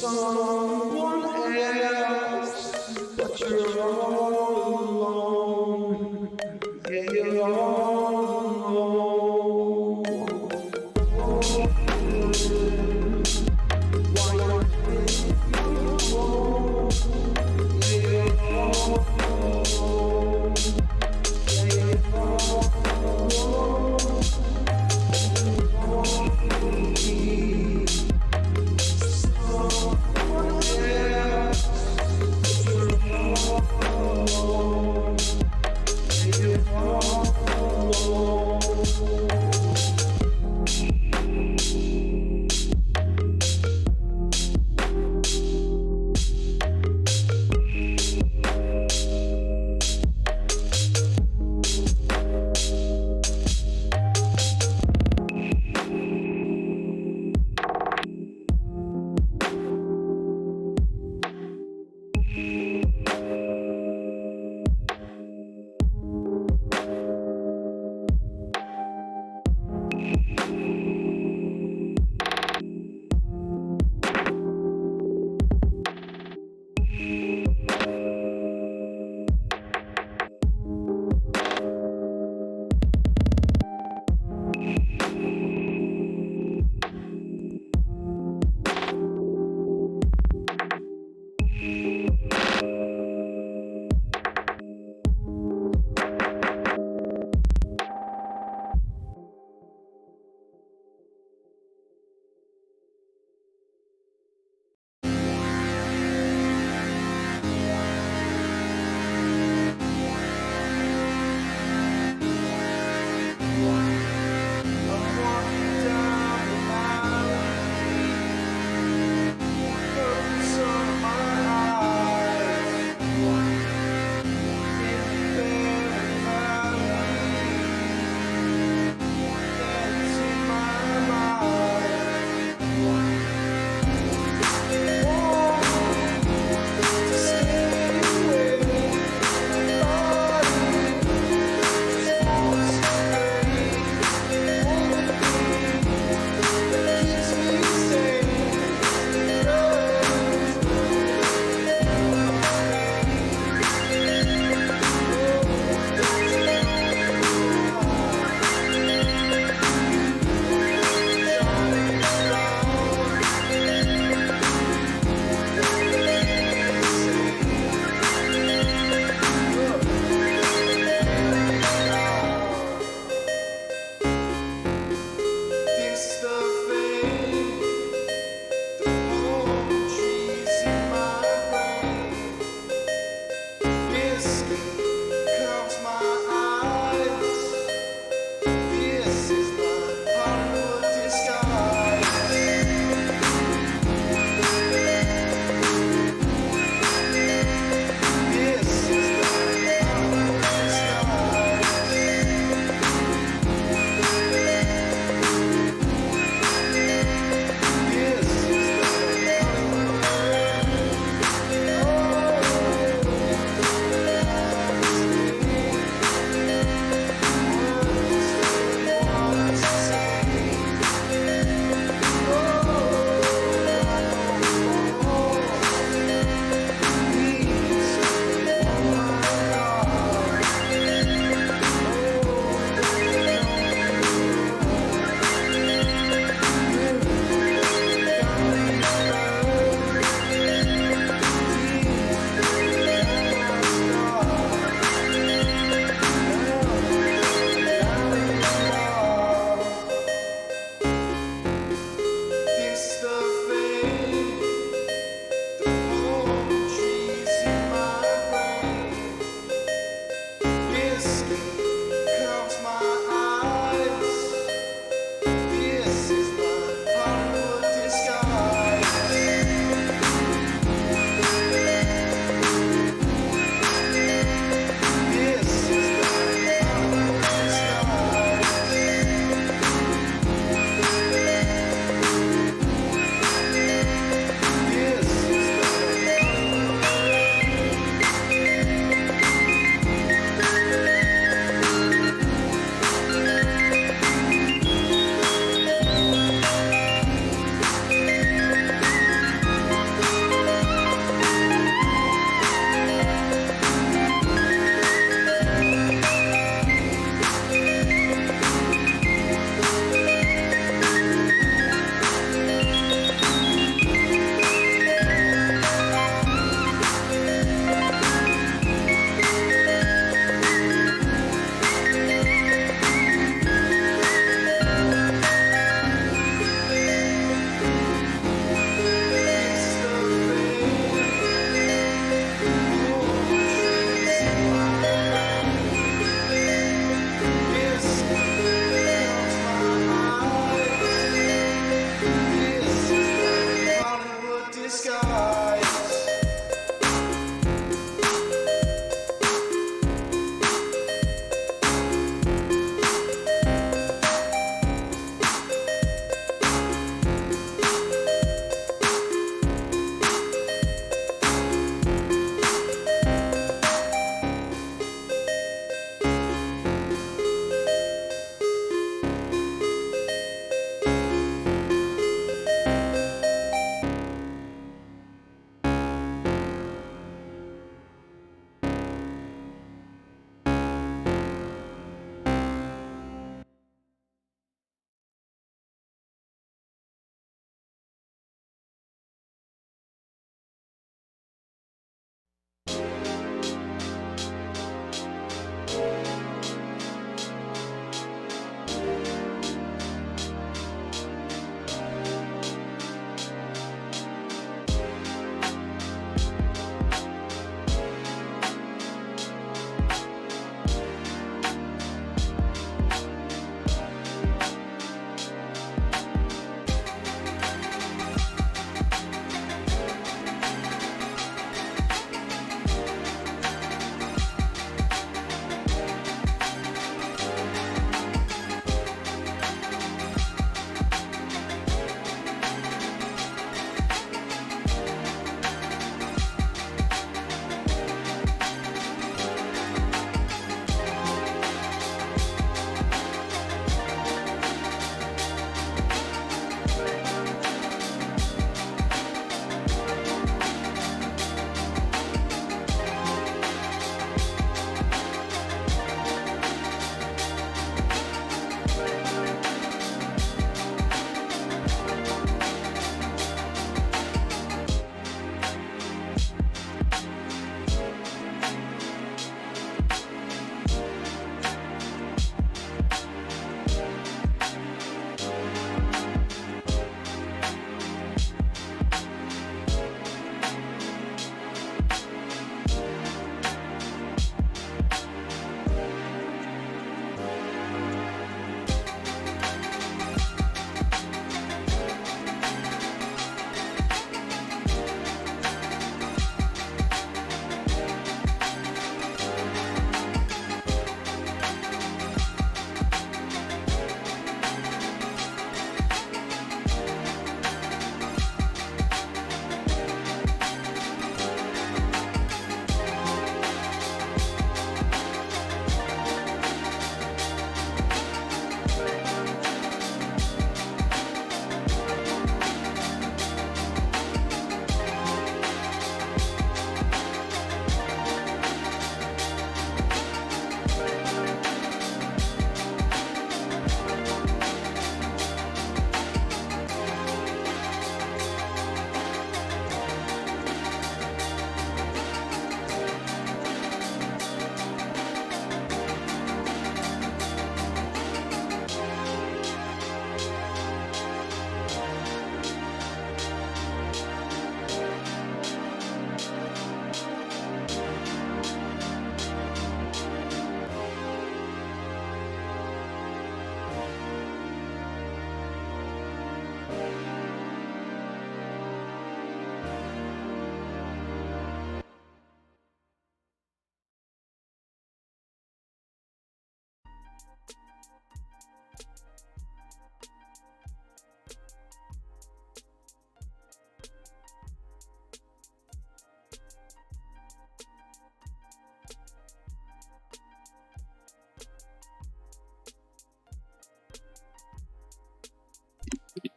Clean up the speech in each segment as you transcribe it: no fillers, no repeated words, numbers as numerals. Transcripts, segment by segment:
Someone else, but you're all alone. Yeah, you're all alone. Why you think you're alone? Yeah, you're all alone. Yeah, you're all alone. Someone else, but you're all alone.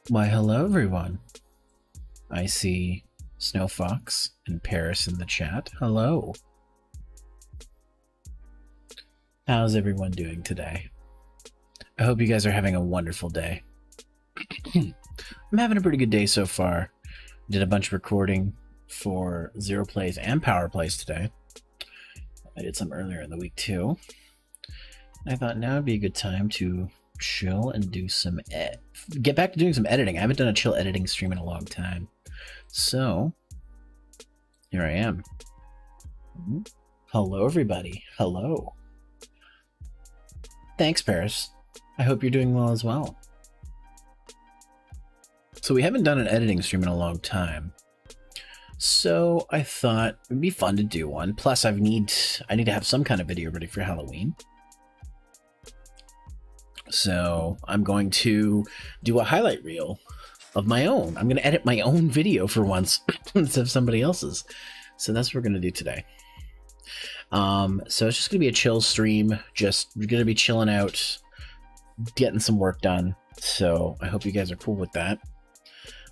Why, hello everyone. I see Snow Fox and Paris in the chat. Hello. How's everyone doing today? I hope you guys are having a wonderful day. I'm having a pretty good day so far. Did a bunch of recording for Zero Plays and Power Plays today. I did some earlier in the week too. I thought now would be a good time to chill and do some get back to doing some editing. I haven't done a chill editing stream in a long time. So, here I am. Hello, everybody. Hello. Thanks, Paris. I hope you're doing well as well. So we haven't done an editing stream in a long time. So I thought it'd be fun to do one. Plus, I need to have some kind of video ready for Halloween. So I'm going to do a highlight reel of my own. I'm going to edit my own video for once instead of somebody else's. So that's what we're going to do today. So it's just going to be a chill stream. We're going to be chilling out, getting some work done. So I hope you guys are cool with that.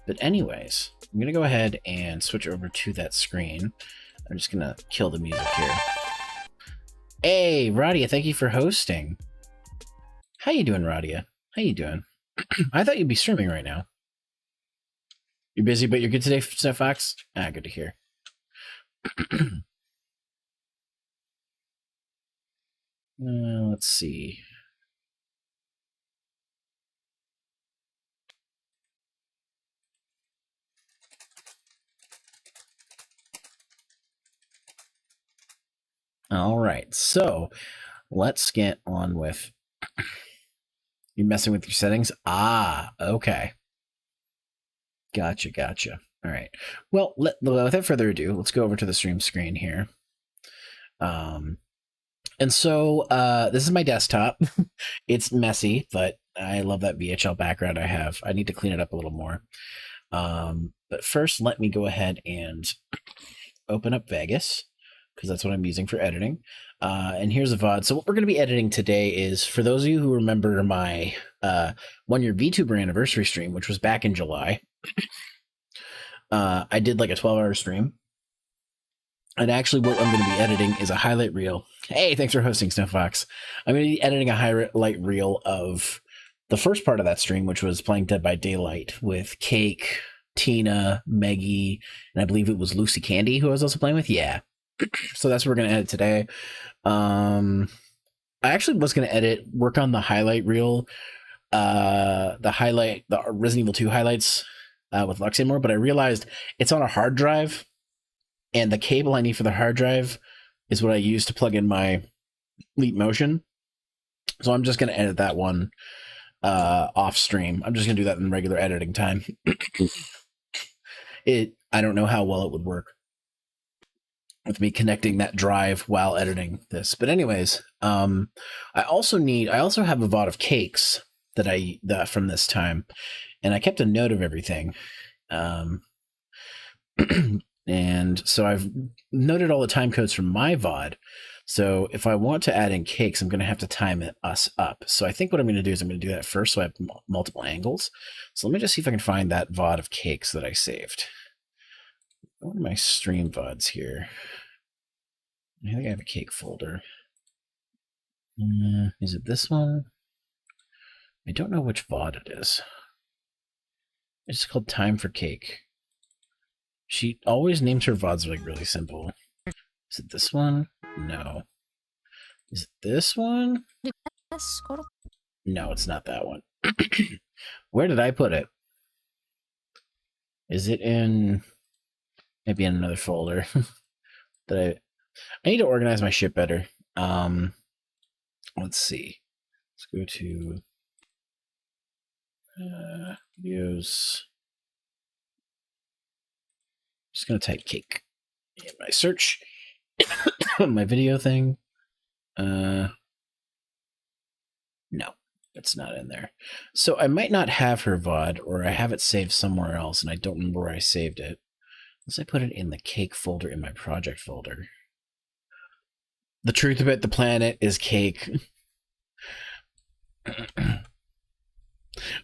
But anyways, I'm going to go ahead and switch over to that screen. I'm just going to kill the music here. Hey, Radia, thank you for hosting. How you doing, Radia? How you doing? I thought you'd be streaming right now. You're busy, but you're good today, Snow Fox? Ah, good to hear. Let's see. All right, so let's get on with... You're messing with your settings? Ah, okay. Gotcha. All right. Well, without further ado, let's go over to the stream screen here. And so this is my desktop. It's messy, but I love that VHL background I have. I need to clean it up a little more. But first, let me go ahead and open up Vegas, because that's what I'm using for editing. And here's a VOD. So what we're going to be editing today is, for those of you who remember my 1-year VTuber anniversary stream, which was back in July, I did like a 12-hour stream. And actually what I'm going to be editing is a highlight reel. Hey, thanks for hosting, Snow Fox. I'm going to be editing a highlight reel of the first part of that stream, which was playing Dead by Daylight with Cake, Tina, Meggie, and I believe it was Lucy Candy who I was also playing with. Yeah. So that's what we're going to edit today. I actually was going to work on the highlight reel, the Resident Evil 2 highlights with Luxamore, but I realized it's on a hard drive, and the cable I need for the hard drive is what I use to plug in my Leap Motion. So I'm just going to edit that one off stream. I'm just going to do that in regular editing time. I don't know how well it would work with me connecting that drive while editing this. But anyways, I also have a VOD of cakes that from this time, and I kept a note of everything. And so I've noted all the time codes from my VOD. So if I want to add in cakes, I'm going to have to time us up. So I think what I'm going to do is I'm going to do that first, so I have multiple angles. So let me just see if I can find that VOD of cakes that I saved. What are my stream VODs here? I think I have a cake folder. Is it this one? I don't know which VOD it is. It's called Time for Cake. She always names her VODs like really simple. Is it this one? No. Is it this one? No, it's not that one. Where did I put it? Is it in... Maybe in another folder. I need to organize my shit better. Let's see. Let's go to videos. Just gonna type cake in my search. My video thing. No, it's not in there. So I might not have her VOD, or I have it saved somewhere else, and I don't remember where I saved it. Unless I put it in the cake folder in my project folder. The truth about the planet is cake.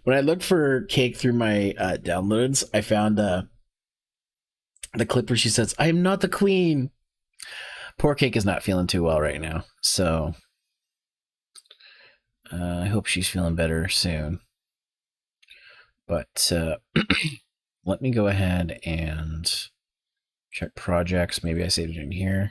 What when I looked for Cake through my downloads, I found the clip where she says, "I am not the queen." Poor Cake is not feeling too well right now, so I hope she's feeling better soon. But let me go ahead and check projects. Maybe I saved it in here.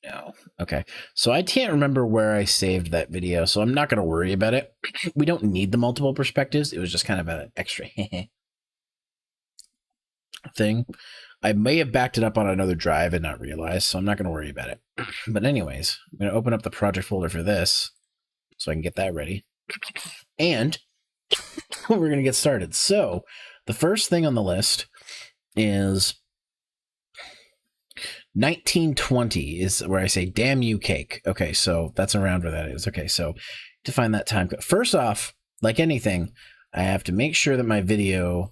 No. Okay. So I can't remember where I saved that video, so I'm not going to worry about it. We don't need the multiple perspectives. It was just kind of an extra thing. I may have backed it up on another drive and not realized, so I'm not going to worry about it. But anyways, I'm going to open up the project folder for this so I can get that ready. And we're going to get started. So the first thing on the list is 1920 is where I say, damn you, Cake. Okay, so that's around where that is. Okay, so to find that time code. First off, like anything, I have to make sure that my video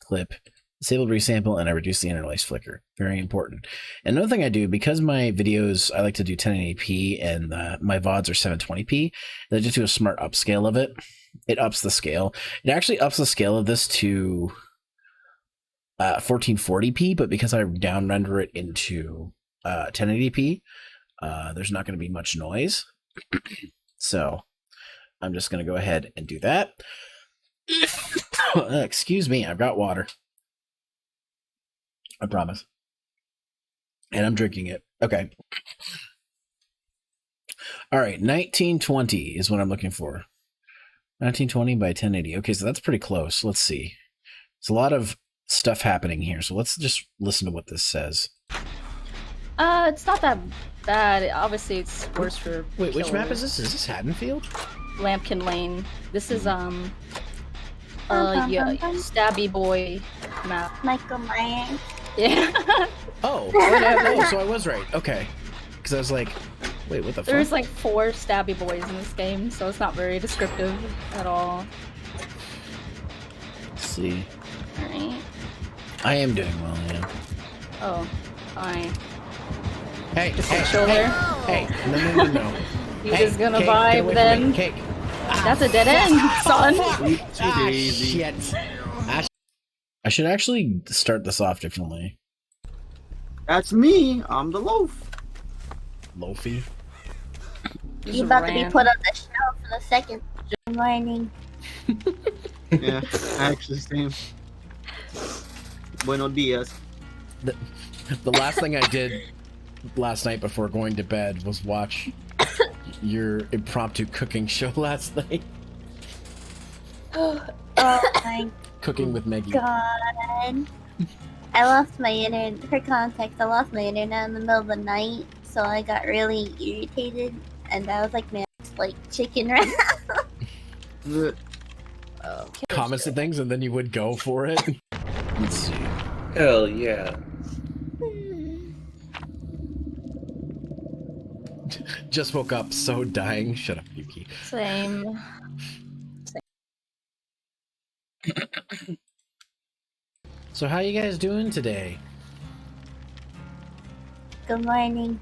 clip disabled resample and I reduce the interlace flicker. Very important. And another thing I do, because my videos, I like to do 1080p and my VODs are 720p, and I just do a smart upscale of it. It ups the scale. It actually ups the scale of this to 1440p, but because I down render it into 1080p, there's not going to be much noise. So I'm just going to go ahead and do that. Excuse me, I've got water. I promise. And I'm drinking it. Okay. All right, 1920 is what I'm looking for. 1920 by 1080. Okay, so that's pretty close. Let's see. There's a lot of stuff happening here, so let's just listen to what this says. It's not that bad. Obviously, it's worse for. Wait, which map is this? Is this Haddonfield? Lampkin Lane. This is yeah, Stabby Boy map. Michael Myers. Yeah. Oh, so I was right. Okay, because I was like, wait, what the fuck? There's like 4 Stabby Boys in this game, so it's not very descriptive at all. Let's see. Alright. I am doing well, yeah. Oh, fine. Hey, Just hey, chill there. Hey, no. You Hey, just gonna Cake, vibe get away from then? me. Cake. That's a dead end, son. Shit. I should actually start this off differently. That's me. I'm the loaf. Loafy. You about to be put on the shelf in a second. Good morning. Yeah, actually, same. Buenos dias. The last thing I did last night before going to bed was watch your impromptu cooking show last night. Oh my Cooking with Maggie. god. I lost my internet. For context, I lost my internet in the middle of the night, so I got really irritated, and I was like, man, it's like chicken right now. Okay. Comments and things, and then you would go for it. Let's see. Hell yeah. Just woke up, so dying. Shut up, Yuki. Same. So how you guys doing today? Good morning.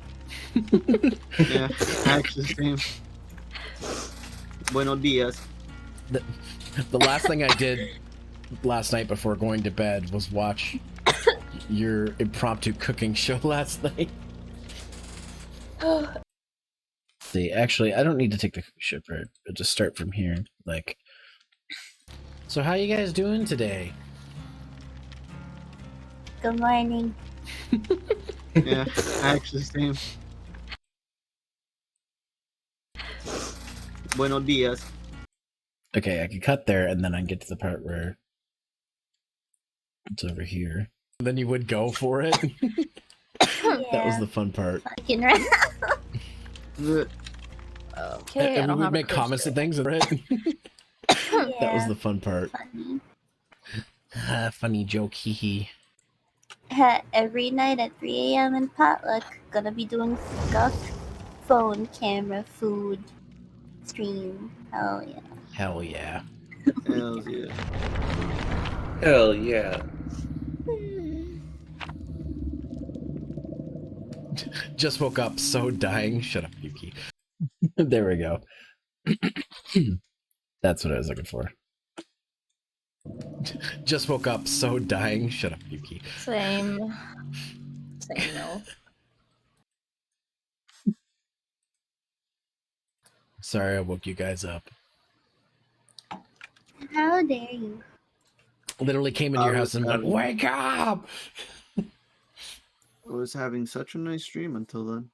Yeah, actually, same. Buenos dias. The last thing I did last night before going to bed was watch your impromptu cooking show last night. See, actually, I don't need to take the ship right. I'll just start from here. Like, so how you guys doing today? Good morning. Yeah, actually, same. Buenos dias. Okay, I can cut there, and then I can get to the part where it's over here. And then you would go for it. That was the fun part. Chicken right now. Okay. And we would make comments and things, right? That was Yeah, the fun part. funny. Funny joke, hee hee. Every night at 3 a.m. in potluck, gonna be doing scuff phone camera food stream. Hell yeah. Hell yeah. Hell yeah. Hell yeah. Just woke up, so dying. Shut up, Yuki. There we go. That's what I was looking for. Just woke up, so dying. Shut up, Yuki. Same. Same, no. Sorry I woke you guys up. How dare you? Literally came into your house and went, wake up! I was having such a nice stream until then.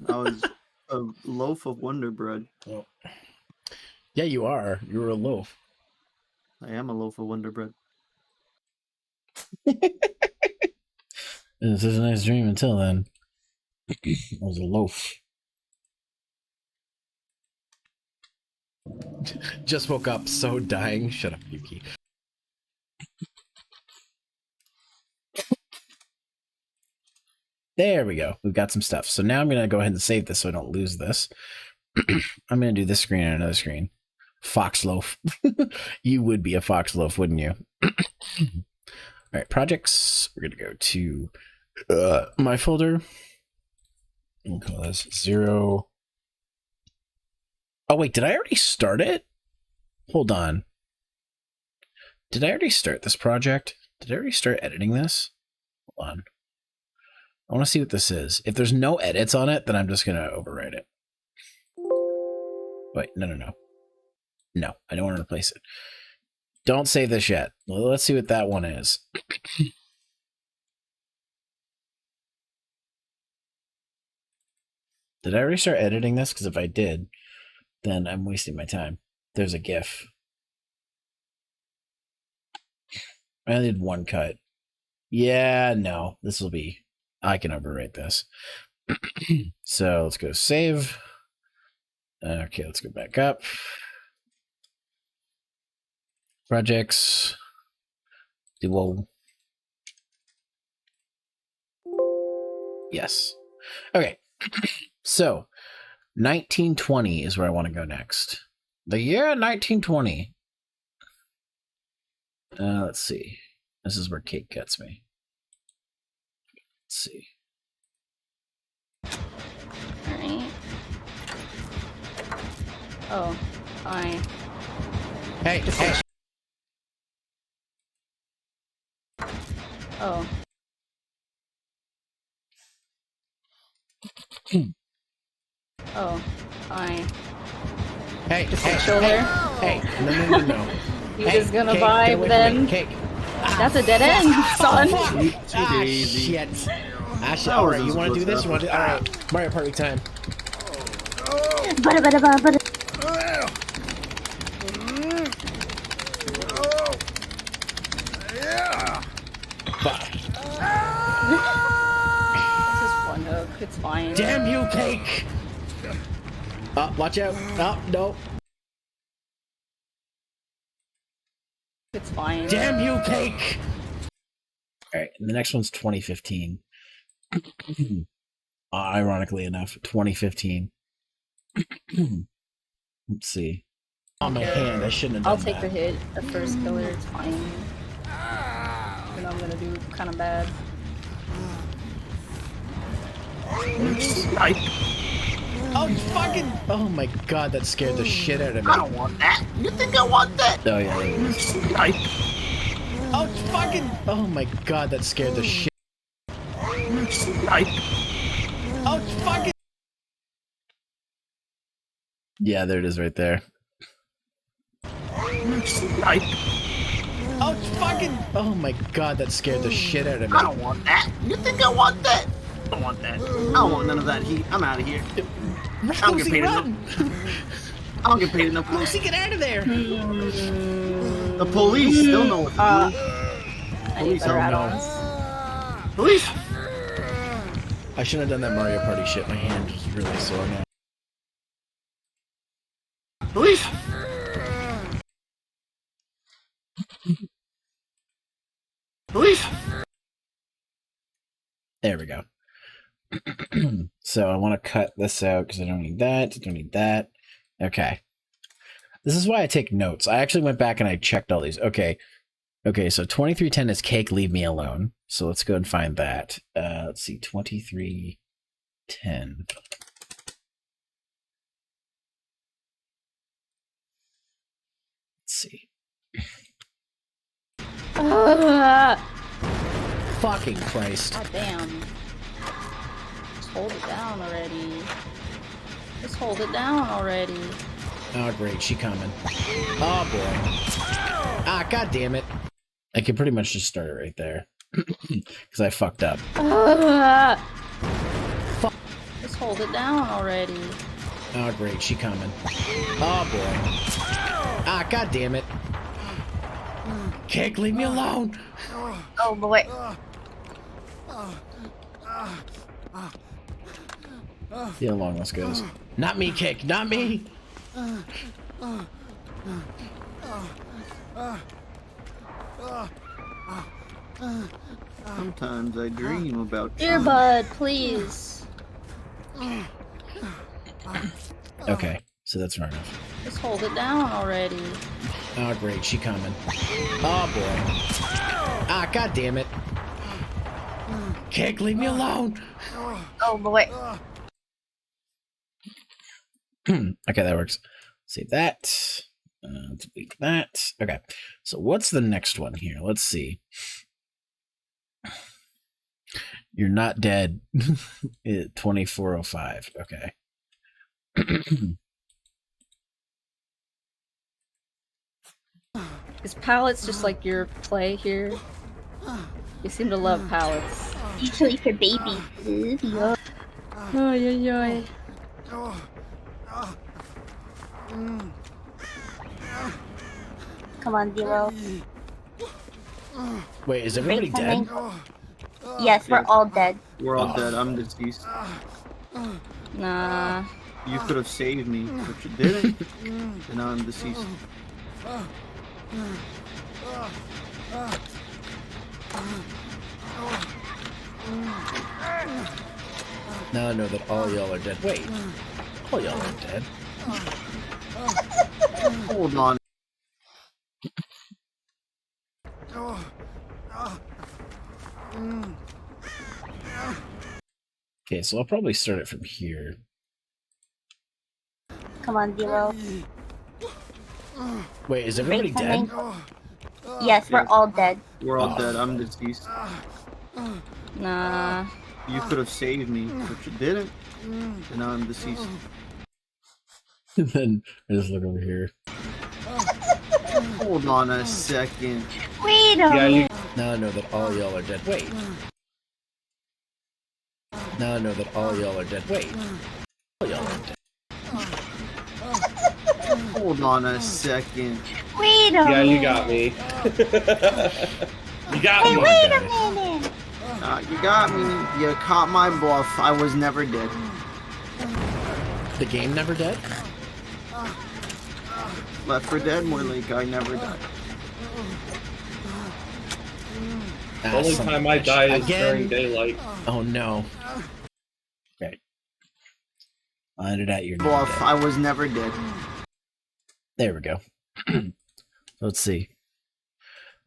I was a loaf of Wonder Bread. Well, yeah, you are. You're a loaf. I am a loaf of Wonder Bread. This is a nice dream until then. I was a loaf. Just woke up, so dying. Shut up, Yuki. There we go. We've got some stuff. So now I'm going to go ahead and save this so I don't lose this. I'm going to do this screen and another screen. Foxloaf. You would be a foxloaf, wouldn't you? All right, projects. We're going to go to my folder. We'll call this 0. Oh, wait, did I already start it? Hold on. Did I already start this project? Did I already start editing this? Hold on. I want to see what this is. If there's no edits on it, then I'm just going to overwrite it. Wait, no. No, I don't want to replace it. Don't save this yet. Well, let's see what that one is. Did I already start editing this? Because if I did, then I'm wasting my time. There's a GIF. I did one cut. Yeah, no, this will be... I can overwrite this. So let's go save. Okay, let's go back up. Projects. Whoa. Yes. Okay. So 1920 is where I want to go next. The year 1920. Let's see. This is where Cake gets me. Let's see. Alright. Oh, fine. Hey. Oh. Oh, fine. Hey. Shoulder. Hey. No. You Hey, just gonna Cake, get vibe away from then? me. Cake. That's a dead end, son. Shit. All right, you want to do this? You want to? All right, Mario Party time. Butter. This is one hook. It's fine. Damn you, Cake! Watch out. No. It's fine. Damn you, Cake! Alright, and the next one's 2015. Ironically enough, 2015. Let's see. On my hand, I shouldn't have done I'll take the that. hit. The first killer, it's fine. And I'm gonna do kind of bad. Oh, fucking! Oh my god, that scared the shit out of me. I don't want that. You think I want that? Oh, yeah. Oh, fucking! Oh my god, that scared the shit. Oh, fucking! Yeah, there it is right there. Oh, fucking! Oh my god, that scared the shit out of me. I don't want that. You think I want that? I don't want that. I don't want none of that heat. I'm out of here. I don't get paid enough. I don't get paid enough. Lucy, get out of there! The police still know what to do. I need Police better don't know. add-ons. Police! I shouldn't have done that Mario Party shit. My hand is really sore now. Police! Police! There we go. So I want to cut this out because I don't need that. I don't need that. Okay. This is why I take notes. I actually went back and I checked all these. Okay. Okay, so 2310 is Cake, Leave Me Alone. So let's go and find that. Let's see, 2310. Fucking Christ. God damn. Just hold it down already. Just hold it down already. Oh, great. She coming. Oh, boy. Ah, god damn it. I could pretty much just start it right there. Because I fucked up. Just hold it down already. Oh, great. She coming. Oh, boy. Ah, god damn it. Kick, leave me alone. Oh boy. See how long this goes. Not me, Kick. Not me. Sometimes I dream about you. Earbud, please. Okay, so that's far enough. Just hold it down already. Oh, great. She coming. Oh, boy. Ah, god damn it. Kick, leave me alone. Oh boy. Okay, that works. Save that. Delete that. Okay, so what's the next one here? Let's see. You're not dead. 2405. Okay. Is palettes just like your play here? You seem to love palettes. Usually for babies. Yuck. Oh, yeah. Come on, Zero. Wait, is everybody Break dead? something. Yes, we're all dead. We're all dead. I'm deceased. Nah. You could have saved me, but you didn't. And now I'm deceased. Now I know that all y'all are dead. Wait, all y'all are dead. Hold on. Okay, so I'll probably start it from here. Come on, Zero. Wait, is everybody Break dead? something. Yes, we're all dead. We're all dead. I'm deceased. Nah. You could have saved me, but you didn't. And now I'm deceased. And then I just look over here. Hold on a second. Wait a minute. Now I know that all y'all are dead. Wait. Now I know that all y'all are dead. Wait. All y'all are dead. Hold on a second. Wait a minute. Yeah, you got me. You got Hey, me. wait a minute. You got me. You caught my bluff. I was never dead. The game never dead? Left for Dead, more like I never died. The only son of time a I bitch. die is Again? during daylight. Oh no. Okay. I'll edit out your Bluff. dead. I was never dead. There we go. Let's see.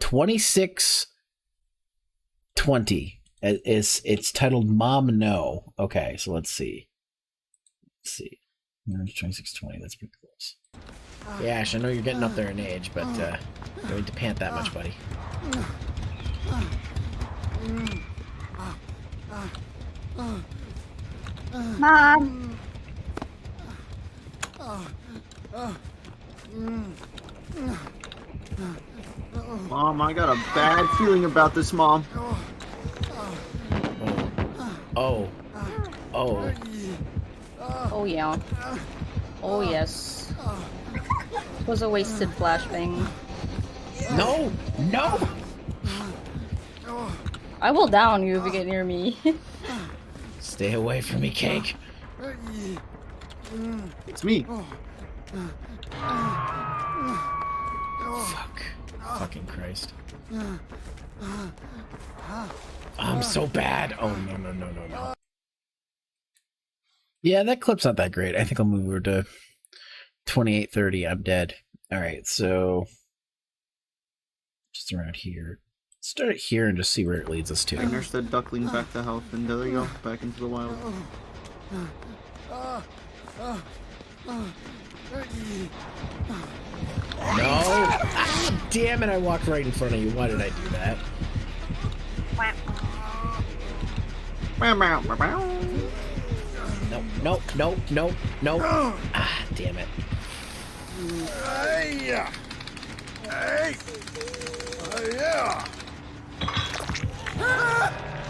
2620. It's titled Mom No. Okay, so let's see. Let's see. 2620. That's pretty close. Yeah, Ash, I know you're getting up there in age, but you need to pant that much, buddy. Mom. Mom, I got a bad feeling about this, Mom. Oh. Oh. Oh, yeah. Oh, yes. It was a wasted flashbang. No! No! I will down you if you get near me. Stay away from me, Cake. It's me. Fuck. Fucking Christ. I'm so bad. Oh, no. Yeah, that clip's not that great. I think I'll move over to 2830. I'm dead. Alright, so just around here. Start it here and just see where it leads us I to. nursed that duckling back to health, and there we go, back into the wild. No! Ah, damn it, I walked right in front of you. Why did I do that? No. Ah, damn it.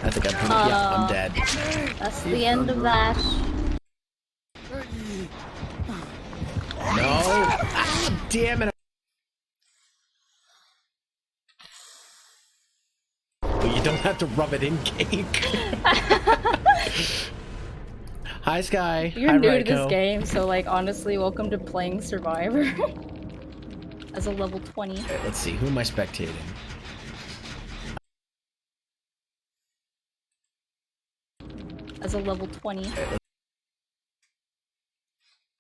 I think I'm dead. That's the end of that. No! Ah, damn it! Well, you don't have to rub it in, Cake. Hi, Sky. You're Hi, new Raiko. to this game, so like honestly, welcome to playing Survivor. As a level 20. Okay, let's see. Who am I spectating? As a level 20.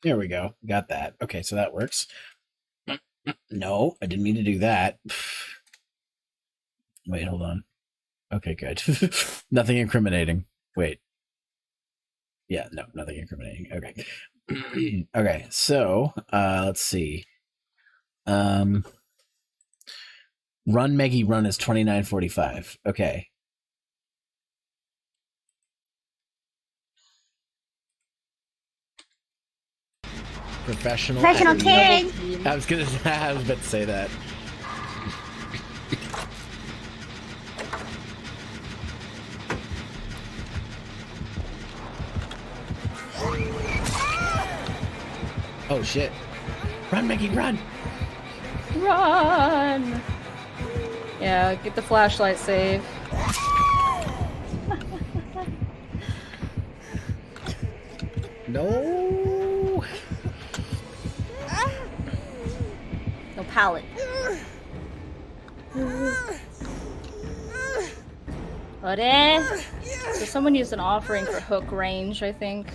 There we go. Got that. Okay, so that works. No, I didn't mean to do that. Wait, hold on. Okay, good. Nothing incriminating. Wait. Yeah, no, nothing incriminating. Okay. Okay, so let's see. Run Maggie Run is 29:45. Okay. Professional Karen. I was about to say that. Oh shit. Run, Maggie, run! Run! Yeah, get the flashlight save. No! No pallet. Buddy! So someone used an offering for hook range, I think.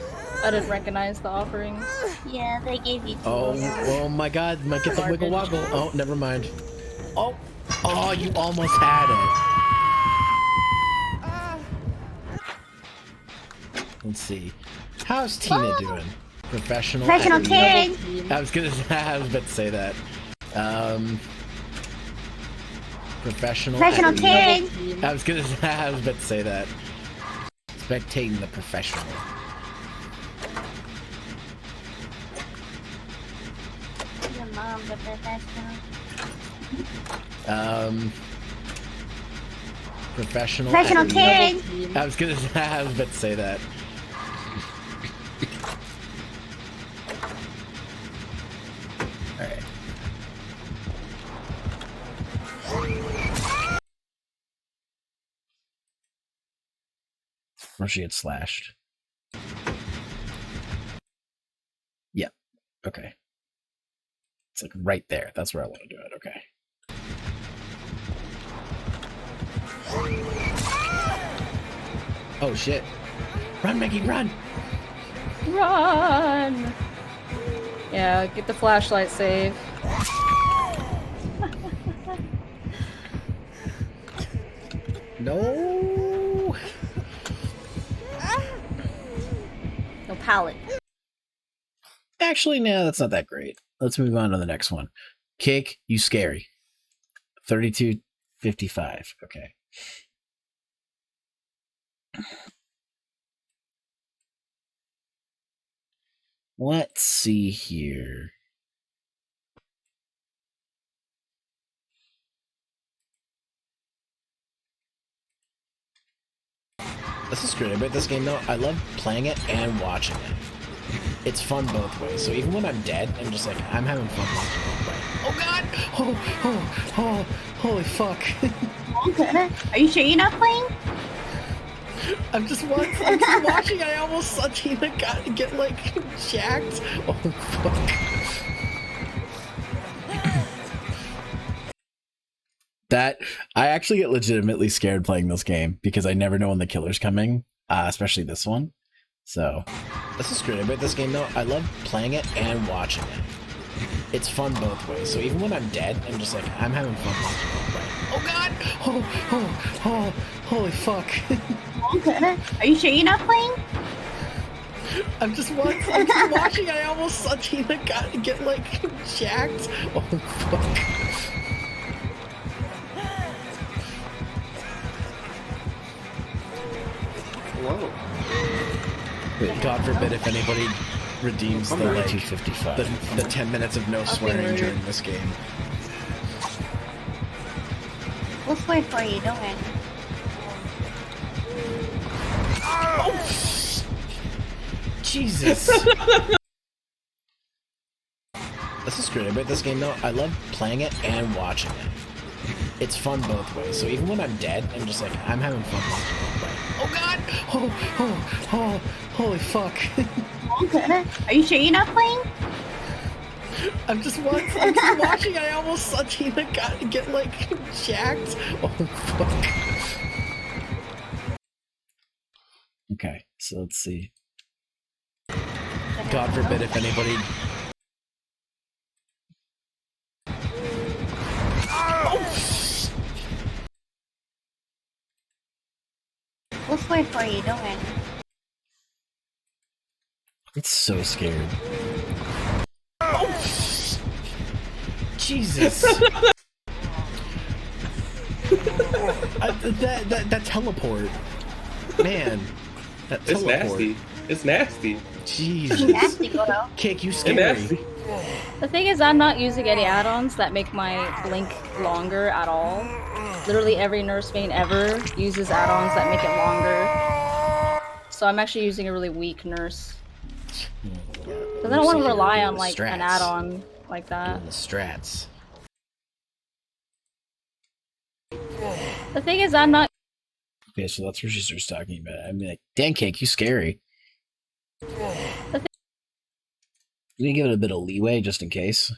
I didn't recognize the offerings. Yeah, they gave you two. Oh my god, might get the wiggle woggle. Oh, never mind. Oh, you almost had it. Let's see. How's Tina doing? Professional Karen. I was about to say that. Professional Karen. I was about to say that. Spectating the professional. Your mom's a professional. Professional Karen. I was about to say that. Alright. Or she had slashed. Yeah. Okay. It's like right there. That's where I want to do it. Okay. Oh shit. Run, Maggie, run! Run! Yeah, get the flashlight save. No! No pallet. Actually, no, that's not that great. Let's move on to the next one. Cake, you scary. 32:55. Okay. Let's see here. This is great. I bet this game though, I love playing it and watching it. It's fun both ways. So even when I'm dead, I'm just like, I'm having fun watching it play. Oh god! Oh, holy fuck. Okay. Are you sure you're not playing? I'm just watching. I almost saw Tina get like jacked. Oh fuck. That I actually get legitimately scared playing this game because I never know when the killer's coming, especially this one. So this is great. I bet this game though, I love playing it and watching it. It's fun both ways. So even when I'm dead, I'm just like, I'm having fun watching it play. Oh god! Oh, holy fuck. Okay. Are you sure you're not playing? I'm just watching. I almost saw Tina get like jacked. Oh fuck. God forbid if anybody redeems the like 255. the 10 minutes of no swearing rude. during this game. We'll swear for you, don't worry. Jesus. This is great about this game though. I love playing it and watching it. It's fun both ways. So even when I'm dead, I'm just like, I'm having fun watching it play. Oh god! Oh, holy fuck. Okay. Are you sure you're not playing? I'm just watching, I almost saw Tina get like jacked. Oh fuck. Okay, so let's see. God forbid if anybody... We'll swear for you, don't worry. It's so scared. Jesus. That teleport. Man. That It's teleport. nasty. It's nasty. Jesus. Nasty, Goro. Cake, you It's scary. nasty. The thing is, I'm not using any add-ons that make my blink longer at all. Literally every nurse main ever uses add-ons that make it longer. So I'm actually using a really weak nurse. Because I don't want to rely on like an add-on like that. Doing the strats. The thing is, I'm not. Okay, so that's where she starts talking about it. I mean, like, dang, Cake, you scary. You need to give it a bit of leeway just in case.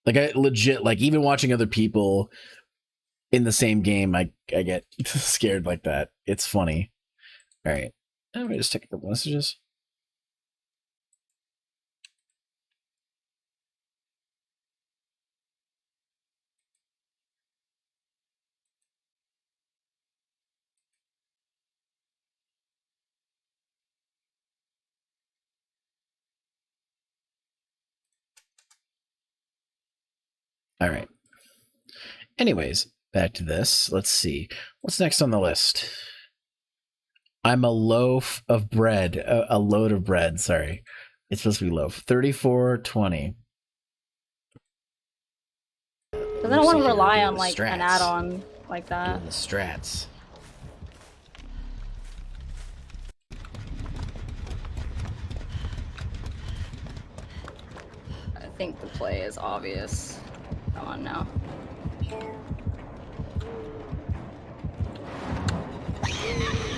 Like, I legit, like, even watching other people in the same game, I get scared like that. It's funny. All right. I'm going to just take a couple messages. All right. Anyways, back to this. Let's see. What's next on the list? I'm a loaf of bread. A load of bread, sorry. It's supposed to be loaf. 34.20. Because I don't want to rely on like strats. an add-on like that. Doing the strats. I think the play is obvious. Come on now.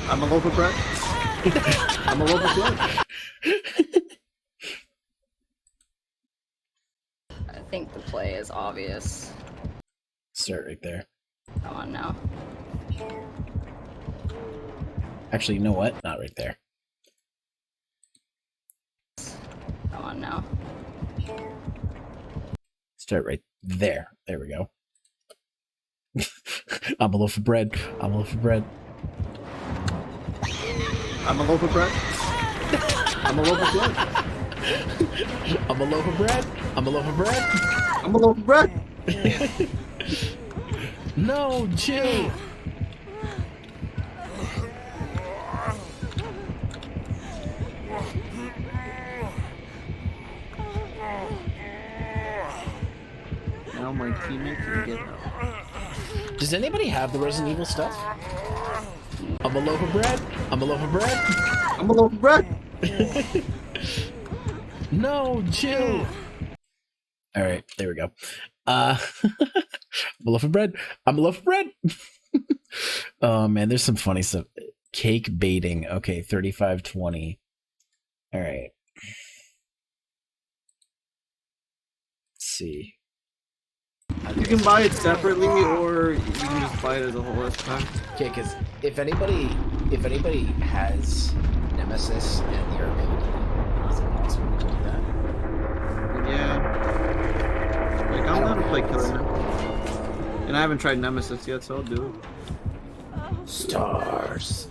I'm a loaf of bread. I'm a loaf of bread. I think the play is obvious. Start right there. Come on now. Actually, you know what? Not right there. Come on now. Start right there. There we go. I'm a loaf of bread. I'm a loaf of bread. I'm a loaf of bread. I'm a loaf of bread. I'm a loaf of bread. I'm a loaf of bread. I'm a loaf of bread. No, chill. Now my teammate can get up. Does anybody have the Resident Evil stuff? I'm a loaf of bread. I'm a loaf of bread. I'm a loaf of bread. No, chill. All right, there we go. I'm a loaf of bread. I'm a loaf of bread. Oh man, there's some funny stuff. Cake baiting. Okay, 35.20. All right. Let's see. You can buy it separately, or you can just buy it as a whole this time. Okay, because if anybody has Nemesis and the ability, it's impossible to do that. Yeah. Like, I'm not a play killer now. And I haven't tried Nemesis yet, so I'll do it. Stars.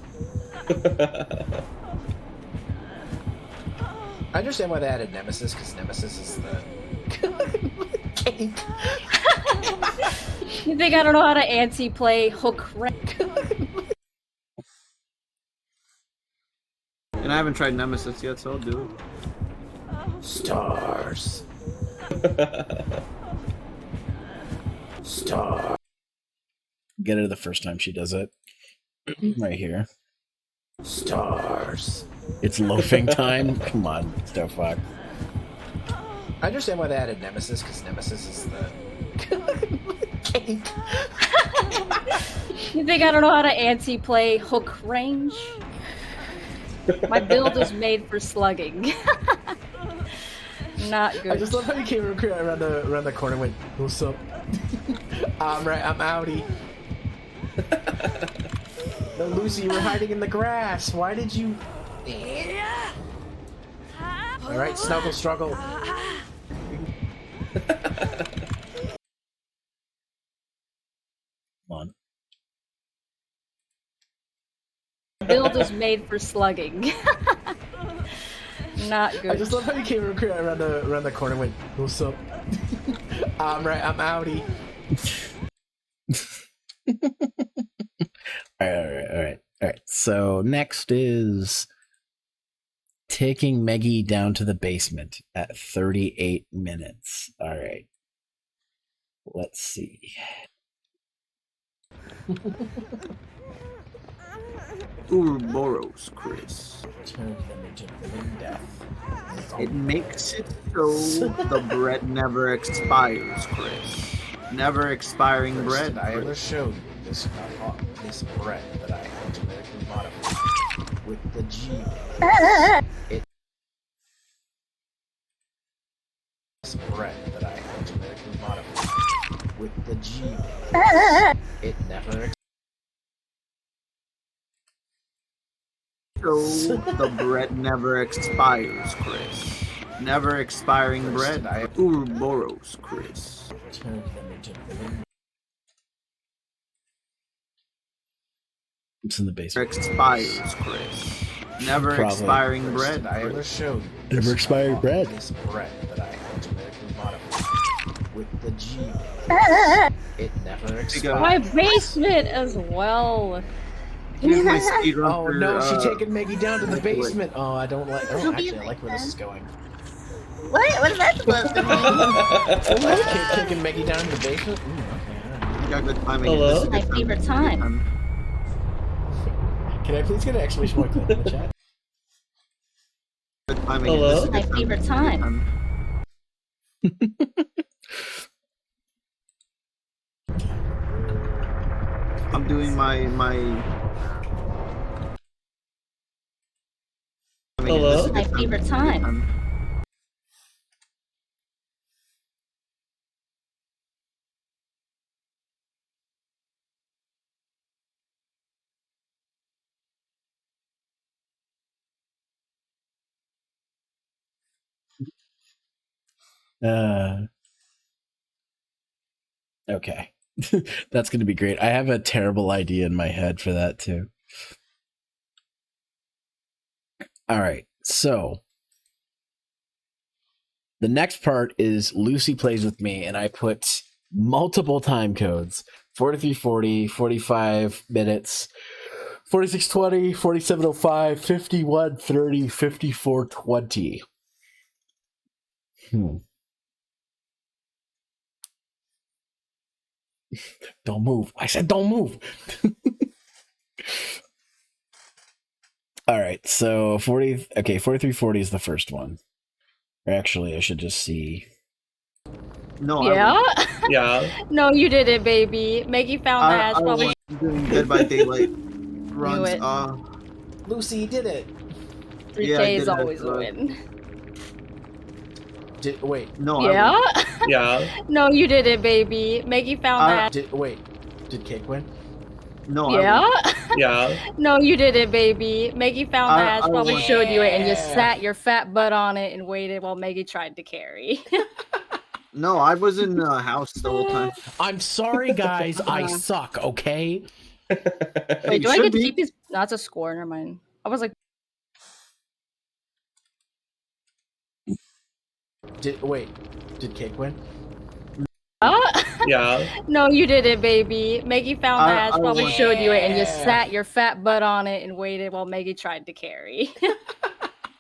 I understand why they added Nemesis, because Nemesis is the cake. You think I don't know how to anti-play hook rank? And I haven't tried Nemesis yet, so I'll do it. Stars. Star. Get it the first time she does it. Right here. Stars. It's loafing time. Come on, Snowfox. I understand why they added Nemesis, because Nemesis is the cake. You think I don't know how to anti-play hook range? My build is made for slugging. Not good. I just love how you came around the corner and went, "What's up?" I'm outie. No, Lucy, you were hiding in the grass. Why did you? All right, snuggle struggle. Come on. Build is made for slugging. Not good. I just love how you came around the corner and went, "What's up?" I'm outie. All right. So next is taking Meggie down to the basement at 38 minutes. All right. Let's see. Ouroboros, Chris. Turn them into living death. It makes it so the bread never expires, Chris. Never expiring First, bread. did I ever show you this bread that I had genetically modified with the G? This bread that I had genetically modified with the G. It never So the bread never expires, Chris. Never expiring First, bread. Ouroboros, Chris. turned them into living. It's in the basement. Expires, Chris. Never Probably. expiring First, bread. did I ever show you Never this expiring bread. This bread that I had genetically modified with the G. It never expires. My basement as well. Here's my speedrun Oh for, no, she taking Maggie down to the basement. Oh, I don't like. Oh, She'll be actually, I like where this is going. What is that supposed to mean? Taking Maggie down to the basement. Ooh, okay, all right. You got good timing. Hello? This is My good favorite Good time. Can I please get an exclamation point clip in the chat? Good timing. Hello? This is My good favorite Good time. I'm doing my Hello? This is My good favorite Good time. Okay. That's going to be great. I have a terrible idea in my head for that too. All right. So the next part is Lucy plays with me, and I put multiple time codes 4340, 45 minutes, 4620, 4705, 5130, 5420. Don't move. I said don't move. All right. So 4340 is the first one. Or actually, I should just see. No, Yeah? Yeah. No, you didn't, baby. Maggie found the hash. Probably I'm doing Dead by Daylight runs. it. Lucy, you did it. 3K yeah, I is did always that, a win. Wait. No, Yeah? Yeah. No, you didn't, baby. Maggie found the hash. Did Cake win? No, Yeah? Yeah. No, you didn't, baby. Maggie found the hash. I Probably won. showed you it, and you Yeah. sat your fat butt on it and waited while Maggie tried to carry. No, I was in the house the whole time. I'm sorry, guys. I suck. Okay. Wait, You do I should get to be. keep his? No, that's a score. Never mind. I was like, Did Cake win? Yeah. No, you didn't, baby. Maggie found the hatch, I probably want- showed you it, and you Yeah. sat your fat butt on it and waited while Maggie tried to carry.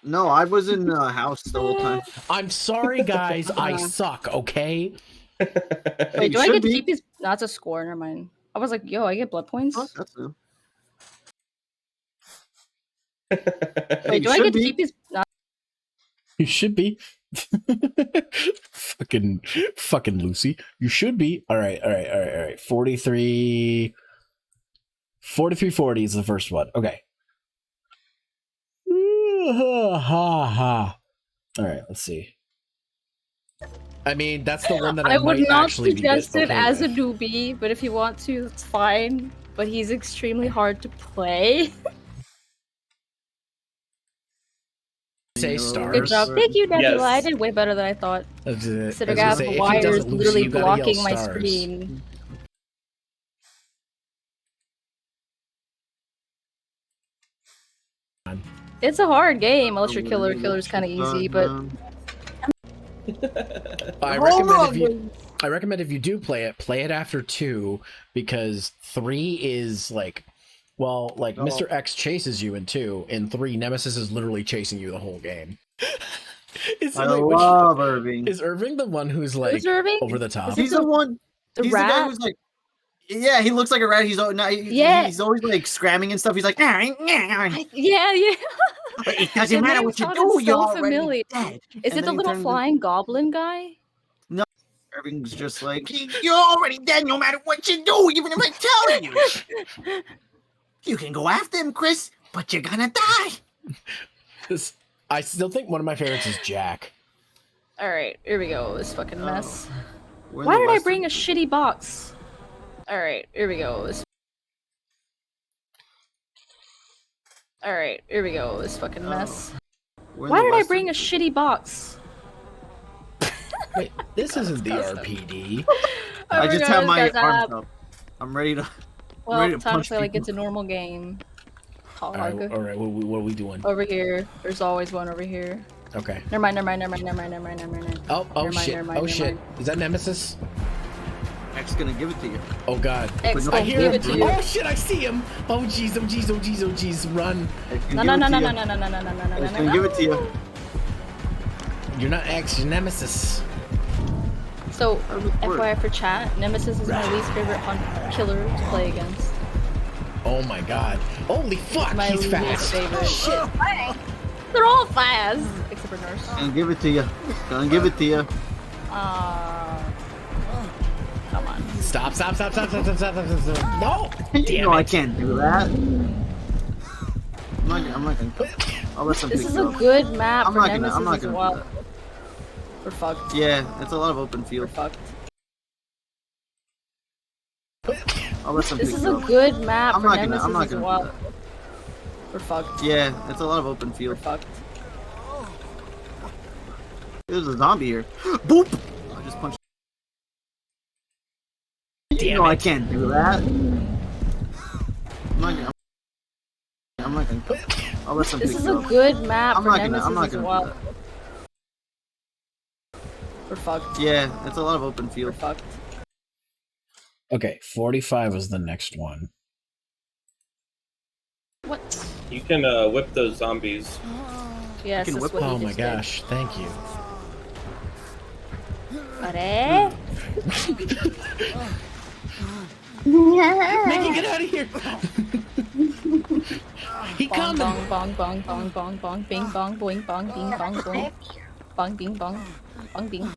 No, I was in the house the whole time. I'm sorry, guys. I suck. Okay. Wait, do I should get to be. keep his? No, that's a score. Never mind. I was like, yo, I get blood points. Oh, that's new. Wait, do I should get to be. keep his? No, You should be. fucking Lucy. You should be. All right. 43 40 is the first one. Okay. All right, let's see. I mean, that's the one that I, I would might not actually be suggest it okay as a with. newbie, but if you want to, it's fine. But he's extremely hard to play. Say stars. Good job. Thank you, Nebula. Yes. I did way better than I thought. That's it. Instead I of was gonna having say, the if he wires doesn't lose, literally you gotta yell blocking my stars. screen. It's a hard game, unless your killer's kind of easy, but I recommend if you do play it after 2, because 3 is like, well, like Mr. X chases you in 2. In 3, Nemesis is literally chasing you the whole game. I love Irving. Is Irving the one who's like Irving? over the top? He's the one. The He's the guy rat? who's like, yeah, he looks like a rat. He's he's always like scramming and stuff. He's like, Yeah, yeah. it doesn't The matter name what you sounded do, so you're already familiar. dead. Is And it the then he little turns flying goblin guy? Irving's just like, you're already dead no matter what you do, even if I tell you. You can go after him, Chris, but you're gonna die. I still think one of my favorites is Jack. Alright, here we go. This fucking mess. We're in Why the did I Western- bring a shitty box? Alright, here we go. Alright, here we go. This fucking mess. we're in Why the did I Western- bring a shitty box? Wait, this isn't the RPD. I just Alright, have my guys, arms up. I'm ready to. well, ready to time to punch play like people. it's a normal game. All right, what are we doing? Over here. There's always one over here. Okay. Never mind. Oh shit. Never Shit. mind. Is that Nemesis? X gonna give it to you. Oh god. X I gonna hear give him. it to you. Oh shit, I see him. Oh jeez, run. X No, can no, give no, it no, to no, you. no, no, no, no, no, no, X no, can no. give it to you. You're not X, you're Nemesis. So, FYI for chat, Nemesis is my least favorite killer to play against. Oh my god. Holy fuck, My he's least fast. favorite. Shit. They're all fast, except for Nurse. Gonna give it to you. Gonna give it to you. Come on. Stop. No! You Damn know I it. can't do that. I'm not gonna. I'll let some This pick is you a up. good map I'm for not gonna- Nemesis I'm not as gonna do well. that. We're fucked. Yeah, it's a lot of open We're field. fucked. I'll let some This pick is you a up. good map I'm for not gonna- Nemesis I'm not as gonna do well. that. We're fucked. Yeah, it's a lot of open We're field. fucked. There's a zombie here. Boop! I just punched. You Damn know I it. can't do that. I'm not gonna. I'll let some This pick is you a up. good map I'm for not gonna- Nemesis I'm not as gonna do well. that. We're fucked. Yeah, it's a lot of open We're field. fucked. Okay, 45 was the next one. What? You can whip those zombies. Yes, can that's whip- what Oh he my just gosh, thank you. did. Make it get out of here! He Bong coming! bong bong bong bong bong bong bing bong boing bong bing bong boing bong bing bong bong bing.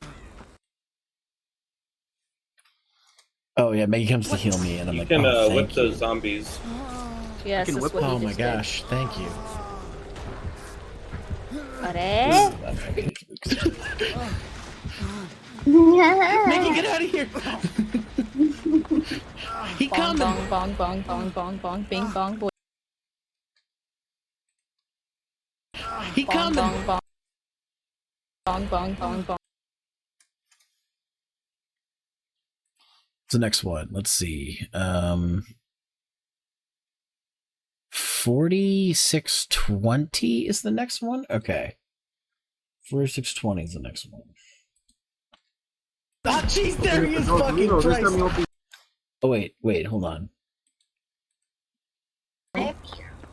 Oh yeah, Maggie comes to heal me, and I'm You like, can oh, whip thank those you. zombies. Yes, can that's whip- what he Oh my just gosh, thank you. did. Make it get out of here! He Bong coming! bong bong bong bong bong bong bing bong boing He bong coming! bong bong bong bong bong. What's the next one? Let's see. 4620 is the next one? Okay. 4620 is the next one. Oh, jeez, there he is, fucking Christ. Oh, wait, hold on.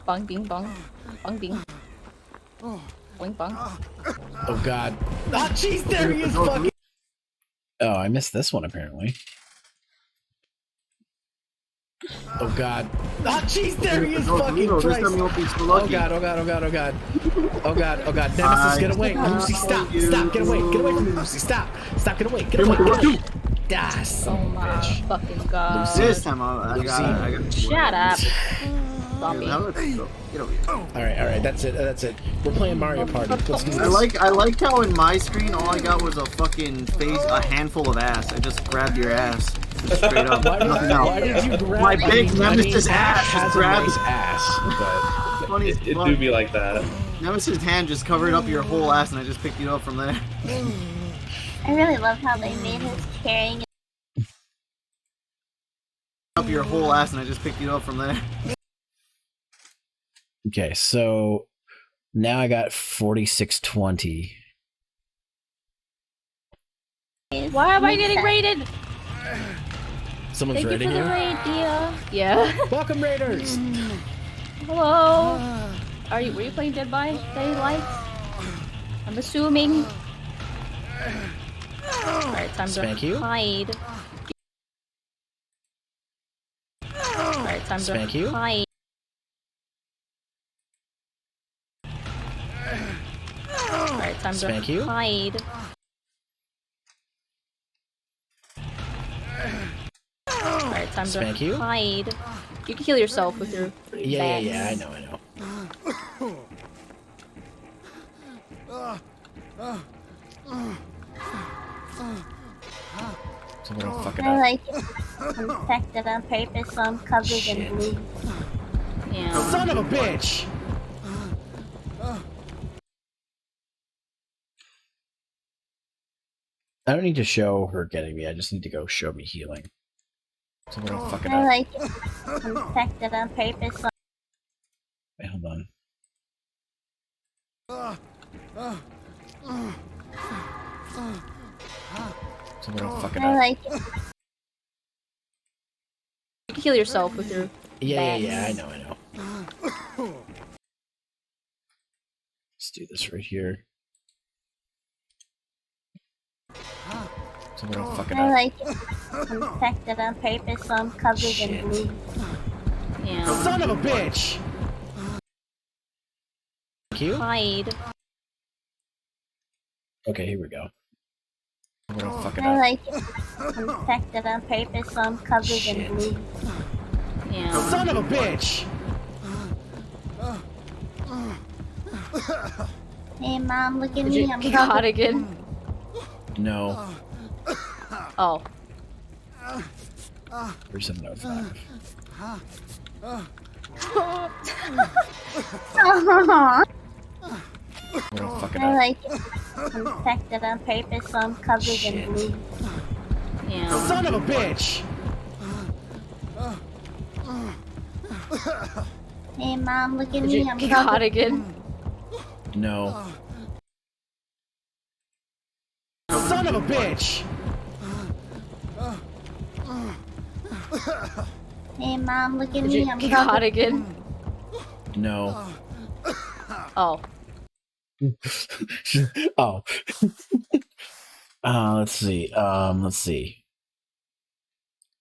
Bong bing bong. Bong bing. Boing bong. Oh, God. Oh, jeez, there he is, fucking... Oh, I missed this one, apparently. Oh, God. Oh, jeez, there he is, fucking Christ. Oh, God, oh, God, oh, God, oh, God. Oh, God, oh, God. Nemesis, get away. Lucy, stop. Stop, get away. Get away from me, Lucy, stop. Stop, get away. Get away, get away. Ah, son Oh of a my bitch. fucking god. This time I got Shut up. Zombie. Get over here. Alright, that's it. We're playing Mario Party. Let's do this. I like how in my screen all I got was a fucking a handful of ass. I just grabbed your ass. Just straight up. Why did you grab my big Nemesis ass just grabbed nice ass, but funny as It fuck. do be like that. Nemesis' hand just covered up your whole ass and I just picked you up from there. I really love how they made his carrying Up your whole ass and I just picked you up from there. okay, so now I got 4620. Why am I getting raided? Someone's Thank you raiding for the you? raid, Dia. Yeah. Welcome, Raiders! Hello. Were you playing Dead by Daylight? I'm assuming. Alright, time Spank to you? hide. Alright, time Spank to you? hide. Alright, time Spank to you? hide. Alright, time Spank to you? hide. You can heal yourself with your Yeah, I know. Someone will fuck it I up. like it. Infected on purpose, so I'm covered in blue. Yeah. Son of a bitch! I don't need to show her getting me, I just need to go show me healing. Someone will fuck it I up. like it. Infected on purpose, so Wait, hold on. Someone will fuck it I up. like it. You can heal yourself with your Yeah, I know. Let's do this right here. Someone will fuck it I up. like it. Infected on purpose, so I'm covered in blue. Yeah. Son of a bitch! Thank you. Hide. Okay, here we go. Someone will fuck it I up. like it. Infected on purpose, so I'm covered in blue. Yeah. Son of a bitch! Hey mom, look at Did me, you I'm get covered. caught again? No. Oh. 3705. Aww. Someone will fuck it I up. like it. Infected on purpose, so I'm covered in blue. Yeah. Son of a bitch! Hey mom, look at Did me, you I'm get caught covered. again? No. Son of a bitch! Hey mom, look at Did me, you I'm get caught covered. again? No. Oh. Oh. Let's see.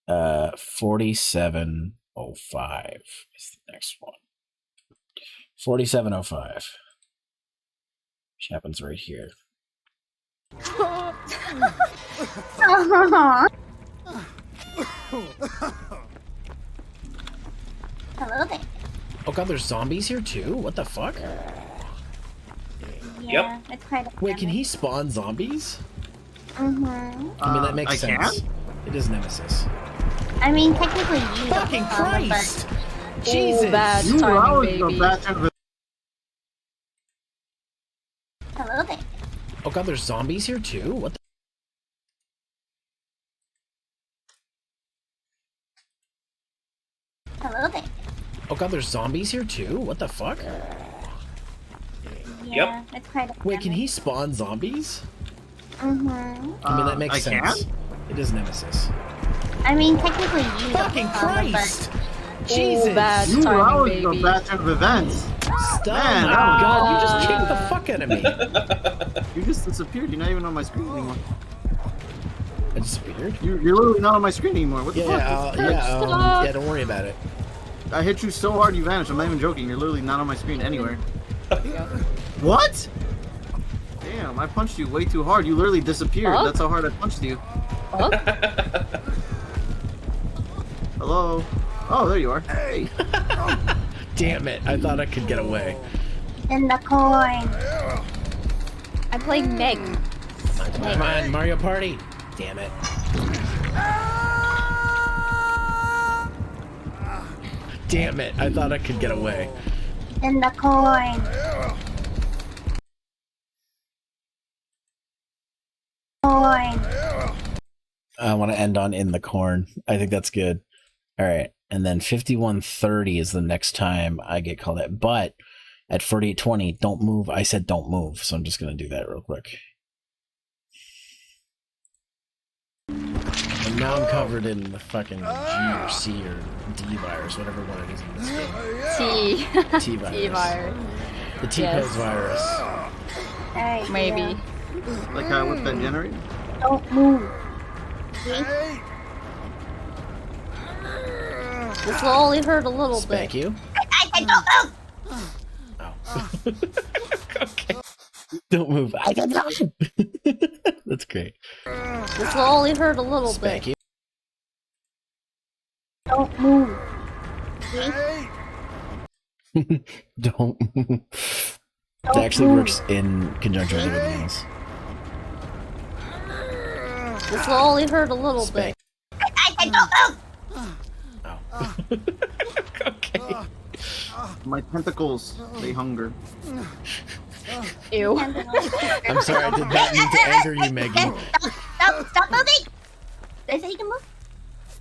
4705 is the next one. 4705. Which happens right here. Aww. Hello there. Oh god, there's zombies here too? What the fuck? Yeah, it's quite a Wait, can he spawn zombies? Mm-hmm. I mean, that makes I sense. can? It is Nemesis. I mean, technically you don't Fucking spawn them, but Christ! Jesus! bad. You Timing, allowed baby. the bad time of hello there. Oh god, there's zombies here too? What the? Hello there. Oh god, there's zombies here too? What the fuck? Yeah, it's quite a Wait, can he spawn zombies? Mm-hmm. I mean, that makes I sense. can? It is Nemesis. I mean, technically you. Fucking Christ! Ooh, Jesus! bad You timing, allowed baby. the bad turn of events. Stop! Man, Oh my that god, you just kicked the fuck out of me. You just disappeared. You're not even on my screen anymore. I disappeared? You're literally not on my screen anymore. What the fuck? Yeah, don't worry about it. I hit you so hard you vanished. I'm not even joking. You're literally not on my screen anywhere. What? Damn, I punched you way too hard. You literally disappeared. Huh? That's how hard I punched you. Huh? Hello? Oh, there you are. Hey. Damn it, I thought I could get away. In the coin. I'm playing Meg. Come on, Mario Party! Damn it. Damn it, I thought I could get away. In the coin. I want to end on in the corn. I think that's good. All right. And then 5130 is the next time I get called out. But at 4820, don't move. I said don't move. So I'm just going to do that real quick. And now I'm covered in the fucking G or C or D virus, whatever one it is in this game. T virus. T virus. The T-pose virus. Alright. Maybe. Like how I whipped that generator? Don't move. This will only hurt a little Spank bit. you. I don't move. Oh. Okay. Don't move. I don't know. That's great. This will only hurt a little Spank bit. you. Don't move. Don't move. It actually works in conjunction with everything else. This will only hurt a little Spank. bit. I don't move. Oh. Okay. My tentacles, they hunger. Ew. I'm sorry, I did not mean to anger you, Maggie. Stop moving. Did I say you can move?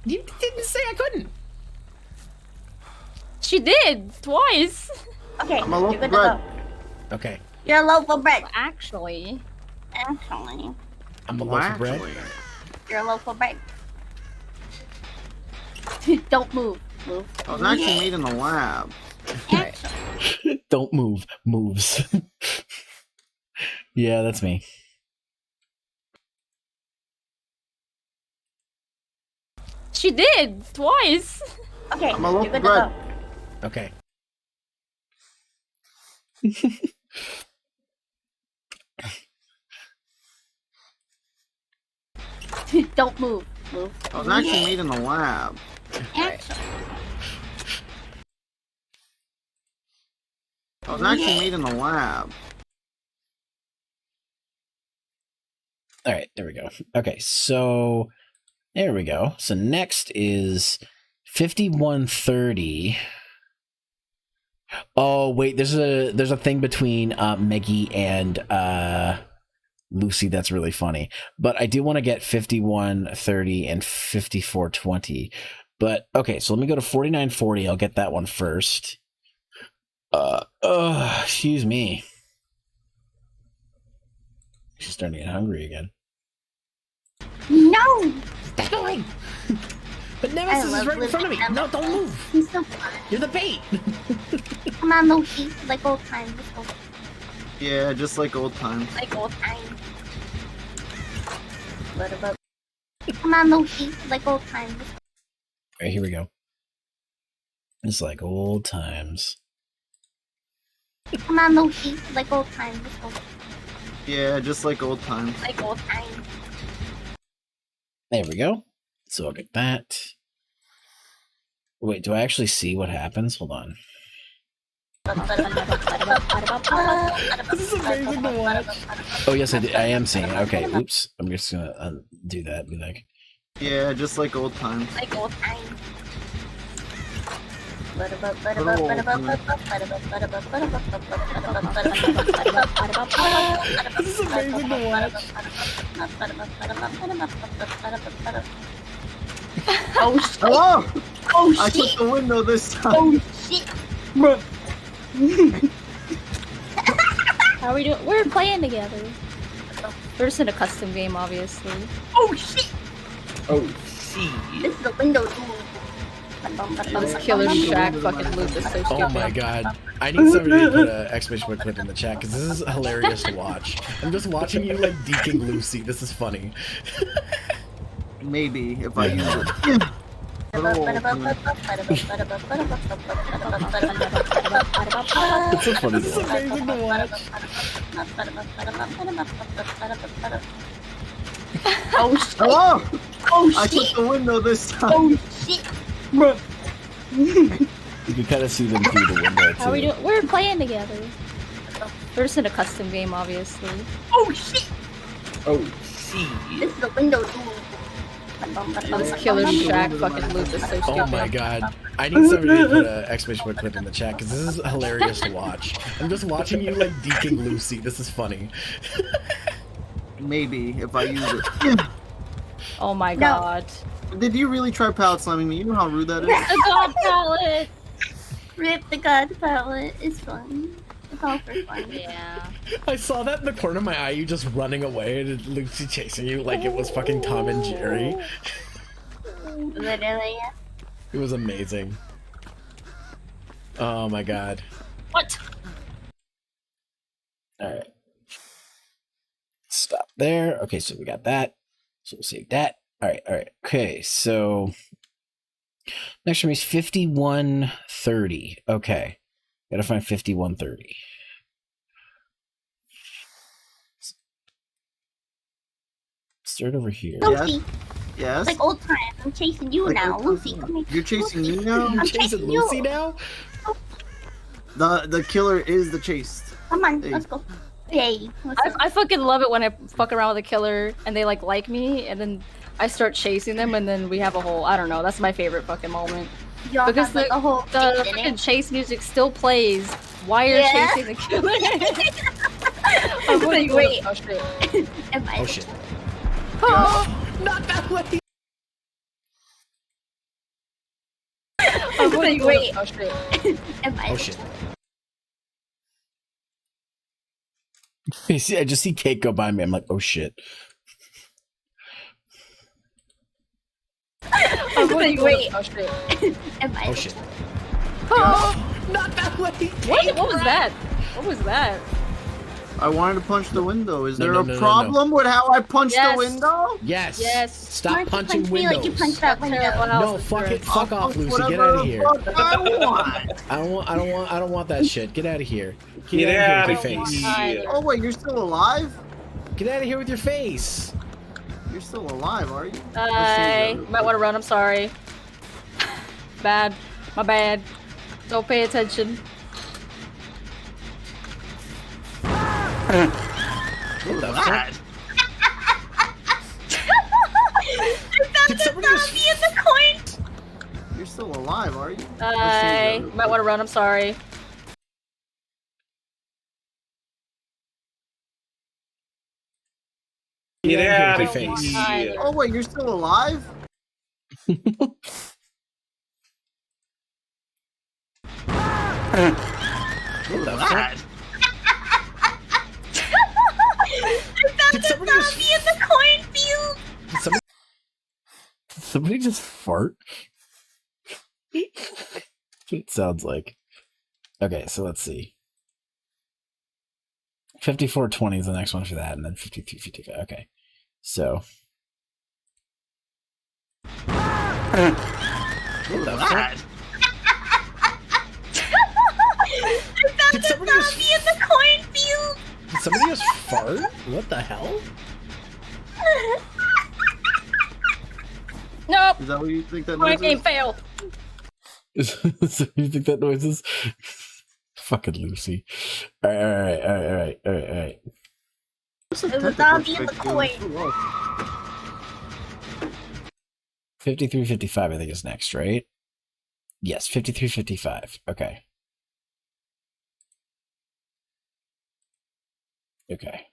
You didn't say I couldn't. She did twice. Okay, I'm a you're loaf good of to bread. go. Okay. You're a loaf of bread. Actually, Actually, I'm a loaf of bread. you're a loaf of bread. Don't move. Move. I was actually made in the lab. Don't move. Moves. Yeah, that's me. she did twice. Okay, I'm a loaf you're of good to bread. go. Okay. Don't move. Move. I was actually made in the lab. I was actually made in the lab. All right, there we go. Okay, so there we go. So next is 5130. Oh wait, there's a thing between Meggie and Lucy that's really funny. But I do want to get 5130 and 5420. But okay, so let me go to 4940. I'll get that one first. Excuse me. She's starting to get hungry again. No! Stop going! But Nemesis is right in front of me. No, don't move. He's so fun. You're the bait. Come on, Loki. Like old times. Yeah, just like old times. Like old times. What about? Come on, Loki. Like old times. All right, here we go. It's like old times. Come on, Loki. Like old times. Yeah, just like old times. Like old times. There we go. So I'll get that. Wait, do I actually see what happens? Hold on. This is amazing to watch. Oh yes, I am seeing it. Okay, oops. I'm just gonna undo that. Be like, Yeah, just like old times. Like old times. this is amazing to watch. Oh shit! Hello! Oh I shit! took the window this time. Oh shit! How are we doing? We're playing together. They're just in a custom game, obviously. Oh shit! Oh, see. This is the window too. This killer shack fucking loop is so stupid. Oh my god. I need somebody to put an exclamation point clip in the chat because this is hilarious to watch. I'm just watching you like deking Lucy. This is funny. Maybe if I use it. It's so funny. This is amazing to watch. Oh shit! Hello! Oh I shit! took the window this time. Oh shit! You can kind of see them through the window too. How are we doing? We're playing together. They're just in a custom game, obviously. Oh shit! Oh, see. This is the window too. This killer shack fucking loop is so stupid. Oh my god. I need somebody to put an exclamation point clip in the chat because this is hilarious to watch. I'm just watching you like deking Lucy. This is funny. Maybe if I use it. Oh my No. god. Did you really try pallet slamming me? You know how rude that is? The god palette! Rip the god palette. It's fun. It's all for fun. Yeah. I saw that in the corner of my eye, you just running away and Lucy chasing you like it was fucking Tom and Jerry. Literally. It was amazing. Oh my god. What? Alright. Stop there. Okay, so we got that. So we'll save that. Alright. Okay, so next one is 5130. Okay. Gotta find 5130. Start over here. Lucy, Yes? like old times. I'm chasing you Like now. old Lucy, times. come here. You're chasing me now? You're I'm chasing chasing you. Lucy now? The killer is the chased. Come on, Hey. let's go. Yay. What's up? I fucking love it when I fuck around with a killer and they like me and then I start chasing them and then we have a whole, I don't know, that's my favorite fucking moment. Y'all Because have like a whole The thing in fucking it. chase music still plays while you're Yeah. chasing the killer. I'm Like, wait. Oh shit. Am I Oh shit. Oh, Not that way! I'm Like, wait. Oh shit. Am I Oh shit. You see, I just see Kate go by me. I'm like, oh shit. I'm Like, wait. Oh shit. Am I Oh shit. Oh, Not that way! what was that? What was that? I wanted to punch the window. Is No, there no, a no, no, problem with how I punched Yes. the window? Yes. Yes. Why Stop don't you punching punch me windows. like you punched that window? Terrible No, house fuck whisperer. it. Fuck I'll off, punch Lucy. Get whatever out of the here. fuck I want. I don't want that shit. Get out of here. Get out out of of here with your face. here. Oh wait, you're still alive? Get out of here with your face. You're still alive, are you? I might want to run. I'm sorry. Bad. My bad. Don't pay attention. What the fuck? Did somebody just... in the corn. You're still alive, are you? I might want to run. I'm sorry. Get out of Face. here. Oh wait, you're still alive? What the fuck? Did somebody just... in the cornfield. Did somebody just fart? It sounds like. Okay, so let's see. 5420 is the next one for that, and then 5355. Okay. So. What the fuck? Did somebody just... in the cornfield. Did somebody just fart? What the hell? Nope. Is that what you think that My noise game is? failed. So you think that noise is? Fucking Lucy. Alright. What's a There's a tentacle zombie in the trick, corn. dude? Ooh, oh. 5355 I think is next, right? Yes, 5355. Okay. Okay.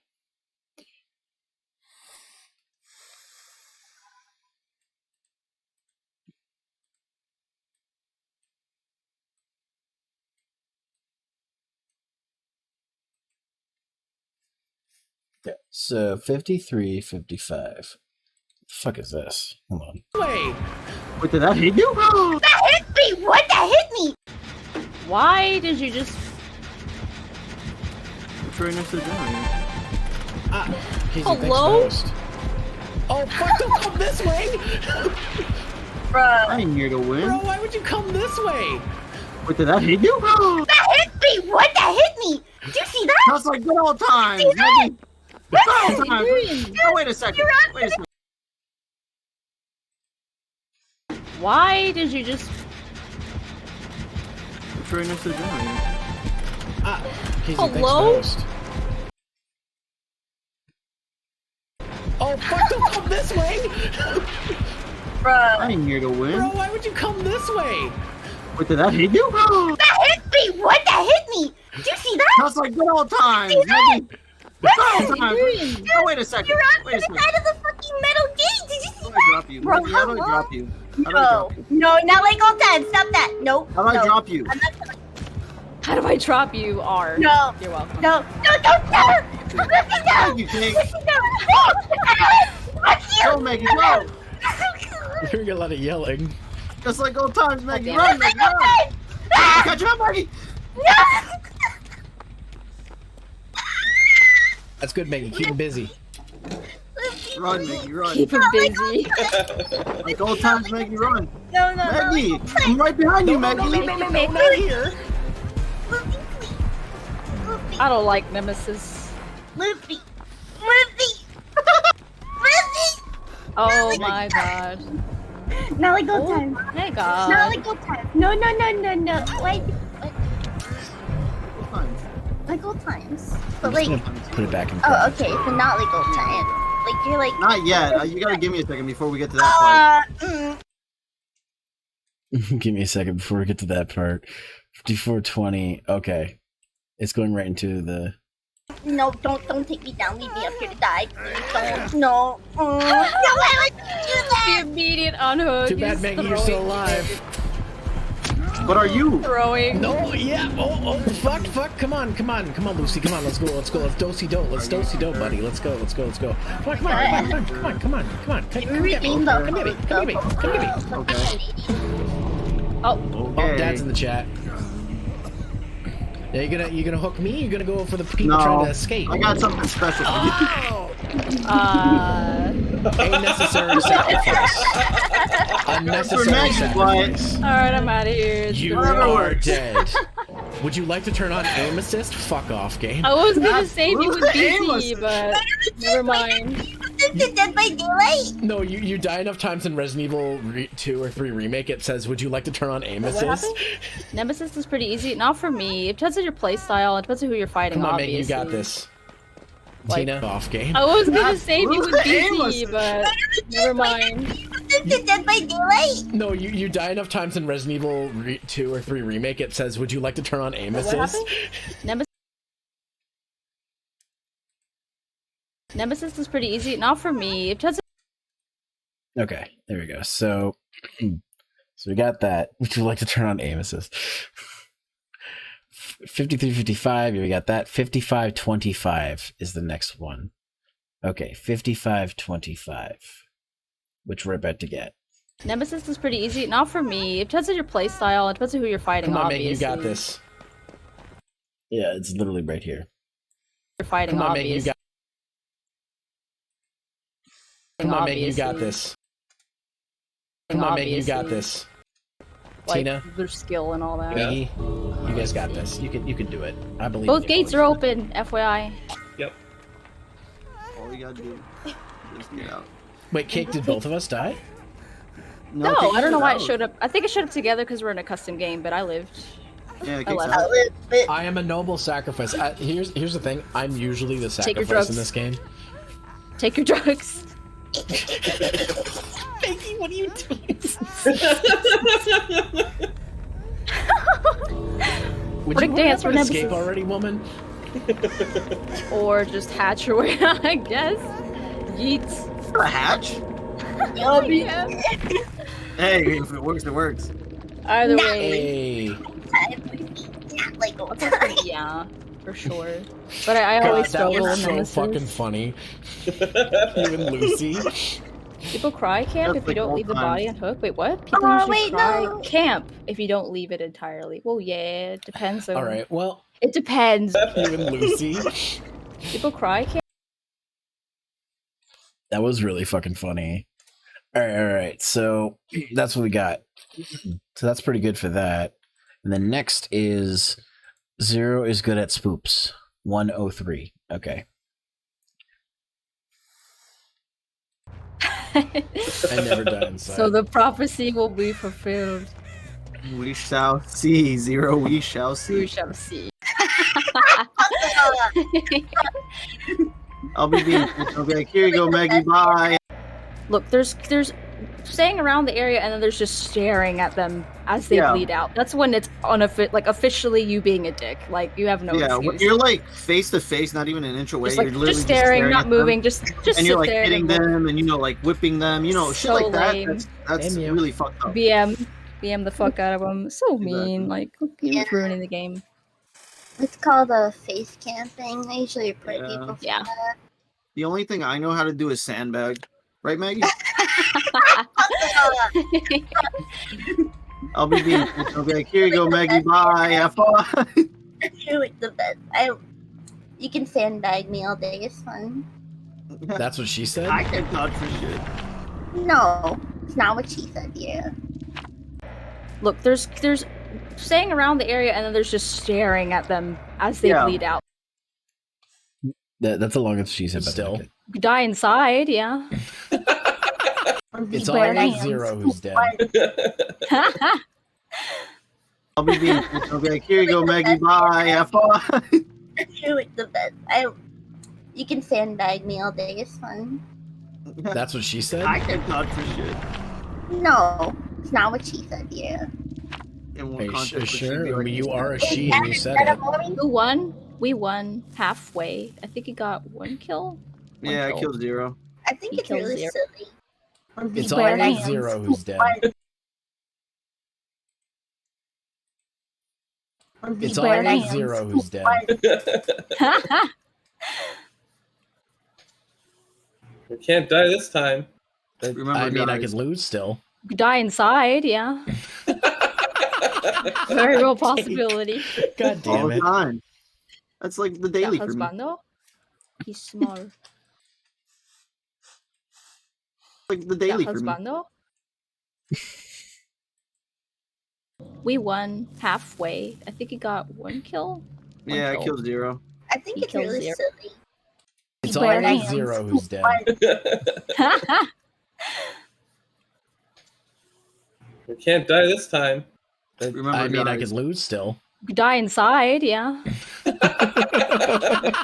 So 53, 55. What the fuck is this? Hold on. Wait. Wait, did that hit you? That hit me! What? That hit me! Why did you just... It's right next to the generator. Casey, Hello? thanks for the host. Oh, fuck, don't come this way! Bruh. I ain't here to win. Bro, why would you come this way? Wait, did that hit you? That hit me! What? That hit me! Did you see that? That's like good old times. See that? Good old times. Oh, wait a second. Wait a second. Why did you just... It's right next to the generator. Casey, Hello? thanks for the host. Oh, fuck, don't come this way! Bruh. I ain't here to win. Bro, why would you come this way? Wait, did that hit you? That hit me! What? That hit me! Did you see that? That's like good old times. See that? Good old times. Oh, wait a second. You're on Wait a the second. side of the fucking metal gate! Did you see How do I that? drop you? Bro, How do I hello? drop you? How do I No. drop you? No, not like old times. Stop that. Nope. How do I no. drop you? I'm not gonna... How do I drop you? R. No. You're welcome. No. No, don't. No. Listen, no. You can't. Listen, no. Fuck you. Go, Maggie, go. You're hearing a lot of yelling. Just like old times, Maggie. damn Run, it. Maggie, run. Catch up, Maggie. No. That's good, Maggie. Keep him busy. Run, Maggie, run. Keep him busy. Like old times, Maggie, run. No, no, Maggie, I'm right behind you, Maggie. Not here. I don't like Nemesis. Luffy. Luffy. Luffy. Oh my god. Not like old Oh times. my Not god. like old times. No, no, no, no, no. Wait. Old times. Like old times. But I'm like, just gonna put it back in. oh, okay. So not like old times. Like you're like. Not yet. You gotta give me a second before we get to that part. Give me a second before we get to that part. 5420. Okay. It's going right into the. No, don't take me down. Leave me up here to die. Please don't. No. No, why would you do The that? immediate unhook. Too bad, is Maggie, you're still alive. But are you? Throwing. No, yeah. Oh, fuck. Come on, Lucy. Come on, let's go. Let's do-si-do. Let's do-si-do, buddy. Let's go. Come on. Come get me. Okay. Oh, Oh, Dad's in the chat. Yeah, you gonna hook me? You're gonna go for the people trying to escape? I got something special for you. A necessary sacrifice. Unnecessary Maggie, sacrifice. alright, I'm out of here. It's You been Whatever are works. dead. Would you like to turn on aim assist? Fuck off, game. I was gonna save you with Absolutely. BT, but never mind. Dead by Daylight. No, you die enough times in Resident Evil 2 or 3 remake. It says, "Would you like to turn on aim What assist?" happened? Nemesis is pretty easy. Not for me. It depends on your playstyle. It depends on who you're fighting. Come on, obviously. Maggie, you got this. Like- Tina, off game. I was gonna save you with Absolutely. BT, but never mind. Dead by Daylight. No, you die enough times in Resident Evil 2 or 3 remake. It says, "Would you like to turn on aim What assist?" happened? Nemesis is pretty easy. Not for me. It depends. Okay, there we go. So we got that. Would you like to turn on aim assist? 5355, we got that. 5525 is the next one. Okay, 5525, which we're about to get. Nemesis is pretty easy. Not for me. It depends on your playstyle. It depends on who you're fighting. Come on, obviously. Maggie, you got this. Yeah, it's literally right here. You're fighting. Come on, Maggie, you obviously. got. Come on, Maggie, you got this. Come on, Maggie, you got this. Like, Tina, their skill and all that. Maggie, you guys got this. You can do it. I believe. Both in you. gates are open. FYI. All we gotta do is get out. Wait, Cake, did both of us die? No, Cake I don't know why it out. showed up. I think it showed up together because we're in a custom game, but I lived. Yeah, I Cake's left. out. I am a noble sacrifice. Here's the thing. I'm usually the Take your sacrifice drugs. in this game. Take your drugs. Maggie, what are you doing? Would Break you dance hurry for up and escape Nemesis. already, woman? Or just hatch your way out, I guess. Yeets. A hatch? Yeah. Hey, if it works, it works. Either way. Hey. Not like old Okay, times. yeah. for sure. But I always God, that struggle was with so Nemesis. fucking funny. You and Lucy. People cry camp That's if you like don't old leave the times. body unhooked. Wait, what? People Oh, usually wait, cry no. camp if you don't leave it entirely. Well, yeah, it depends on. All right, well, It depends. you and Lucy. People cry camp. That was really fucking funny. All right. So that's what we got. So that's pretty good for that. And then next is Zero is good at spoops. 103. Okay. I never die inside. So the prophecy will be fulfilled. We shall see. Zero, we shall We see. shall see. I'll be being. I'll be like, here you go, Maggie. Bye. Look, there's staying around the area and then there's just staring at them as they Yeah. bleed out. That's when it's officially you being a dick. Like you have no Yeah, when excuse. you're like face to face, not even an inch away. Just like you're literally just staring, not at them, moving, just and sit you're like there hitting and look. them, and like whipping them. Shit So like that. lame. That's Damn you. really fucked up. BM the fuck out of them. So mean. Exactly. Like you're just ruining the game. It's called a face camping. I usually report Yeah. people for Yeah. that. The only thing I know how to do is sandbag, right, Maggie? I'll be being. I'll be like, here you go, Maggie. Bye. Have fun. You're like the best. You can sandbag me all day. It's fun. That's what she said? I can dodge for shit. No, it's not what she said. Yeah. Look, there's staying around the area and then there's just staring at them as they Yeah. bleed out. That's the longest she said. Still. You die inside, yeah. It's Bare always hands. Zero who's dead. I'll be being. I'll be like, here you go, Maggie. Bye. Have fun. You're like the best. You can sandbag me all day. It's fun. That's what she said? I can dodge for shit. No, it's not what she said. Yeah. In Are what you context would she sure? be I like, mean, you are a she and you said it. Who won? We won halfway. I think he got one kill. Yeah, I kill. killed Zero. I think He it's kills really Zero. silly. It's Bare always hands. Zero who's dead. It's Bare always hands. Zero who's dead. We can't die this time. Remember, I mean, I guys, could lose still. You die inside, yeah. Very real possibility. God all damn the it. time. That's like the daily for me. Husbando? He's small. Like the daily for me. Husbando? We won halfway. I think he got one kill. Yeah, I kill. killed Zero. I think He it's kills really Zero. silly. It's Bare always hands. Zero who's dead. We can't die this time. Remember, I mean, I guys, could lose still. You die inside, yeah.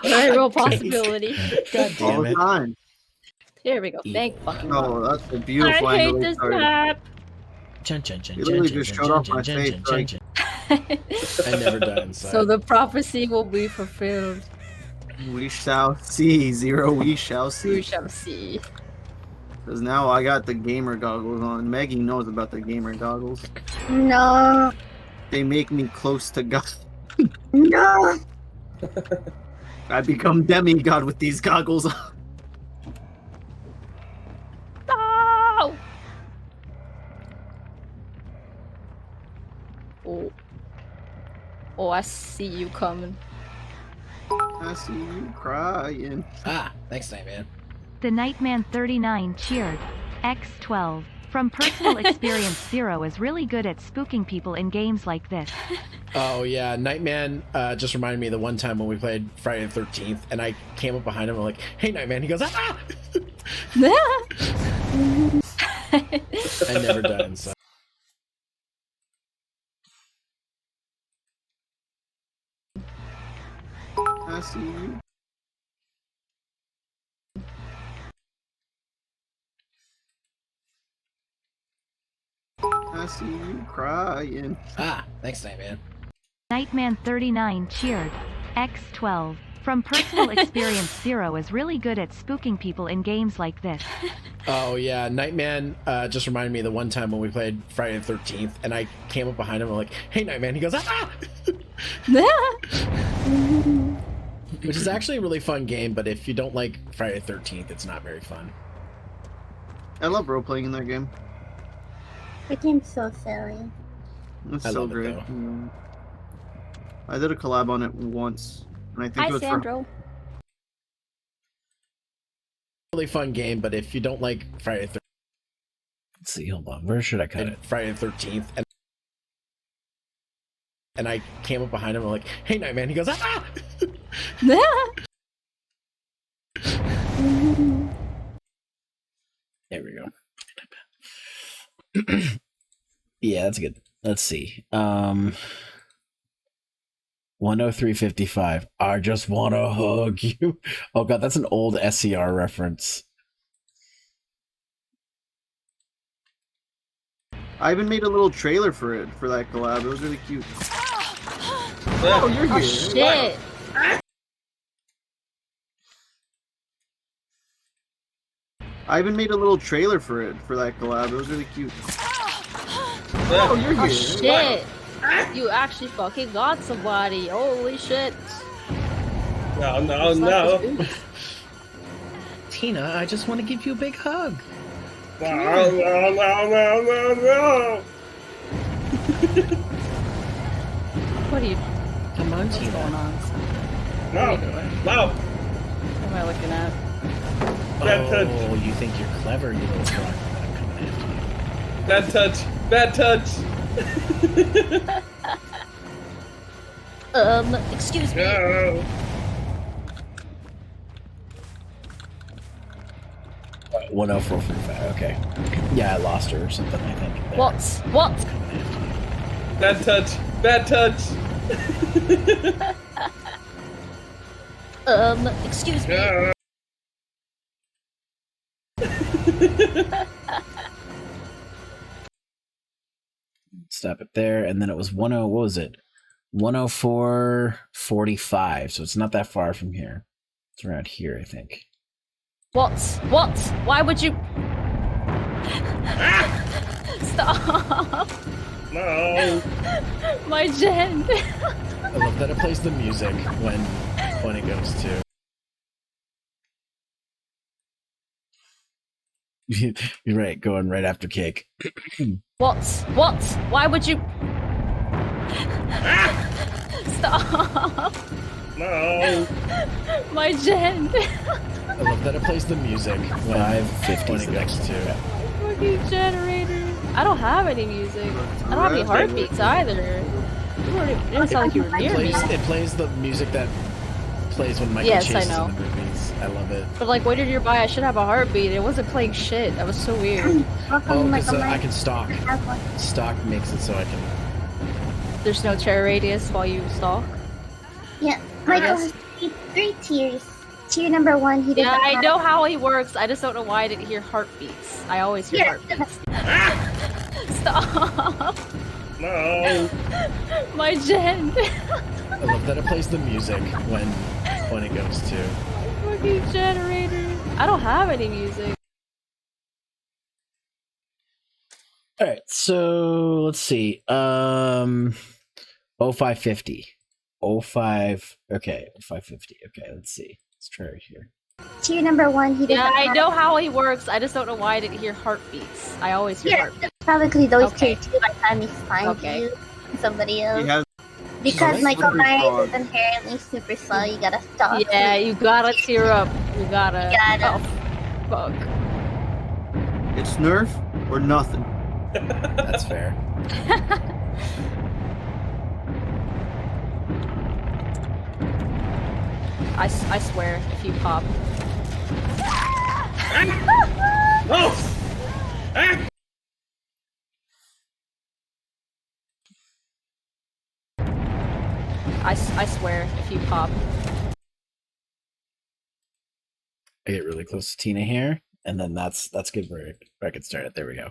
Very real possibility. God all damn the it. time. Here we go. Thank fucking God. Oh, that's a beautiful I hate angle. this Sorry. map. Chun, chun, chun, It chun, literally chun, just chun, showed off chun, my chun, face, chun, like- chun, chun. I never die inside. So the prophecy will be fulfilled. We shall see, Zero. We shall We see. shall see. Because now I got the gamer goggles on. Maggie knows about the gamer goggles. No, They make me close to God. no. I become demigod with these goggles on. No! Oh. Oh, I see you coming. I see you crying. Ah, thanks, Nightman. The Nightman 39 cheered. X12. From personal experience, Zero is really good at spooking people in games like this. Oh, yeah. Nightman just reminded me of the one time when we played Friday the 13th, and I came up behind him and I'm like, hey, Nightman. He goes, ah! I never die inside. I see you. I see you crying. Ah, thanks, Nightman. Nightman 39 cheered. X12. From personal experience, Zero is really good at spooking people in games like this. Oh, yeah. Nightman just reminded me of the one time when we played Friday the 13th, and I came up behind him and I'm like, hey, Nightman. He goes, ah! Which is actually a really fun game, but if you don't like Friday the 13th, it's not very fun. I love role playing in that game. The game's so silly. It's I so love it, great. though. I did a collab on it once, and I think Hi, it was Sandro. Really fun game, but if you don't like Friday the 13th, let's see, hold on, where should I cut it? Friday the 13th, and I came up behind him, I'm like, hey, Nightman, he goes, ah! There we go. Yeah, that's good. Let's see. 103.55. I just want to hug you. Oh god, that's an old SCR reference. I even made a little trailer for it, for that collab. It was really cute. Oh, you're Oh shit! I even made a little trailer for it, for that collab. It was really cute. Oh shit! You actually fucking got somebody. Holy shit! No. Tina, I just want to give you a big hug. No. What are you? Come on, What's Tina. going on? What are you doing? No. What am I looking at? Bad touch. Oh, you think you're clever, you little frog. I'm coming after you. Bad touch. Bad touch. Excuse me. No. 104.45. Okay. Yeah, I lost her or something, I think. There. What? Bad touch. Bad touch. Excuse me. No. Stop it there, and then it was 10. What was it? 104.45. So it's not that far from here. It's around here, I think. What? Why would you? Stop! No. My gen. I love that it plays the music when it goes to. You're right, going right after cake. What? Why would you? Stop! No. My gen. I love that it plays the music when 5:50 it goes to. Fucking generator. I don't have any music. I don't have any heartbeats either. You didn't sound like you were near me. It plays the music that plays when Michael Yes, I chases know. in the movies. I love it. But like, waited nearby, I should have a heartbeat. It wasn't playing shit. That was so weird. Oh, because I can stalk. Stalk makes it so I can. There's no terror radius while you stalk. Yeah, Michael has three tiers. Tier number 1, he Yeah, doesn't I have- know how he works. I just don't know why I didn't hear heartbeats. I always hear Yeah, heartbeats. Stop! No. My gen. I love that it plays the music when it goes to. Fucking generator. I don't have any music. All right, so let's see. 0550. 05. Okay, 550. Okay, let's see. Let's try right here. Tier number 1, he doesn't Yeah, I have- know how he works. I just don't know why I didn't hear heartbeats. I always hear Yeah, heartbeats. probably those Okay. tier 2 by the time he finds Okay. you. Somebody else. He has Because He's Michael slippery Myers frog. is inherently super slow, you gotta stop. Yeah, you gotta tear up. You gotta. You gotta. Oh, fuck. It's Nerf or nothing. That's fair. I swear, if you pop. No. I swear, if you pop. I get really close to Tina here, and then that's good where I can start it. There we go.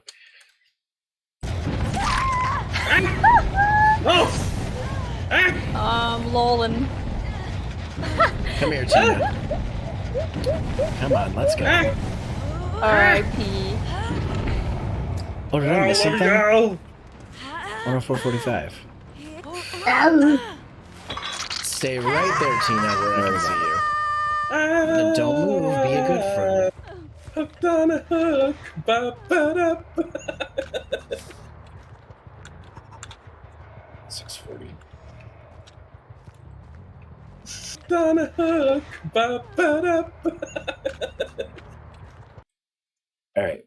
No. Lolin. Come here, Tina. Come on, let's go. R.I.P. Oh, did I miss Let me something? go. 104.45. Oh, Stay right there, Tina, where I can see you. Ah, Don't move. Be a good friend. hooked on a hook. Ba-ba-da. 640. Hooked on a hook. Ba-ba-da. All right.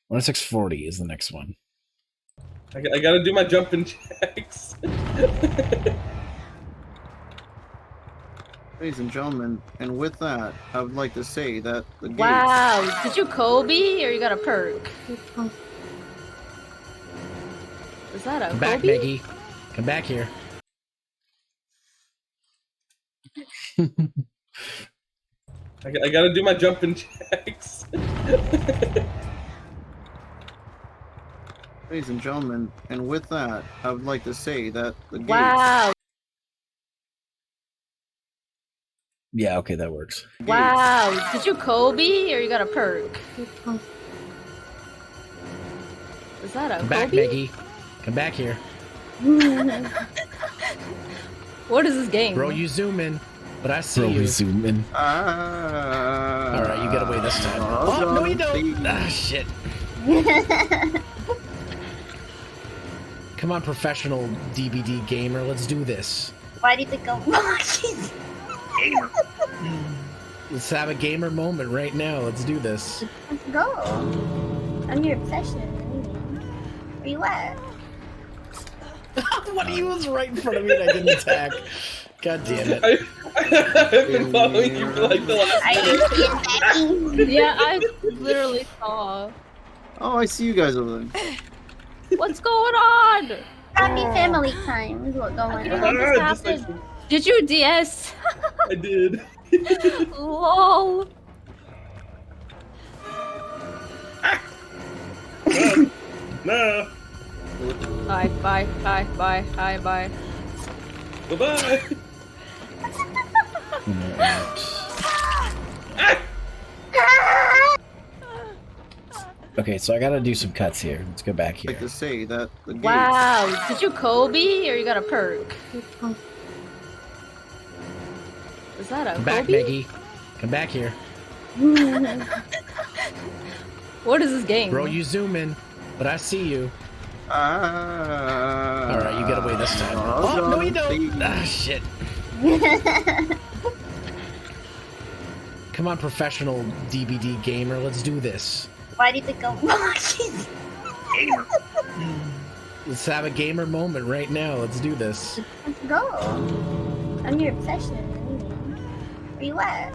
1640 is the next one. I gotta do my jumping jacks. Ladies and gentlemen, and with that, I would like to say that the gates. Wow, did you Kobe or you got a perk? Is that a Come back, Kobe? Maggie. Come back here. I gotta do my jumping jacks. Ladies and gentlemen, and with that, I would like to say that the gates. Wow, Yeah, okay, that works. wow, did you Kobe or you got a perk? Is that a Come back, Kobe? Maggie. Come back here. What is this game? Bro, you zoom in, but I see Bro, you. we zoom in. All All right, you get away this time. Oh, no, you don't. Ah, shit. Come on, professional DVD gamer. Let's do this. Why did it go walking? Let's have a gamer moment right now. Let's do this. Let's go. I'm your obsession. Where you at? What? He was right in front of me and I didn't attack. God damn it. I've been following you for like the last I didn't see it, Becky. Yeah, I literally saw. Oh, I see you guys over there. What's going on? Happy family time is what I going didn't know on. this just like- happened. Did you DS? I did. Lol. No. Bye, bye, bye, bye, bye, bye. Bye-bye. Okay, so I gotta do some cuts here. Let's go back I'd here. like to say that the gates. Wow, did you Kobe or you got a perk? Is that a Come back, Kobe? Maggie. Come back here. What is this game? Bro, you zoom in, but I see you. All All right, you get away this time. Oh, no, you don't. Ah, shit. Come on, professional DVD gamer. Let's do this. Why did it go walking? Let's have a gamer moment right now. Let's do this. Let's go. I'm your obsession. Where you at?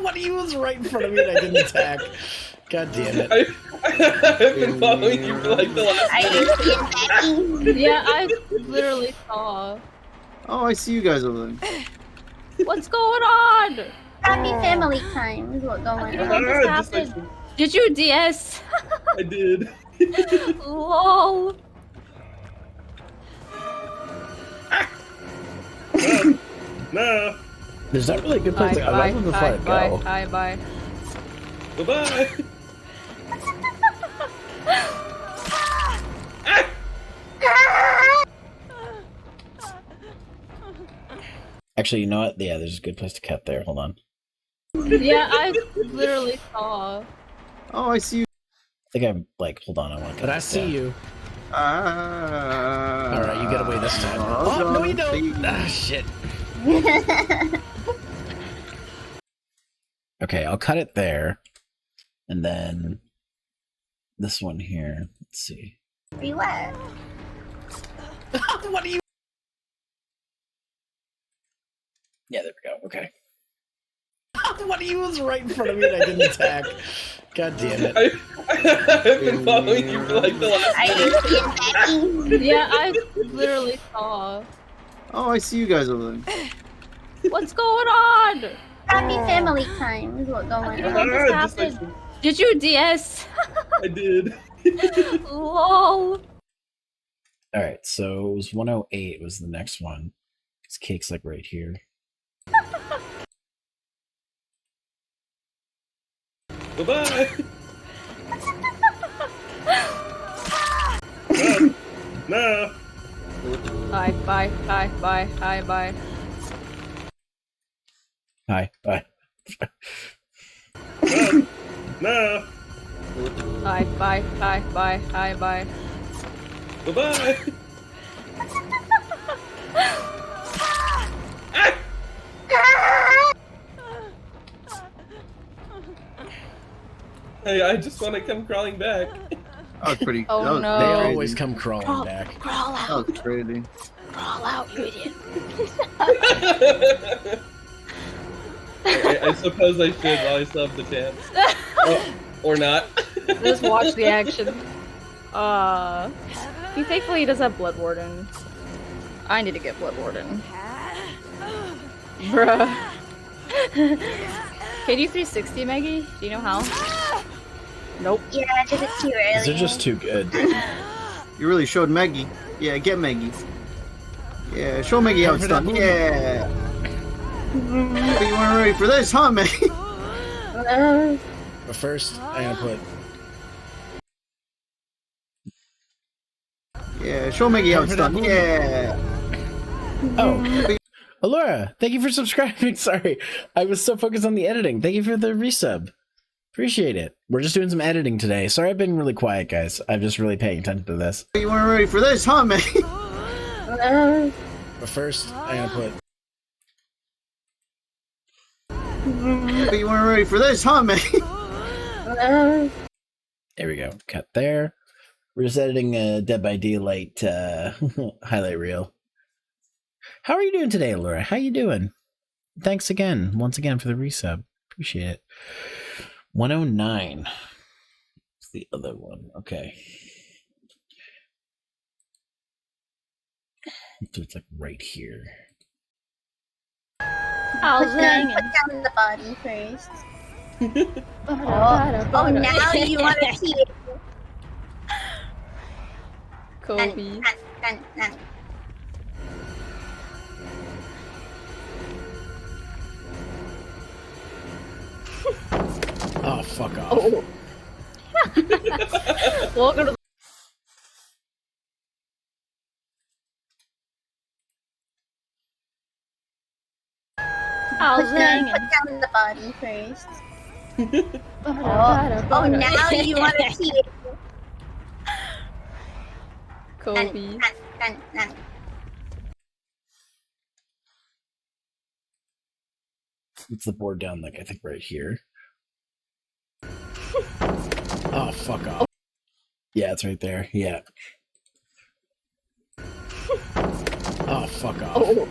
What? He was right in front of me and I didn't attack. God damn it. I've been following you for like the last I didn't see it, Becky. Yeah, I literally saw. Oh, I see you guys over there. What's going on? Happy family time is what I going didn't know on. this just like- happened. Did you DS? I did. Lol. No. There's not really a good place Bye, to I bye, love them bye, before I bye, go. bye, bye. Bye-bye. Actually, you know what? Yeah, there's a good place to cut there. Hold on. Yeah, I literally saw. Oh, I see you. I think I'm like, hold on, I want to cut. But I see you. All All right, you get away this time. Oh, no, you don't. Ah, shit. Okay, I'll cut it there. And then this one here. Let's see. Where you at? What are you? Yeah, there we go. Okay. What? He was right in front of me and I didn't attack. God damn it. I've been following you for like the last I didn't see it, Becky. Yeah, I literally saw. Oh, I see you guys over there. What's going on? Happy family time is what I going didn't know on. this just like- happened. Did you DS? I did. Lol. All right, so it was 108 was the next one. This cake's like right here. Bye-bye. No. Bye, bye, bye, bye, bye, bye. Hi, bye. No. Bye, bye, bye, bye, bye, bye. Bye-bye. Hey, I just want to come crawling back. That was pretty. Oh, that was no. They pretty crazy. always come crawling back. Crawl That out, was crazy. crawl out, you idiot. I suppose I should while I still have the chance. Or not. Just watch the action. He thankfully does have Blood Warden. I need to get Blood Warden. Bruh. Can you 360, Maggie? Do you know how? Nope. Yeah, I did it too early. They're just too good. You really showed Maggie. Yeah, get Maggie. Yeah, show Maggie how it's done. Yeah. But you weren't ready for this, huh, Maggie? But first, I'm gonna put. Yeah, show Maggie how it's done. Yeah. Oh, Alora, thank you for subscribing. Sorry, I was so focused on the editing. Thank you for the resub. Appreciate it. We're just doing some editing today. Sorry, I've been really quiet, guys. I'm just really paying attention to this. But you weren't ready for this, huh, Maggie? But first, I'm gonna put. But you weren't ready for this, huh, Maggie? There we go. Cut there. We're just editing a Dead by Daylight highlight reel. How are you doing today, Laura? How you doing? Thanks again, once again, for the resub. Appreciate it. 109. It's the other one. Okay. So it's like right here. I'll Put zing. down the body first. Oh, now you want to see it. Kobe. Oh, fuck off. Oh. Welcome to I'll Put zing. down the body first. Oh, now you want to see it. Kobe. It's the board down, like, I think right here. Oh, fuck off. Yeah, it's right there. Yeah. Oh, fuck off. Oh.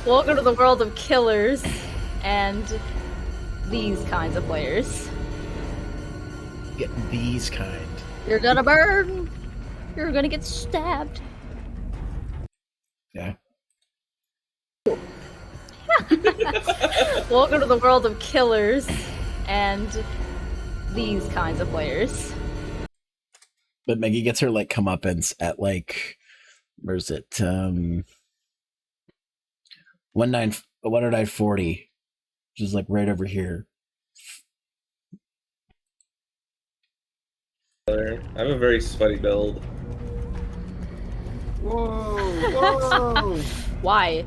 Welcome to the world of killers and these kinds of players. Get these kind. You're gonna burn. You're gonna get stabbed. Yeah. Welcome to the world of killers and these kinds of players. But Maggie gets her, like, comeuppance at, like, where's it? 10940, which is, like, right over here. I have a very sweaty build. Whoa! Why?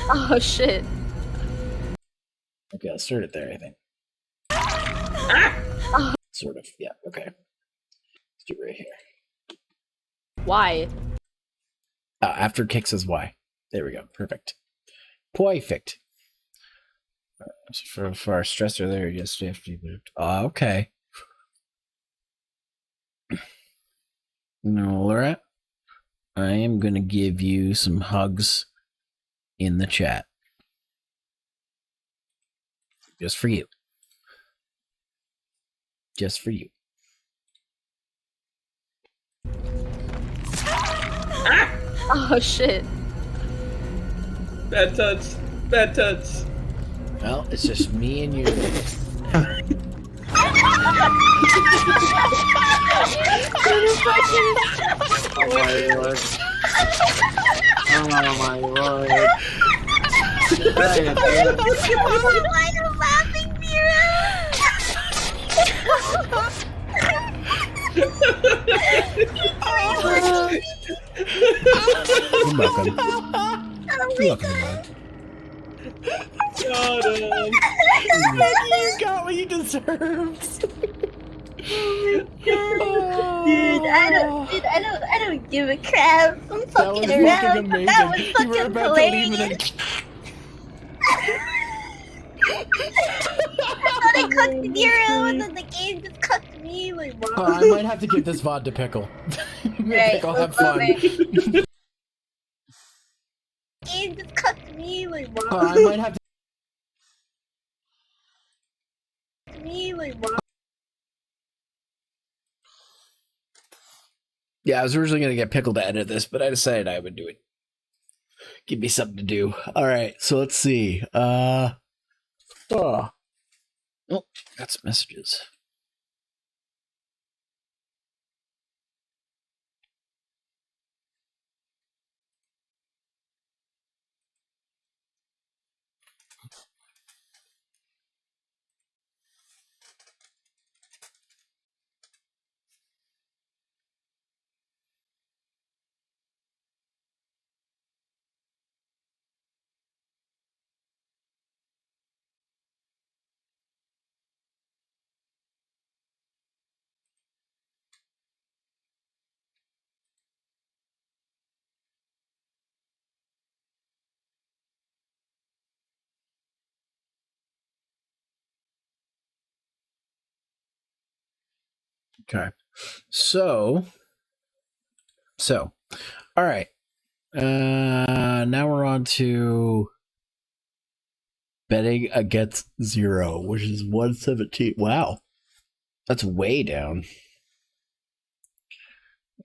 Oh shit. Okay, I'll start it there, I think. Sort of, yeah, okay. Let's do it right here. Why? After kick says Y. There we go, perfect. Perfect. For our stressor there, yes, after you moved. Oh, okay. No, Laura, I am going to give you some hugs in the chat. Just for you. Just for you. Oh shit. Bad touch. Bad touch. Well, it's just me and you. Oh my lord. Oh my lord. Why are you laughing, Mira? You're welcome. You're welcome, bud. Got him. You got what you deserved. I don't give a crap. I'm That fucking was around. fucking amazing. That was You were fucking about to leave hilarious. and then I thought I cooked Zero, and then the game just cooked me. Like, wow. I might have to give this VOD to Pickle. Right, Pickle, have let's go, fun. man. Game just cooked me. Like, wow. I might have to. Me, like, wow. Yeah, I was originally gonna get Pickle to edit this, but I decided I would do it. Give me something to do. All right, so let's see. Oh, got some messages. Okay. So, all right. Now we're on to betting against Zero, which is 117. Wow. That's way down.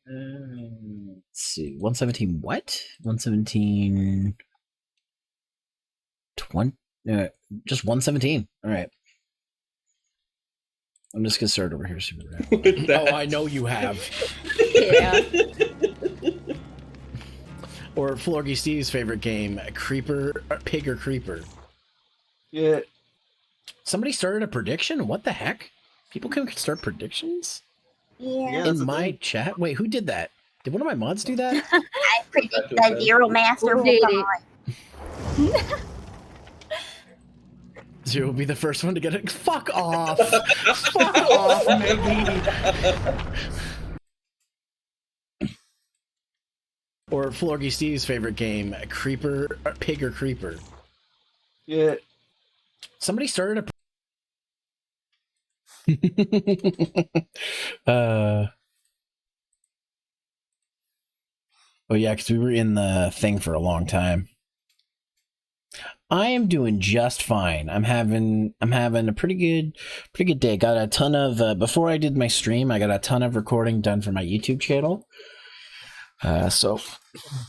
Let's see. 117 what? 117 20 just 117. All right. I'm just gonna start over here. Oh, I know you have. Yeah. Or Florgy Steve's favorite game, Creeper, Pig or Creeper. Yeah. Somebody started a prediction? What the heck? People can start predictions? Yeah. In my chat? Wait, who did that? Did one of my mods do that? I predict that Zeromaster Who will did die. Zero will be the first one to get it. Fuck off! Fuck off, maybe! Or Florgy Steve's favorite game, Creeper, Pig or Creeper. Yeah. Somebody started a... Oh yeah, because we were in the thing for a long time. I am doing just fine. I'm having a pretty good day. Got a ton of before I did my stream, I got a ton of recording done for my YouTube channel. So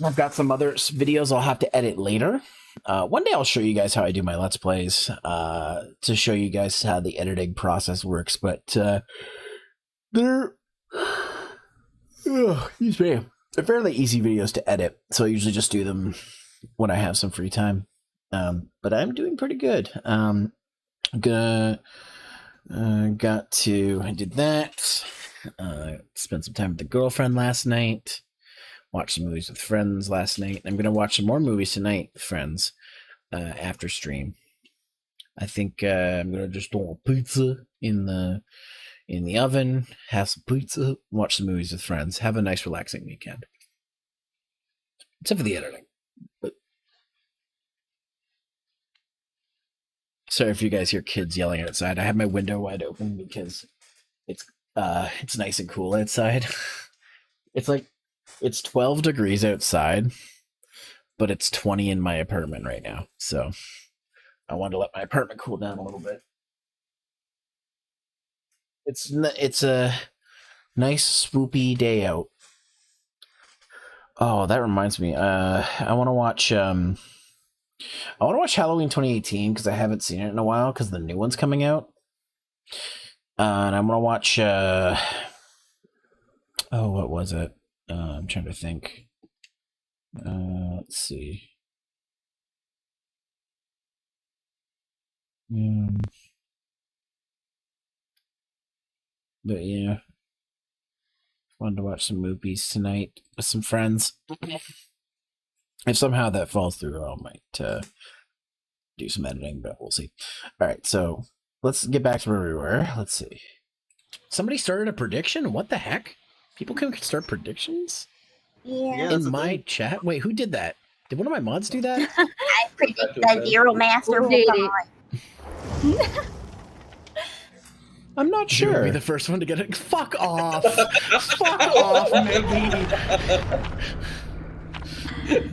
I've got some other videos I'll have to edit later. One day I'll show you guys how I do my Let's Plays to show you guys how the editing process works. But they're excuse me, they're fairly easy videos to edit. So I usually just do them when I have some free time. But I'm doing pretty good. I did that. Spent some time with the girlfriend last night. Watched some movies with friends last night. I'm gonna watch some more movies tonight with friends after stream. I think I'm gonna just throw a pizza in the oven, have some pizza, watch some movies with friends, have a nice relaxing weekend. Except for the editing. But sorry if you guys hear kids yelling outside. I have my window wide open because it's nice and cool outside. It's 12 degrees outside, but it's 20 in my apartment right now. So I wanted to let my apartment cool down a little bit. It's a nice spoopy day out. Oh, that reminds me. I want to watch Halloween 2018 because I haven't seen it in a while because the new one's coming out. And I'm gonna watch. What was it? I'm trying to think. Let's see. But yeah. Wanted to watch some movies tonight with some friends. If somehow that falls through, I might do some editing, but we'll see. All right, so let's get back to where we were. Let's see. Somebody started a prediction? What the heck? People can start predictions? Yeah. In my chat? Wait, who did that? Did one of my mods do that? I predict that Zeromaster will die. I'm not sure. You'll be the first one to get it. Fuck off. Fuck off, Maggie.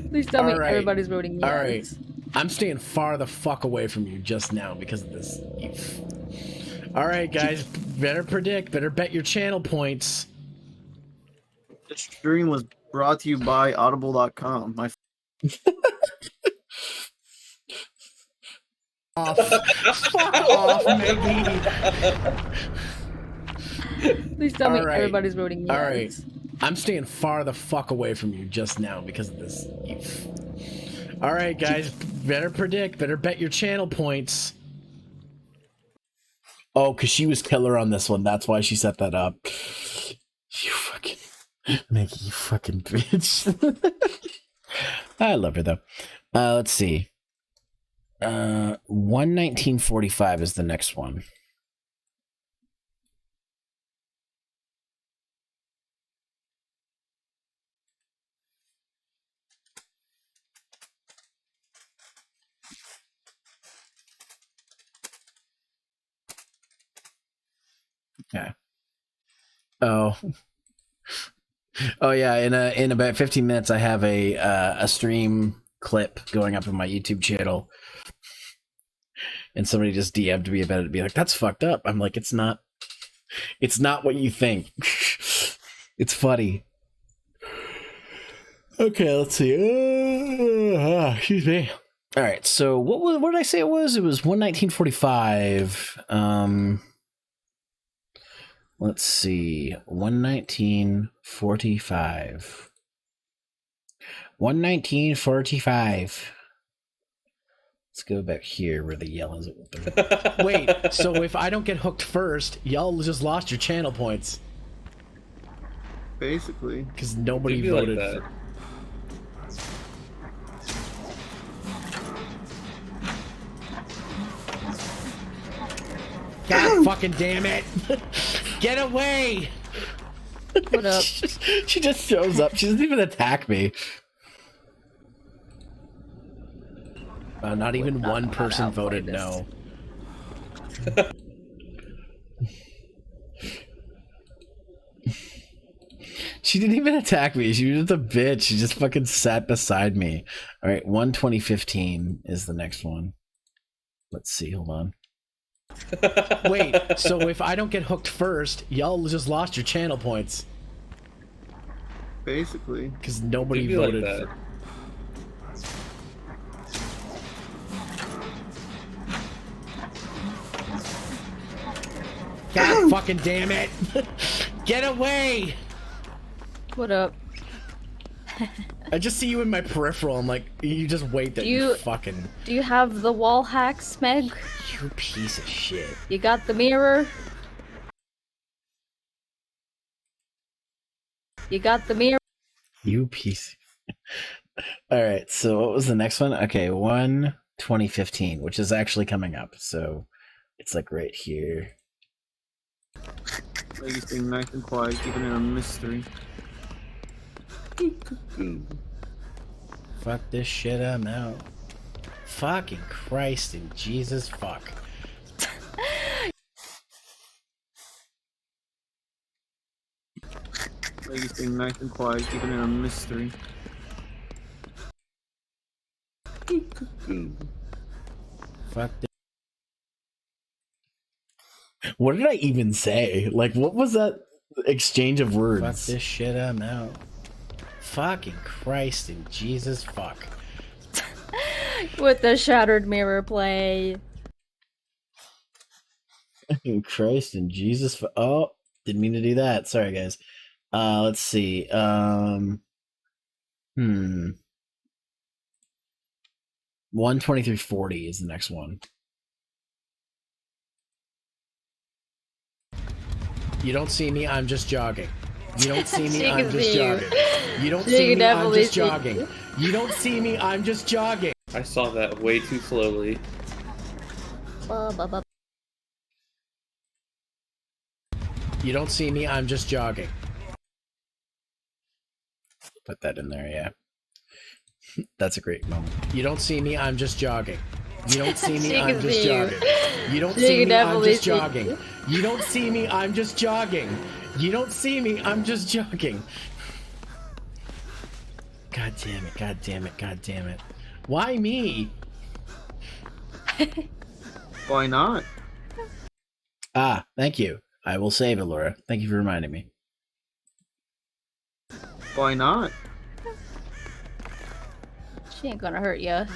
Please tell me right. everybody's voting yes. All right. I'm staying far the fuck away from you just now because of this. All right, guys. Better predict. Better bet your channel points. This stream was brought to you by Audible.com. My Fuck off, Maggie. Please tell me everybody's voting yes. All right. I'm staying far the fuck away from you just now because of this. All right, guys. Better predict. Better bet your channel points. Oh, because she was killer on this one. That's why she set that up. You fucking... Maggie, you fucking bitch. I love her, though. Let's see. 11945 is the next one. Okay. Oh yeah. In about 15 minutes, I have a stream clip going up on my YouTube channel, and somebody just DM'd me about it, be like, "That's fucked up." I'm like, "It's not. It's not what you think. It's funny." Okay, let's see. Excuse me. All right. So what did I say it was? It was 11945. Let's see. 11945. 11945. Let's go back here where the yell is. Wait, so if I don't get hooked first, y'all just lost your channel points. Basically. Because nobody voted like for... God fucking damn it! Get away! What up? She just shows up. She doesn't even attack me. Not even one person voted no. She didn't even attack me. She was just a bitch. She just fucking sat beside me. All right, 12015 is the next one. Let's see. Hold on. Wait, so if I don't get hooked first, y'all just lost your channel points. Basically. Because nobody voted like for... God fucking damn it! Get away! What up? I just see you in my peripheral. I'm like, you just wait that you fucking... Do you have the wall hacks, Meg? You piece of shit. You got the mirror? You got the mirror? You piece... Alright, so what was the next one? Okay, 12015, which is actually coming up. So it's like right here. Ladies being nice and quiet, keeping it a mystery. Fuck this shit, I'm out. Fucking Christ and Jesus, fuck. Ladies being nice and quiet, keeping it a mystery. Fuck this. What did I even say? Like, what was that exchange of words? Fuck this shit, I'm out. Fucking Christ and Jesus, fuck. With the shattered mirror play. Fucking Christ and Jesus, oh, didn't mean to do that. Sorry, guys. Let's see. 12340 is the next one. You don't see me, I'm just jogging. You don't see me, She I'm can just see you. jogging. You don't She see can me, I'm definitely just see you. jogging. You don't see me, I'm just jogging. I saw that way too slowly. You don't see me, I'm just jogging. Put that in there, yeah. That's a great moment. You don't see me, I'm just jogging. You don't see me, She I'm can just see you. jogging. You don't She see can me, I'm definitely just see you. jogging. You don't see me, I'm just jogging. You don't see me, I'm just jogging. God damn it, god damn it, god damn it. Why me? Why not? Ah, thank you. I will save it, Laura. Thank you for reminding me. Why not? She ain't gonna hurt ya.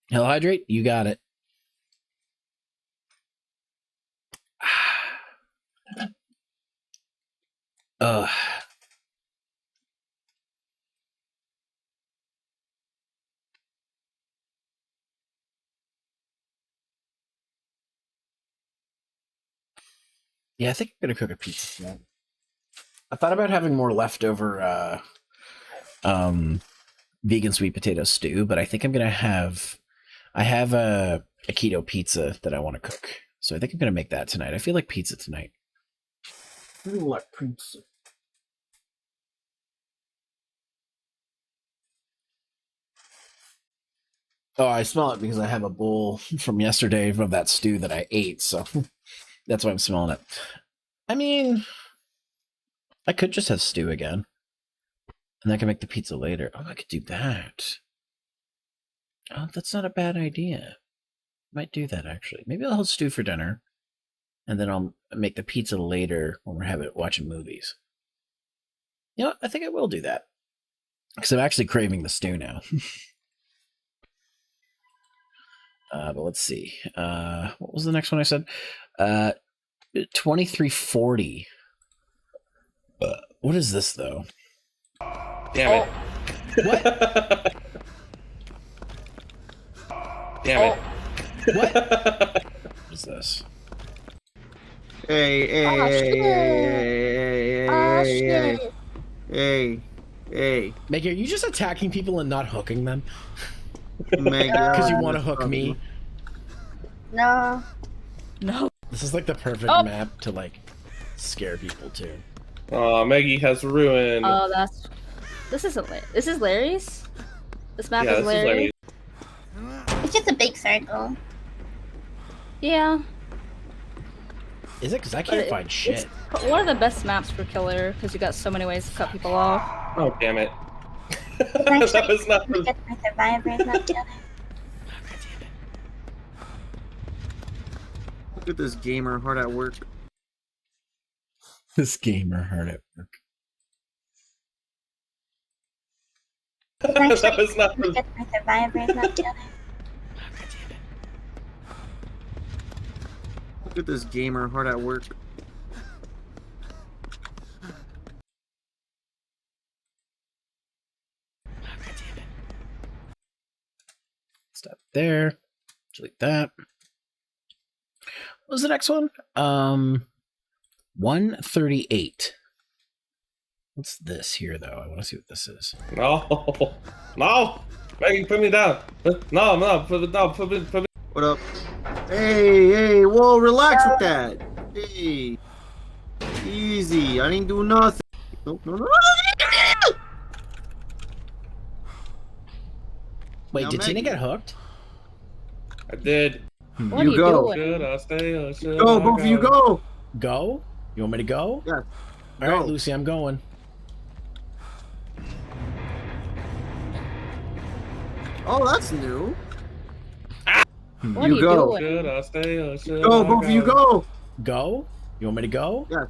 Hell hydrate, you got it. Ugh. Yeah, I think I'm gonna cook a pizza tonight. I thought about having more leftover vegan sweet potato stew, but I think I'm gonna have I have a keto pizza that I want to cook. So I think I'm gonna make that tonight. I feel like pizza tonight. I feel like pizza. Oh, I smell it because I have a bowl from yesterday of that stew that I ate, so that's why I'm smelling it. I mean, I could just have stew again. And I can make the pizza later. Oh, I could do that. Oh, that's not a bad idea. Might do that, actually. Maybe I'll have stew for dinner. And then I'll make the pizza later when we're watching movies. You know what? I think I will do that. Because I'm actually craving the stew now. But let's see. What was the next one I said? 2340. What is this, though? Damn it. What? Damn it. What? What is this? Hey, hey, Oh, hey, shit. hey, Oh, hey, hey, shit. hey, hey, Maggie, are you just attacking people and not hooking them? Maggie. Because you want to hook me? No. No. This is like the perfect map to like scare people too. Aw, Maggie has ruined. Oh, this isn't This is Larry's? This map Yeah, is this is Larry's? Larry. It's just a big circle. Yeah. Is it? Because I can't find shit. It's one of the best maps for killer because you got so many ways to cut people off. Oh, damn it. It's That was not actually the... good for survivors, not killers. Look at this gamer hard at work. This gamer hard at work. It's That actually was not good the... for survivors, not killers. Look at this gamer hard at work. Stop there. Delete that. What was the next one? 138. What's this here, though? I want to see what this is. No. No. Maggie, put me down. No, no. Put me... What up? Hey, hey, whoa, relax with that. Hey, easy. I didn't do nothing. No, no, no. Wait, Now, did Tina Maggie. get hooked? I did. What You are you go. doing? Should I stay or should Go, I both of you go. Go? You want me to go? Yeah. All right, Go. Lucy, I'm going. Oh, that's new. What You are you go. doing? Should I stay or should Go, I both of you go. Go? You want me to go? Yeah. All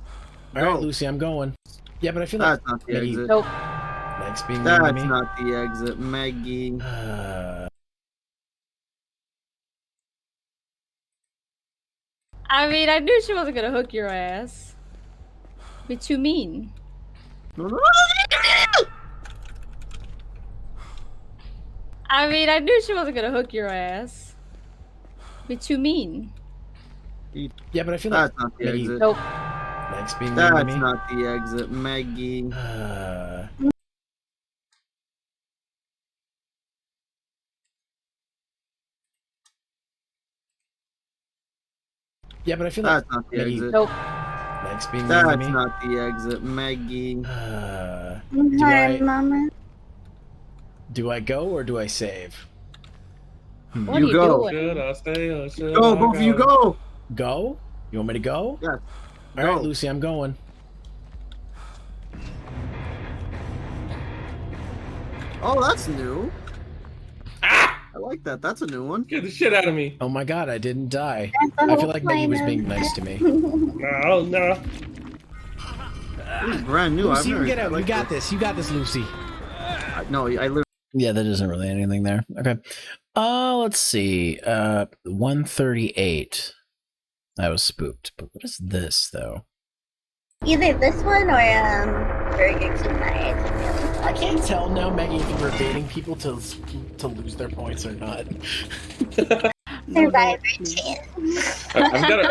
right, Go. Lucy, I'm going. Yeah, but I feel like That's not the Maggie exit. Nope. likes being mean to That's me. not the exit, Maggie. I mean, I knew she wasn't gonna hook your ass. Be too mean. No, no, I mean, I knew she wasn't gonna hook your ass. Be too mean. Yeah, but I feel like That's not the Maggie exit. Nope. likes being mean to That's me. not the exit, Maggie. Yeah, but I feel like That's not the Maggie exit. Nope. likes being mean to That's me. not the exit, Maggie. Do Hi, I Mama. do I go or do I save? What You are you go. doing? Should I stay or should Go, I both of you go. Go? You want me to go? Yeah. All right, Go. Lucy, I'm going. Oh, that's new. Ah! I like that. That's a new one. Get the shit out of me. Oh my god, I didn't die. That's the I whole feel like Maggie point was of being it. nice to me. No, no. This is brand new. Lucy, you never- get I out. like You got this. You got this, Lucy. No, I literally. Yeah, there isn't really anything there. Okay. Let's see. 138. I was spooked. But what is this though? Either this one or Burger King Night. I can't tell now, Maggie, if you're baiting people to lose their points or not. Survivor chance. I've got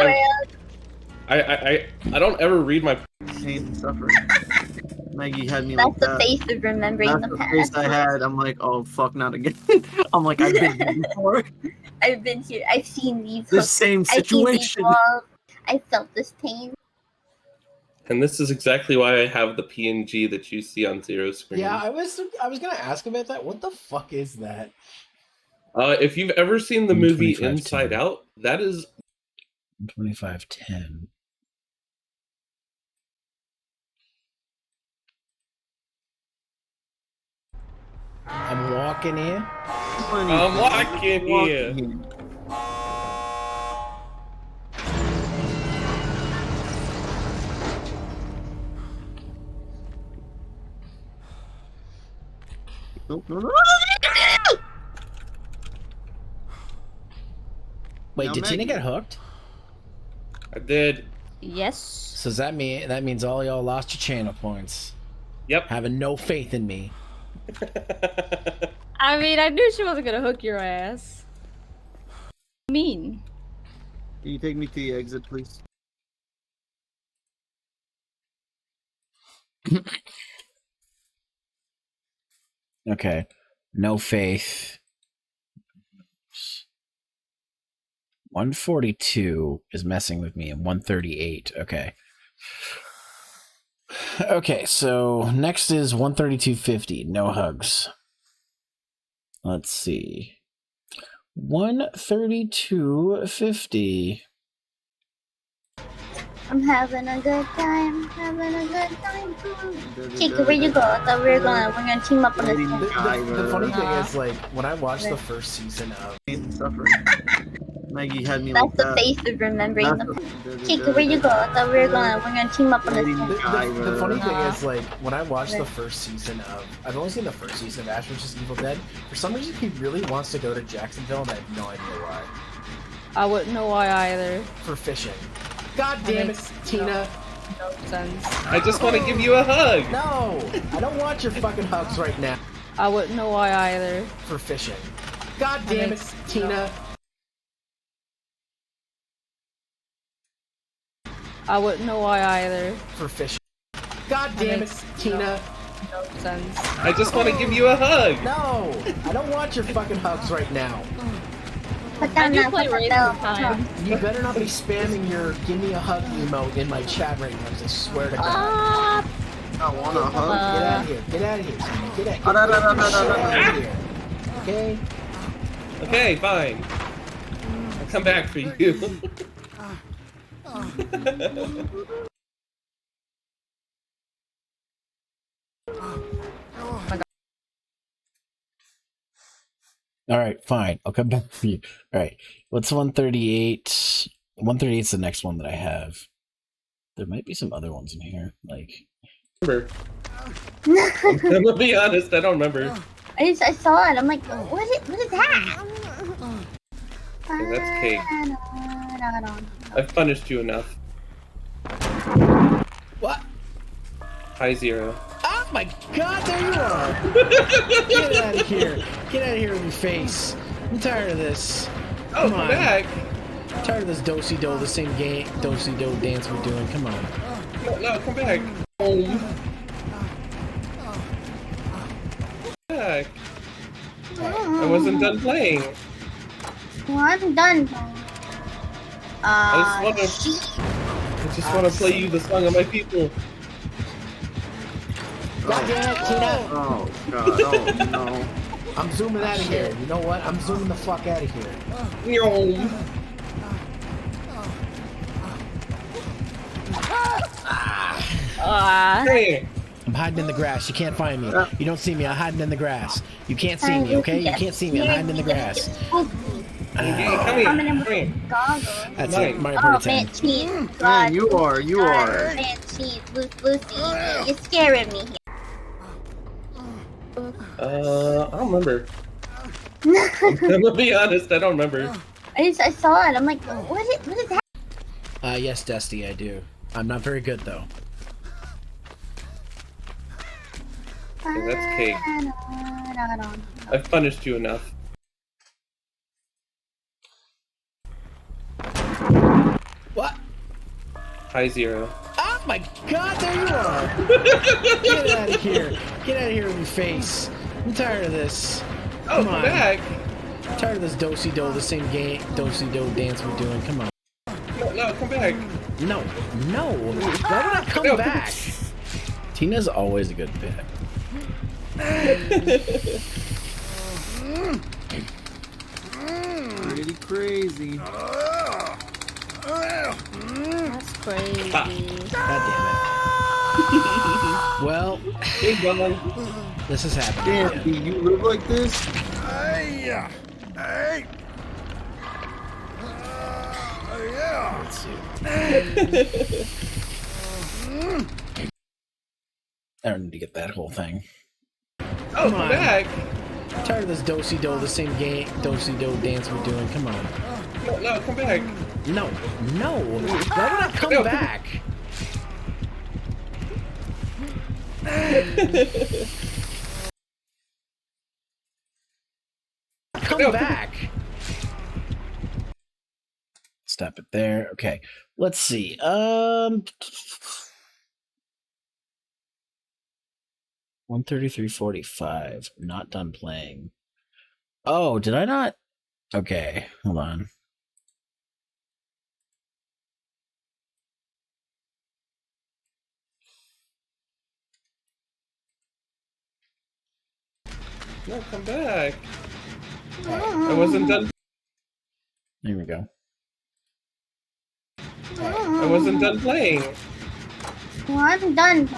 I don't ever read my. Pain and suffering. Maggie had me That's like the that. face of remembering That's the the face past. I had. I'm like, oh fuck, not again. I'm like, I've been here before. I've been here. I've seen these. The same I've seen these situation. walls. I felt this pain. And this is exactly why I have the PNG that you see on Zero screen. Yeah, I was gonna ask about that. What the fuck is that? If you've ever seen the movie 2510. Inside Out, that is 2510. I'm walking here. I'm walking here. No, no, no. Wait, Now, did Tina Maggie. get hooked? I did. Yes. So does that means all y'all lost your channel points? Yep. Having no faith in me. I mean, I knew she wasn't gonna hook your ass. Mean. Can you take me to the exit, please? Okay. No faith. 142 is messing with me and 138. Okay. Okay, so next is 132.50. No hugs. Let's see. 132.50. I'm having a good time. Having a good time. Chica, where you go? I thought we're gonna team up on this one. The funny thing is, like, when I watched the first season of Pain and suffering. Maggie had me That's like the that. face of remembering the past. That's Chica, where you go? I thought we're gonna team up on this the, one. the funny thing is, like, when I watched the first season of, I've only seen the first season of Ash vs. Evil Dead. For some reason, he really wants to go to Jacksonville, and I have no idea why. I wouldn't know why either. For fishing. God damn it, Tina. No sense. I just want to give you a hug. No, I don't want your fucking hugs right now. I wouldn't know why either. For fishing. God damn it, Tina. I wouldn't know why either. For fishing. God damn it, Tina. No sense. I just want to give you a hug. No, I don't want your fucking hugs right now. Put I down do that play Raid bell. sometimes. You better not be spamming your give me a hug emote in my chat right now, I swear to God. Ah! I want a hug. Get out of here. Get out of here. Tina. Get out, Ah, da, da, da, da, da, get da. out of here. Okay? Okay, fine. I'll come back for you. All right, fine. I'll come back for you. All right. What's 138? 138 is the next one that I have. There might be some other ones in here. Like, Remember. I'm gonna be honest, I don't remember. I saw it. I'm like, what is that? Okay, that's cake. I've punished you enough. what? Hi, Zero. Oh my God, there you are. Get out of here. Get out of here with your face. I'm tired of this. Oh, Come on. back. Tired of this do-si-do, the same game do-si-do dance we're doing. Come on. No, come back. Home. Back. I wasn't done playing. Well, I'm done. I just want to play you the song of my people. God damn it, Tina! Oh god, oh no. I'm zooming out of here. You know what? I'm zooming the fuck out of here. You're home. Come here. I'm hiding in the grass. You can't find me. You don't see me. I'm hiding in the grass. You can't see me, okay? You can't see me. I'm hiding in the grass. Come here. Come here. Goggles. That's Mine. it. Mario Oh, Party 10. man, cheese. Man, God. you are. Man, cheese. Lucy, you're scaring me. I don't remember. I'm gonna be honest, I don't remember. I saw it. I'm like, what is that? Yes, Dusty, I do. I'm not very good, though. Okay, that's cake. I've punished you enough. What? Hi, Zero. Oh my god, there you are! Get out of here. Get out of here with your face. I'm tired of this. Oh, Come come on. back. I'm tired of this do-si-do, the same game do-si-do dance we're doing. Come on. No, come back. No. No. Why would I come No. back? Tina's always a good bit. Pretty crazy. That's crazy. God damn it. Well, Big bang. this is happening Damn, again. you live like this? Let's see. I don't need to get that whole thing. Oh, Come come on. back. I'm tired of this do-si-do, the same game do-si-do dance we're doing. Come on. No, come back. No. No. Why would I come No. back? Come No. back. Stop it there. Okay. Let's see. 133.45. Not done playing. Oh, did I not? Okay, hold on. No, come back. I wasn't done. There we go. I wasn't done playing. Well, I'm done.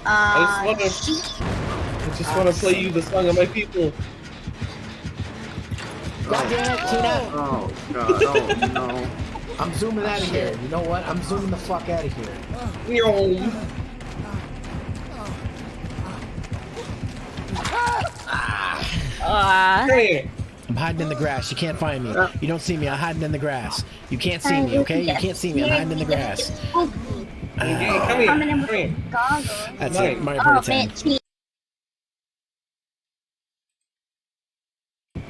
I just want to play you the song of my people. God damn it, Tina! Oh god, oh no. I'm zooming out of here. You know what? I'm zooming the fuck out of here. You're home. Come here. I'm hiding in the grass. You can't find me. You don't see me. I'm hiding in the grass. You can't see me, okay? You can't see me. I'm hiding in the grass. Come here. Come here. Goggles. That's Mine. it. Mario Oh, Party 10. man, cheese.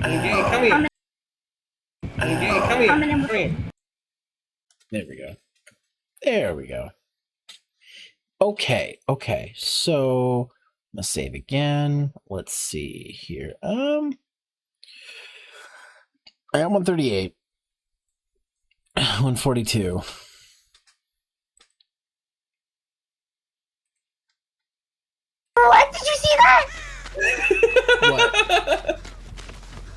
Come here. Come here. There we go. There we go. Okay, okay. So let's save again. Let's see here. I got 138. 142. What? Did you see that? What?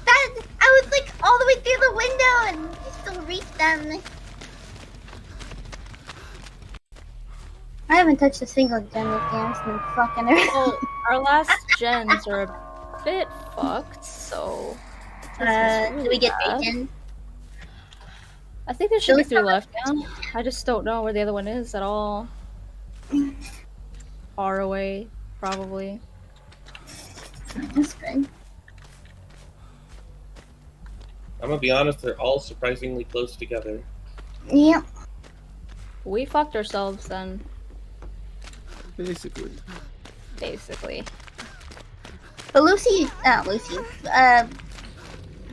That I was like all the way through the window and you still reached them. I haven't touched a single gen this game. It's been fucking around. Well, our last gens are a bit fucked, so. Do we get bad. bacon? I think there should be 3 left now. I just don't know where the other one is at all. Far away, probably. That's good. I'm gonna be honest, they're all surprisingly close together. Yep. We fucked ourselves then, Basically. basically. But Lucy, not Lucy.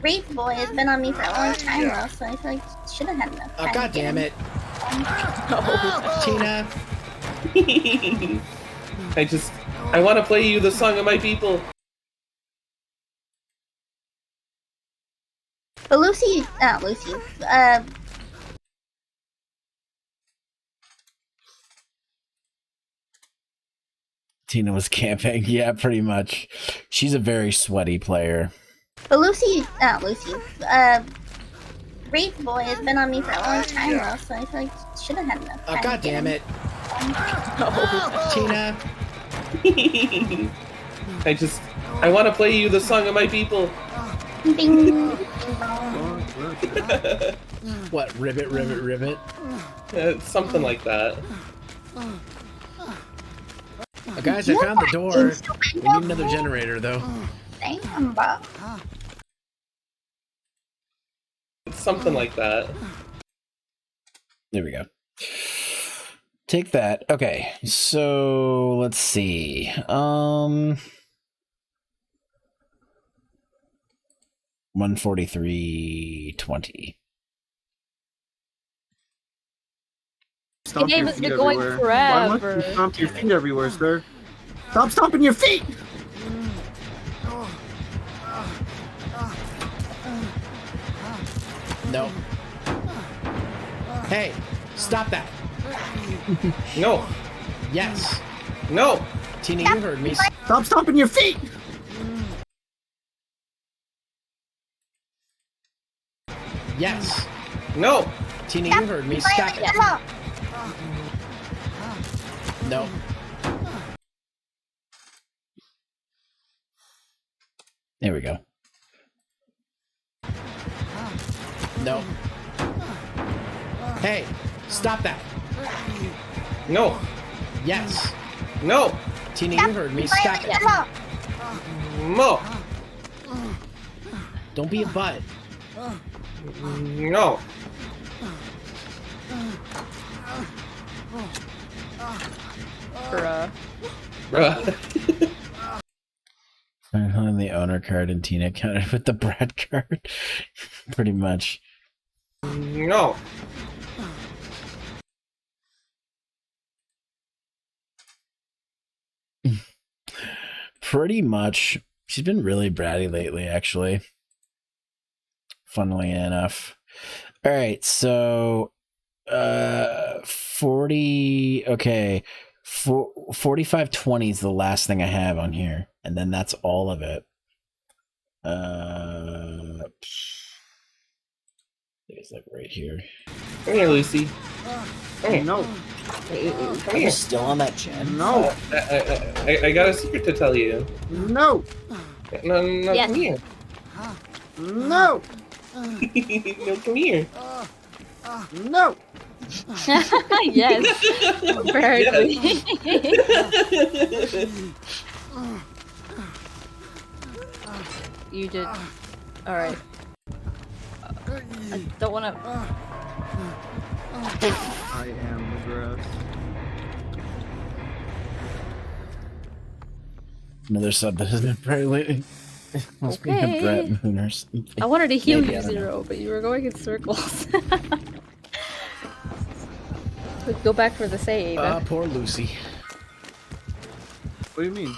Rape Boy has been on me for a long time now, so I feel like should have had enough Oh, time. God to get damn him. it. Tina. I want to play you the song of my people. But Lucy, not Lucy, Tina was camping. Yeah, pretty much. She's a very sweaty player. but Lucy, not Lucy, Rape Boy has been on me for a long time now, so I feel like should have had enough Oh, time. God to get damn him. it. Tina. I want to play you the song of my people. Ding. What? Ribbit, ribbit, ribbit? Something like that. Guys, I found the door. We need another generator, though. Damn, bro. Something like that. There we go. Take that. Okay, so let's see. 143.20. Stomp game your has feet been going everywhere. Why must forever. you stomp your feet everywhere, sir? Stop stomping your feet! No. Hey, stop that. No. Yes. No. Tina, you heard me. Stop stomping your feet! Yes. No. Tina, you heard me. Stop it. No. There we go. No. Hey, stop that. No. Yes. No. Tina, you heard me. Stop it. No. Don't be a butt. No. Bruh. Bruh. I'm the owner card and Tina counted with the Brad card. Pretty much. No. Pretty much. She's been really bratty lately, actually. Funnily enough. All right, so 40. Okay, 45.20 is the last thing I have on here, and then that's all of it. It's like right here. Come here, Lucy. Come here. No. Come Are you here. still on that gen? No. I got a secret to tell you. No. No, Yes. come here. No. No, come here. No. Yes. Apparently. You did. Alright. I don't wanna. I am the grass. Another sub that has been very lately. Must be a Okay. Brett Moon or something. I wanted to heal Maybe, I you, don't know. Zero, but you were going in circles. Go back for the save. Poor Lucy. What do you mean?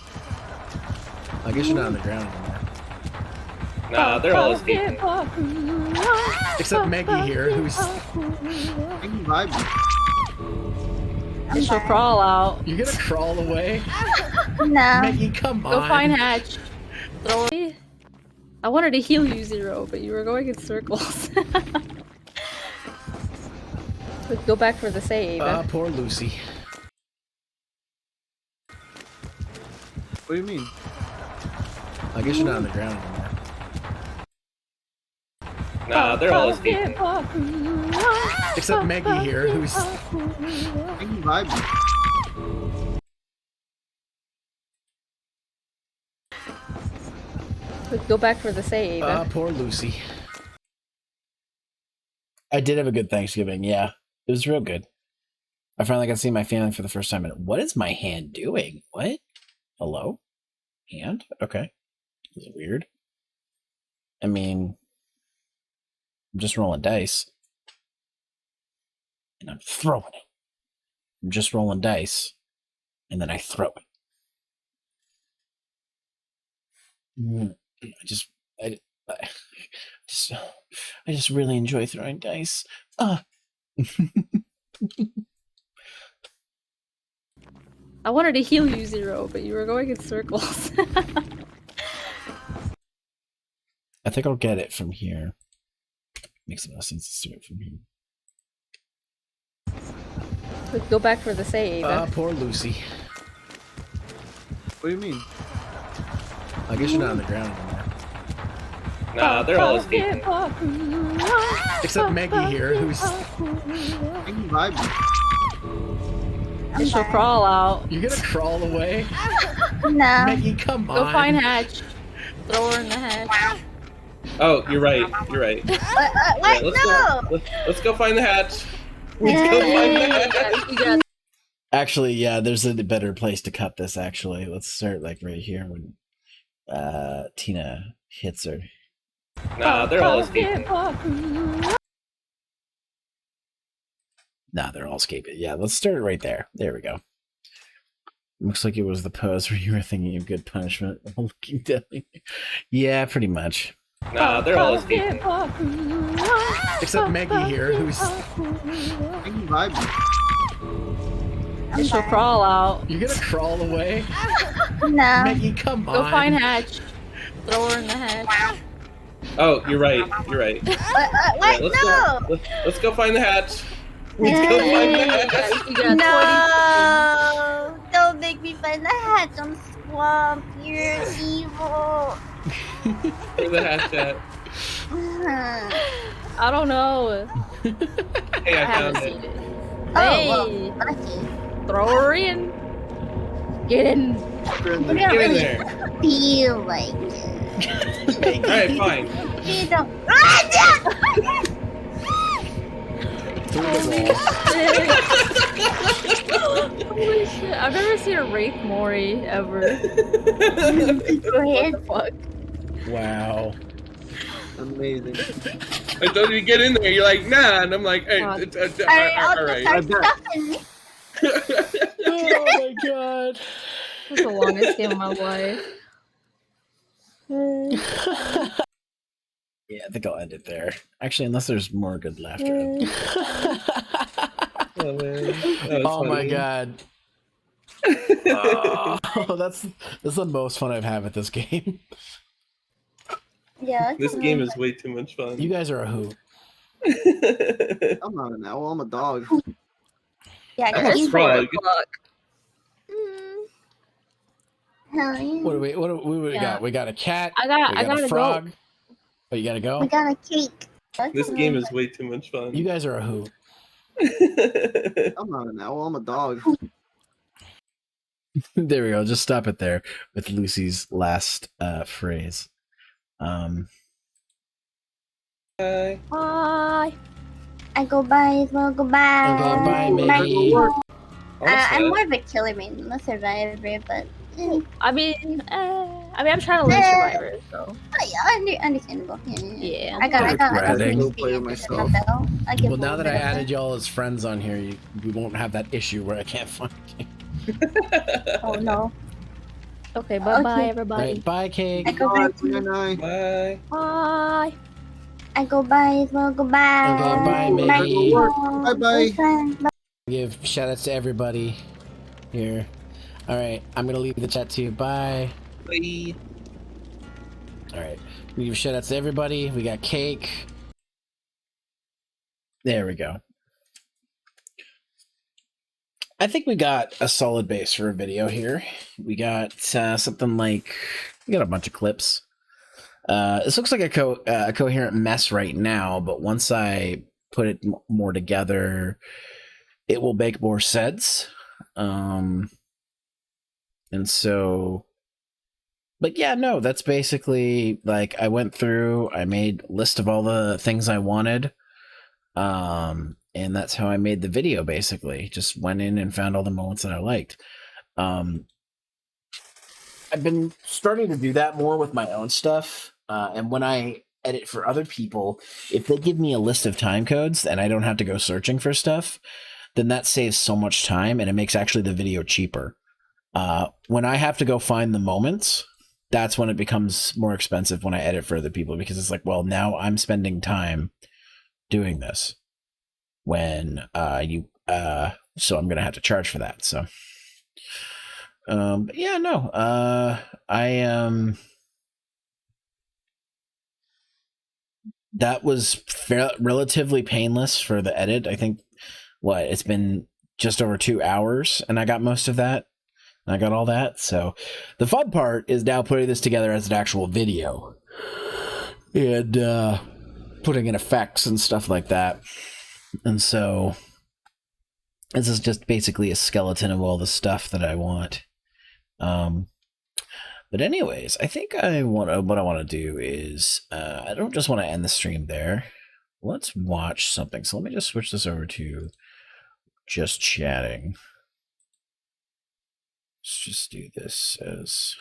I guess you're not on the ground anymore. Nah, they're all asleep. Except Maggie here, who's... I can vibe. She'll crawl out. You're gonna crawl away? No. Maggie, come on. Go find Hatch. Throw it. I wanted to heal you, Zero, but you were going in circles. Go back for the save. Poor Lucy. What do you mean? I guess you're not on the ground anymore. Nah, they're all asleep. Except Maggie here, who's... I can vibe. Go back for the save. Poor Lucy. I did have a good Thanksgiving, yeah. It was real good. I finally got to see my family for the first time. And what is my hand doing? What? Hello? Hand? Okay. Is it weird? I mean, I'm just rolling dice. And I'm throwing it. I'm just rolling dice. And then I throw it. I just really enjoy throwing dice. I wanted to heal you, Zero, but you were going in circles. I think I'll get it from here. Makes no sense to do it from here. Let's go back for the save. Poor Lucy. What do you mean? I guess you're not on the ground anymore. Nah, they're all escaping. Except Maggie here, who's... I shall crawl out. You're gonna crawl away? No. Maggie, come on. Go find Hatch. Throw her in the hatch. Oh, you're right. You're right. What? No! Let's go find the hatch. Let's go find the hatch. You got Actually, yeah, there's a better place to cut this, actually. Let's start, like, right here when Tina hits her. Nah, they're all escaping. Nah, they're all escaping. Yeah, let's start it right there. There we go. Looks like it was the pose where you were thinking of good punishment. Looking down. Yeah, pretty much. Nah, they're all escaping. Except Maggie here, who's... I shall crawl out. You're gonna crawl away? No. Maggie, come on. Go find Hatch. Throw her in the hatch. Oh, you're right. You're right. What? No! Let's go find the hatch. Let's go find the hatch. You got No! Don't make me find the hatch. I'm swamp. You're evil. Where's the hatch at? I don't know. Hey, I found haven't it. seen it. Oh, Hey, well, lucky. throw her in. Get in. Get in there. Feel like it. Alright, fine. You don't. Ah, Holy shit! I've never seen a rape Mori ever. Go ahead. Fuck. Wow. Amazing. I told you to get in there. You're like, nah. And I'm like, hey, God. alright. I'll start stuffing me. Oh my god. That's the longest game of my life. Yeah, I think I'll end it there. Actually, unless there's more good laughter. Oh, man. That was Oh my funny. god. Oh, that's the most fun I've had with this game. Yeah. This game is way too much fun. You guys are a hoot. I'm not an owl. I'm a dog. Yeah, I'm a you frog. Hell yeah. What do we Yeah. got? We got a cat. I got a a frog. Oh, you gotta go? We got a cake. This game is way too much fun. You guys are a hoot. I'm not an owl. I'm a dog. There we go. Just stop it there with Lucy's last phrase. Bye. Bye. I go by as well. Goodbye. Okay, bye, Maggie. I'm more of a killer man than a survivor, but I mean, I'm trying to learn Survivor, so understandable. yeah. I got Regretting. some Player experience myself. under my belt. I give Well, now a that I little bit of added y'all as friends on here, we won't have that issue where I can't find you. it. Oh no. Okay, bye-bye, Okay. everybody. Right, bye, Cake. I go Bye, back to bye. Bye. Bye. I go by as well. Goodbye. Okay, bye, Maggie. Bye-bye. Give shout outs to everybody here. All right, I'm gonna leave the chat too. Bye. Bye. All right, we give shout outs to everybody. We got Cake. There we go. I think we got a solid base for a video here. We got something like, we got a bunch of clips. This looks like a coherent mess right now, but once I put it more together, it will make more sense. And so, but yeah, no, that's basically like I went through, I made a list of all the things I wanted. And that's how I made the video, basically. Just went in and found all the moments that I liked. I've been starting to do that more with my own stuff. And when I edit for other people, if they give me a list of time codes and I don't have to go searching for stuff, then that saves so much time and it makes actually the video cheaper. When I have to go find the moments, that's when it becomes more expensive when I edit for other people, because it's like, well, now I'm spending time doing this when so I'm gonna have to charge for that. So but yeah, no, that was relatively painless for the edit. I think it's been just over 2 hours and I got most of that. I got all that. So the fun part is now putting this together as an actual video and putting in effects and stuff like that. And so this is just basically a skeleton of all the stuff that I want. But anyways, I think what I want to do is I don't just want to end the stream there. Let's watch something. So let me just switch this over to just chatting. Let's just do this as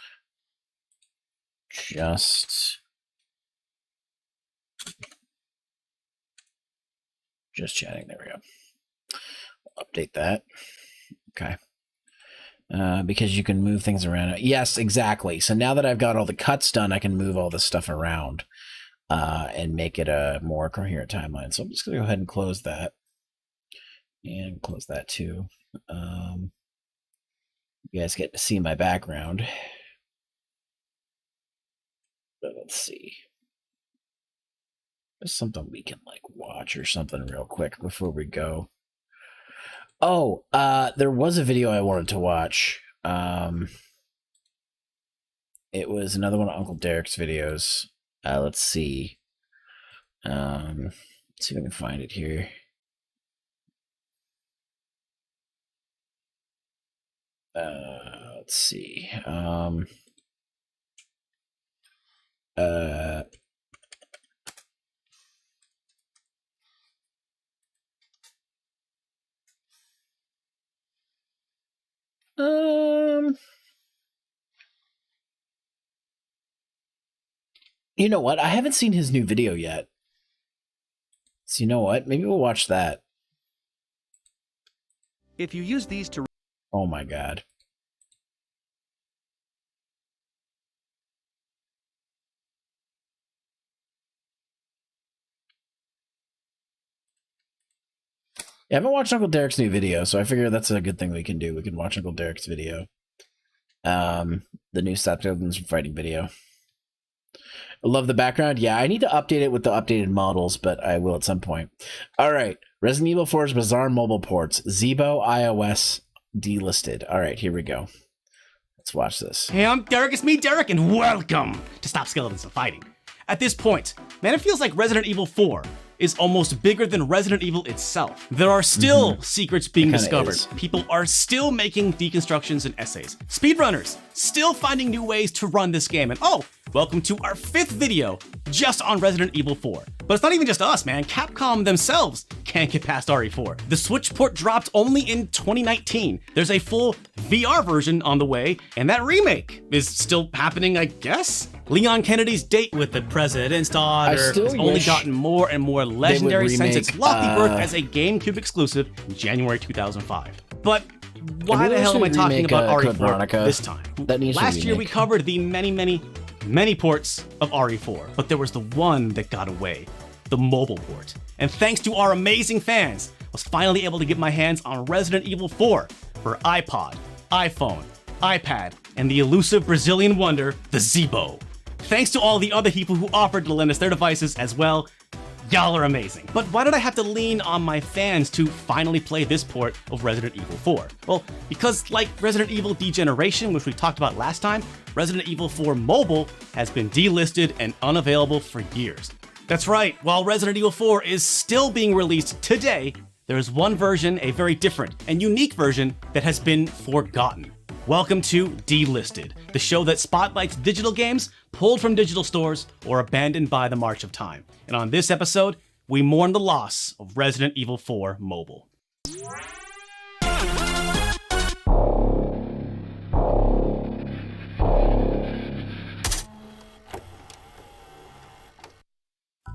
just chatting. There we go. Update that. Okay. Because you can move things around. Yes, exactly. So now that I've got all the cuts done, I can move all this stuff around and make it a more coherent timeline. So I'm just going to go ahead and close that. And close that too. You guys get to see my background. But let's see. There's something we can like watch or something real quick before we go. Oh, there was a video I wanted to watch. It was another one of Uncle Derek's videos. Let's see. Let's see if I can find it here. Let's see. You know what? I haven't seen his new video yet. So you know what? Maybe we'll watch that. If you use these to... Oh my god. I haven't watched Uncle Derek's new video, so I figure that's a good thing we can do. We can watch Uncle Derek's video. The new Stop Children from Fighting video. I love the background. Yeah, I need to update it with the updated models, but I will at some point. All right. Resident Evil 4's bizarre mobile ports. Zeebo, iOS, delisted. All right, here we go. Let's watch this. Hey, I'm Derek. It's me, Derek, and welcome to Stop Skeletons from Fighting. At this point, man, it feels like Resident Evil 4 is almost bigger than Resident Evil itself. There are still secrets being discovered. People are still making deconstructions and essays. Speedrunners still finding new ways to run this game. And oh, welcome to our 5th video just on Resident Evil 4. But it's not even just us, man. Capcom themselves can't get past RE4. The Switch port dropped only in 2019. There's a full VR version on the way, and that remake is still happening, I guess? Leon Kennedy's date with the president's daughter has only gotten more and more legendary since its lofty birth as a GameCube exclusive in January 2005. But why the hell am I talking about RE4 this time? Last year we covered the many ports of RE4, but there was the one that got away, the mobile port. And thanks to our amazing fans, I was finally able to get my hands on Resident Evil 4 for iPod, iPhone, iPad, and the elusive Brazilian wonder, the Zeebo. Thanks to all the other people who offered to lend us their devices as well. Y'all are amazing. But why did I have to lean on my fans to finally play this port of Resident Evil 4? Well, because like Resident Evil Degeneration, which we talked about last time, Resident Evil 4 Mobile has been delisted and unavailable for years. That's right, while Resident Evil 4 is still being released today, there is one version, a very different and unique version, that has been forgotten. Welcome to Delisted, the show that spotlights digital games pulled from digital stores or abandoned by the march of time. And on this episode, we mourn the loss of Resident Evil 4 Mobile.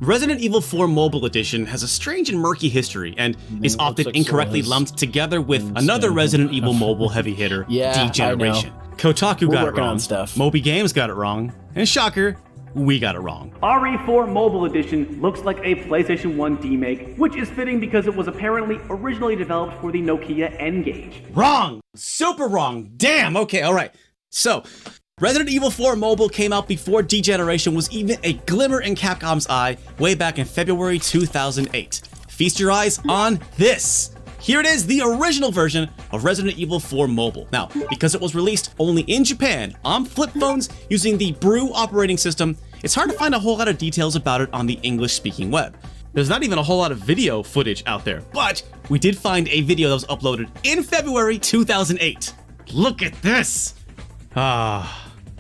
Resident Evil 4 Mobile Edition has a strange and murky history and is often incorrectly lumped together with another Resident Evil mobile heavy hitter, Degeneration. Kotaku got it wrong, Moby Games got it wrong, and shocker, we got it wrong. RE4 Mobile Edition looks like a PlayStation 1 demake, which is fitting because it was apparently originally developed for the Nokia N-Gage. Wrong! Super wrong! Damn, okay, alright. So, Resident Evil 4 Mobile came out before Degeneration was even a glimmer in Capcom's eye way back in February 2008. Feast your eyes on this! Here it is, the original version of Resident Evil 4 Mobile. Now, because it was released only in Japan on flip phones using the Brew operating system, it's hard to find a whole lot of details about it on the English-speaking web. There's not even a whole lot of video footage out there, but we did find a video that was uploaded in February 2008. Look at this!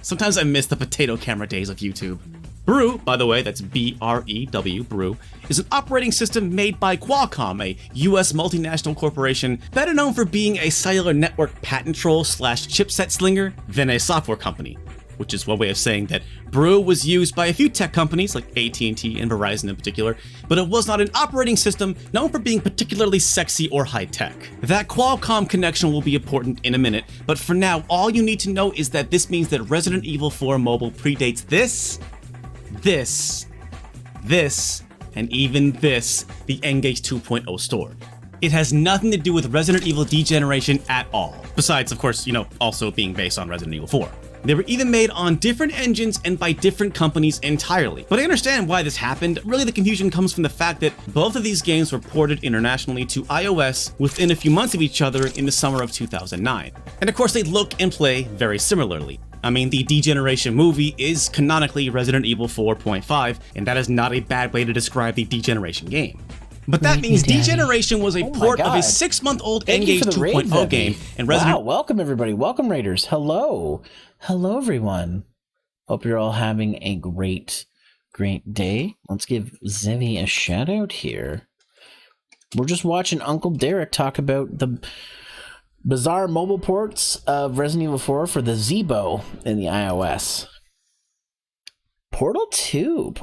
Sometimes I miss the potato camera days of YouTube. Brew, by the way, that's B-R-E-W, Brew, is an operating system made by Qualcomm, a US multinational corporation better known for being a cellular network patent troll / chipset slinger than a software company, which is one way of saying that Brew was used by a few tech companies like AT&T and Verizon in particular, but it was not an operating system known for being particularly sexy or high-tech. That Qualcomm connection will be important in a minute, but for now, all you need to know is that this means that Resident Evil 4 Mobile predates this, and even this, the N-Gage 2.0 store. It has nothing to do with Resident Evil Degeneration at all, besides, of course, also being based on Resident Evil 4. They were even made on different engines and by different companies entirely. But I understand why this happened. Really, the confusion comes from the fact that both of these games were ported internationally to iOS within a few months of each other in the summer of 2009. And of course, they look and play very similarly. I mean, the Degeneration movie is canonically Resident Evil 4.5, and that is not a bad way to describe the Degeneration game. But that means Degeneration was a port of a 6-month-old N-Gage 2.0 game, and Resident... Wow, welcome everybody. Welcome, Raiders. Hello. Hello, everyone. Hope you're all having a great day. Let's give Zevi a shout out here. We're just watching Uncle Derek talk about the bizarre mobile ports of Resident Evil 4 for the Zeebo in the iOS. Portal 2.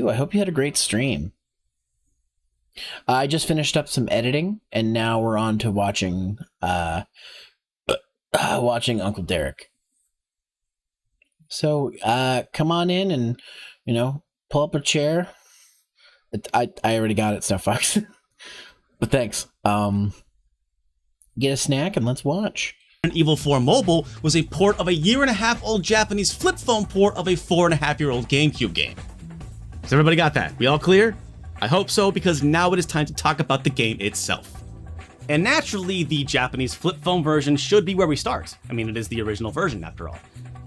I hope you had a great stream. I just finished up some editing, and now we're on to watching Uncle Derek. So come on in and pull up a chair. I already got it, Snuff Fox. But thanks. Get a snack and let's watch. Evil 4 Mobile was a port of a 1.5-year-old Japanese flip phone port of a 4.5-year-old GameCube game. So everybody got that? We all clear? I hope so, because now it is time to talk about the game itself. And naturally, the Japanese flip phone version should be where we start. I mean, it is the original version after all.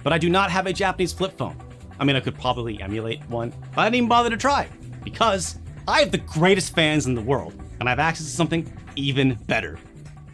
But I do not have a Japanese flip phone. I mean, I could probably emulate one, but I didn't even bother to try, because I have the greatest fans in the world, and I have access to something even better.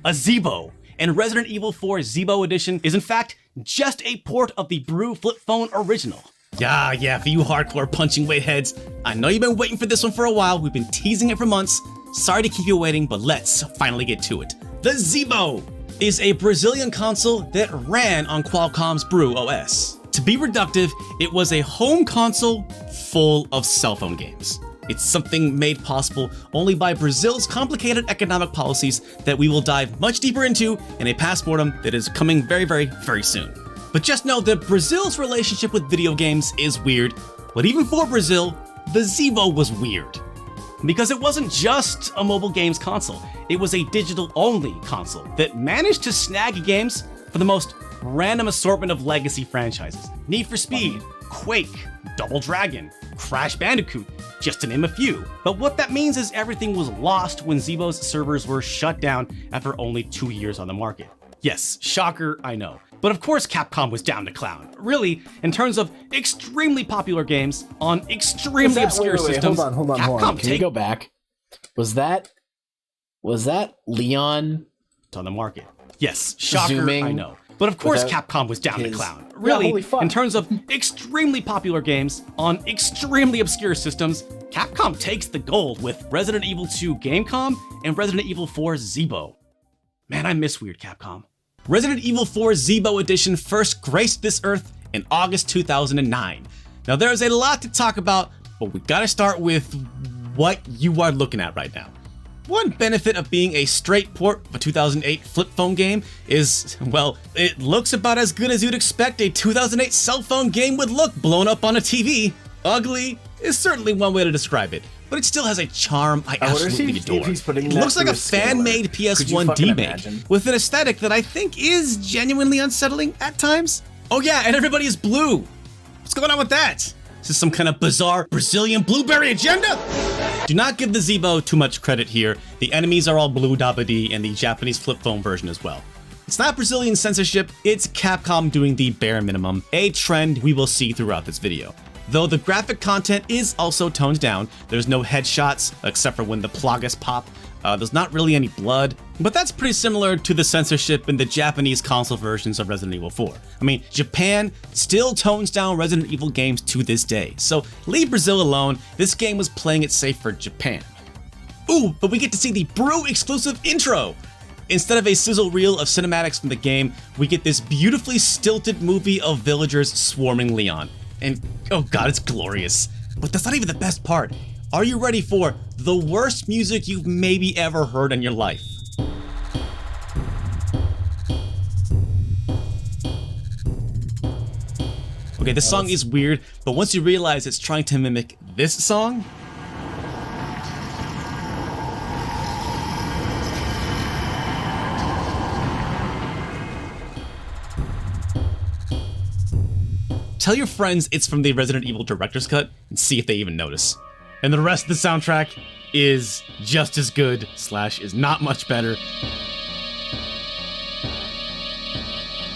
A Zeebo. And Resident Evil 4 Zeebo Edition is in fact just a port of the Brew flip phone original. Yeah, for you hardcore punching weight heads, I know you've been waiting for this one for a while. We've been teasing it for months. Sorry to keep you waiting, but let's finally get to it. The Zeebo is a Brazilian console that ran on Qualcomm's Brew OS. To be reductive, it was a home console full of cell phone games. It's something made possible only by Brazil's complicated economic policies that we will dive much deeper into in a past mortem that is coming very, very, very soon. But just know that Brazil's relationship with video games is weird, but even for Brazil, the Zeebo was weird. Because it wasn't just a mobile games console, it was a digital-only console that managed to snag games for the most random assortment of legacy franchises. Need for Speed, Quake, Double Dragon, Crash Bandicoot, just to name a few. But what that means is everything was lost when Zeebo's servers were shut down after only 2 years on the market. Yes, shocker, I know. But of course Capcom was down to clown. Really, in terms of extremely popular games on extremely obscure systems. Hold on. Can we go back? Was that Leon on the market? Yes, shocker, I know. But of course Capcom was down to clown. Really, in terms of extremely popular games on extremely obscure systems, Capcom takes the gold with Resident Evil 2 Gamecom and Resident Evil 4 Zeebo. Man, I miss weird Capcom. Resident Evil 4 Zeebo Edition first graced this earth in August 2009. Now there's a lot to talk about, But we gotta start with what you are looking at right now. One benefit of being a straight port of a 2008 flip phone game is, well, it looks about as good as you'd expect a 2008 cell phone game would look blown up on a TV. Ugly is certainly one way to describe it, but it still has a charm I absolutely adore. It looks like a fan-made PS1 D-Make with an aesthetic that I think is genuinely unsettling at times. Oh yeah, and everybody is blue. What's going on with that? Is this some kind of bizarre Brazilian blueberry agenda? Do not give the Zeebo too much credit here. The enemies are all blue dabba-dee and the Japanese flip phone version as well. It's not Brazilian censorship, it's Capcom doing the bare minimum, a trend we will see throughout this video. Though the graphic content is also toned down, there's no headshots except for when the plagas pop. There's not really any blood, but that's pretty similar to the censorship in the Japanese console versions of Resident Evil 4. I mean, Japan still tones down Resident Evil games to this day, so leave Brazil alone, this game was playing it safe for Japan. Ooh, but we get to see the Brew exclusive intro! Instead of a sizzle reel of cinematics from the game, we get this beautifully stilted movie of villagers swarming Leon. And oh god, it's glorious. But that's not even the best part. Are you ready for the worst music you've maybe ever heard in your life? Okay, this song is weird, but once you realize it's trying to mimic this song, tell your friends it's from the Resident Evil Director's Cut and see if they even notice. And the rest of the soundtrack is just as good / is not much better.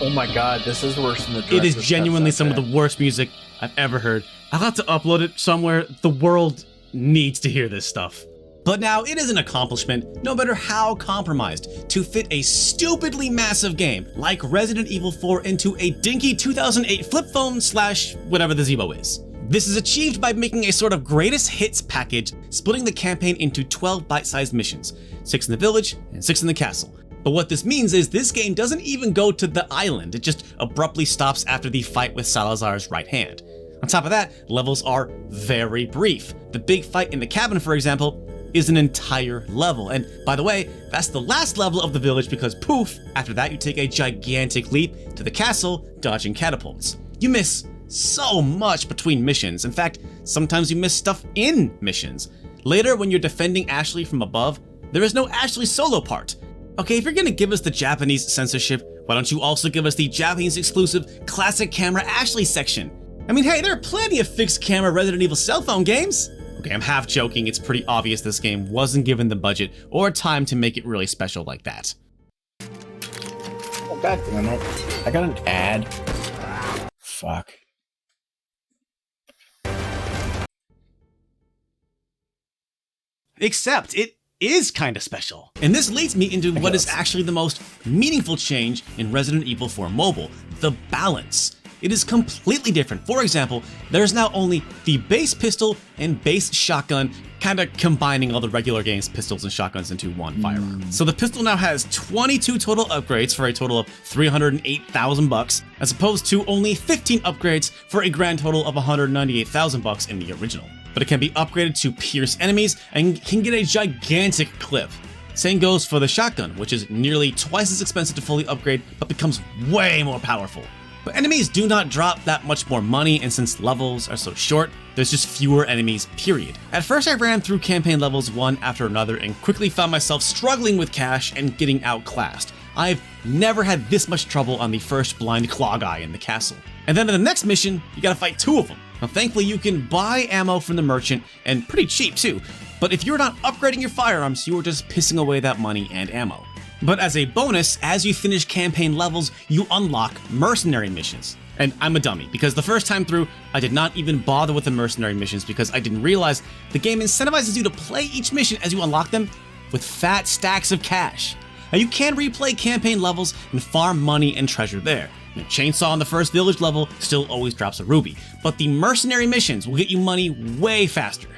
Oh my god, this is worse than the It is genuinely some of the worst music I've ever heard. I'll have to upload it somewhere. The world needs to hear this stuff. But now, it is an accomplishment, no matter how compromised, to fit a stupidly massive game like Resident Evil 4 into a dinky 2008 flip phone / whatever the Zeebo is. This is achieved by making a sort of greatest hits package, splitting the campaign into 12 bite-sized missions, 6 in the village and 6 in the castle. But what this means is this game doesn't even go to the island, it just abruptly stops after the fight with Salazar's right hand. On top of that, levels are very brief. The big fight in the cabin, for example, is an entire level. And by the way, that's the last level of the village because poof, after that you take a gigantic leap to the castle, dodging catapults. You miss so much between missions. In fact, sometimes you miss stuff in missions. Later, when you're defending Ashley from above, there is no Ashley solo part. Okay, if you're gonna give us the Japanese censorship, why don't you also give us the Japanese exclusive classic camera Ashley section? I mean, hey, there are plenty of fixed camera Resident Evil cell phone games. Okay, I'm half joking, it's pretty obvious this game wasn't given the budget or time to make it really special like that. Oh god damn it. I got an ad. Fuck. Except it is kinda special. And this leads me into what is actually the most meaningful change in Resident Evil 4 Mobile, the balance. It is completely different. For example, there's now only the base pistol and base shotgun, kinda combining all the regular game's pistols and shotguns into one firearm. So the pistol now has 22 total upgrades for a total of $308,000, as opposed to only 15 upgrades for a grand total of $198,000 in the original. But it can be upgraded to pierce enemies and can get a gigantic clip. Same goes for the shotgun, which is nearly twice as expensive to fully upgrade, but becomes way more powerful. But enemies do not drop that much more money, and since levels are so short, there's just fewer enemies, period. At first I ran through campaign levels one after another and quickly found myself struggling with cash and getting outclassed. I've never had this much trouble on the first blind claw guy in the castle. And then in the next mission, you gotta fight 2 of them. Now thankfully you can buy ammo from the merchant, and pretty cheap too, but if you're not upgrading your firearms, you are just pissing away that money and ammo. But as a bonus, as you finish campaign levels, you unlock mercenary missions. And I'm a dummy, because the first time through, I did not even bother with the mercenary missions because I didn't realize the game incentivizes you to play each mission as you unlock them with fat stacks of cash. Now you can replay campaign levels and farm money and treasure there. The chainsaw on the first village level still always drops a ruby, but the mercenary missions will get you money way faster.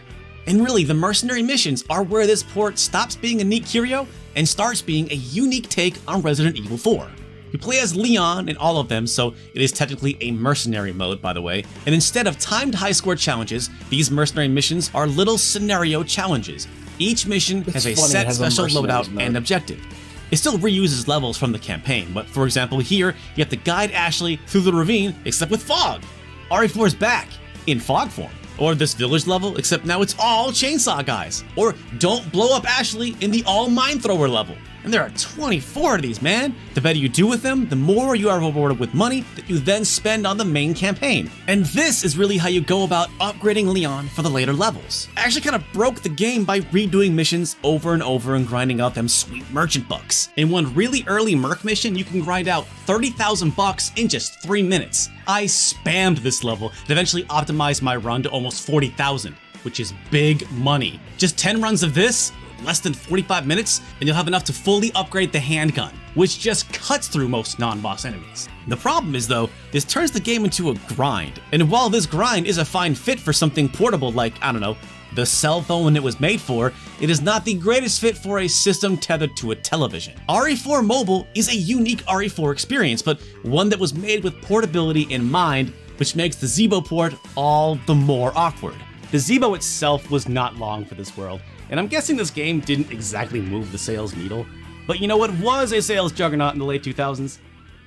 And really, the mercenary missions are where this port stops being a neat curio and starts being a unique take on Resident Evil 4. You play as Leon in all of them, so it is technically a mercenary mode, by the way. And instead of timed high score challenges, these mercenary missions are little scenario challenges. Each mission has a set special loadout and objective. It still reuses levels from the campaign, but for example here, you have to guide Ashley through the ravine, except with fog. RE4 is back, in fog form. Or this village level, except now it's all chainsaw guys. Or don't blow up Ashley in the all mine thrower level. And there are 24 of these, man. The better you do with them, the more you are rewarded with money that you then spend on the main campaign. And this is really how you go about upgrading Leon for the later levels. I actually kind of broke the game by redoing missions over and over and grinding out them sweet merchant bucks. In one really early merc mission, you can grind out 30,000 bucks in just 3 minutes. I spammed this level and eventually optimized my run to almost 40,000, which is big money. Just 10 runs of this, less than 45 minutes, and you'll have enough to fully upgrade the handgun, which just cuts through most non-boss enemies. The problem is though, this turns the game into a grind, and while this grind is a fine fit for something portable like, I don't know, the cell phone it was made for, it is not the greatest fit for a system tethered to a television. RE4 Mobile is a unique RE4 experience, but one that was made with portability in mind, which makes the Zeebo port all the more awkward. The Zeebo itself was not long for this world, and I'm guessing this game didn't exactly move the sales needle. But you know what was a sales juggernaut in the late 2000s?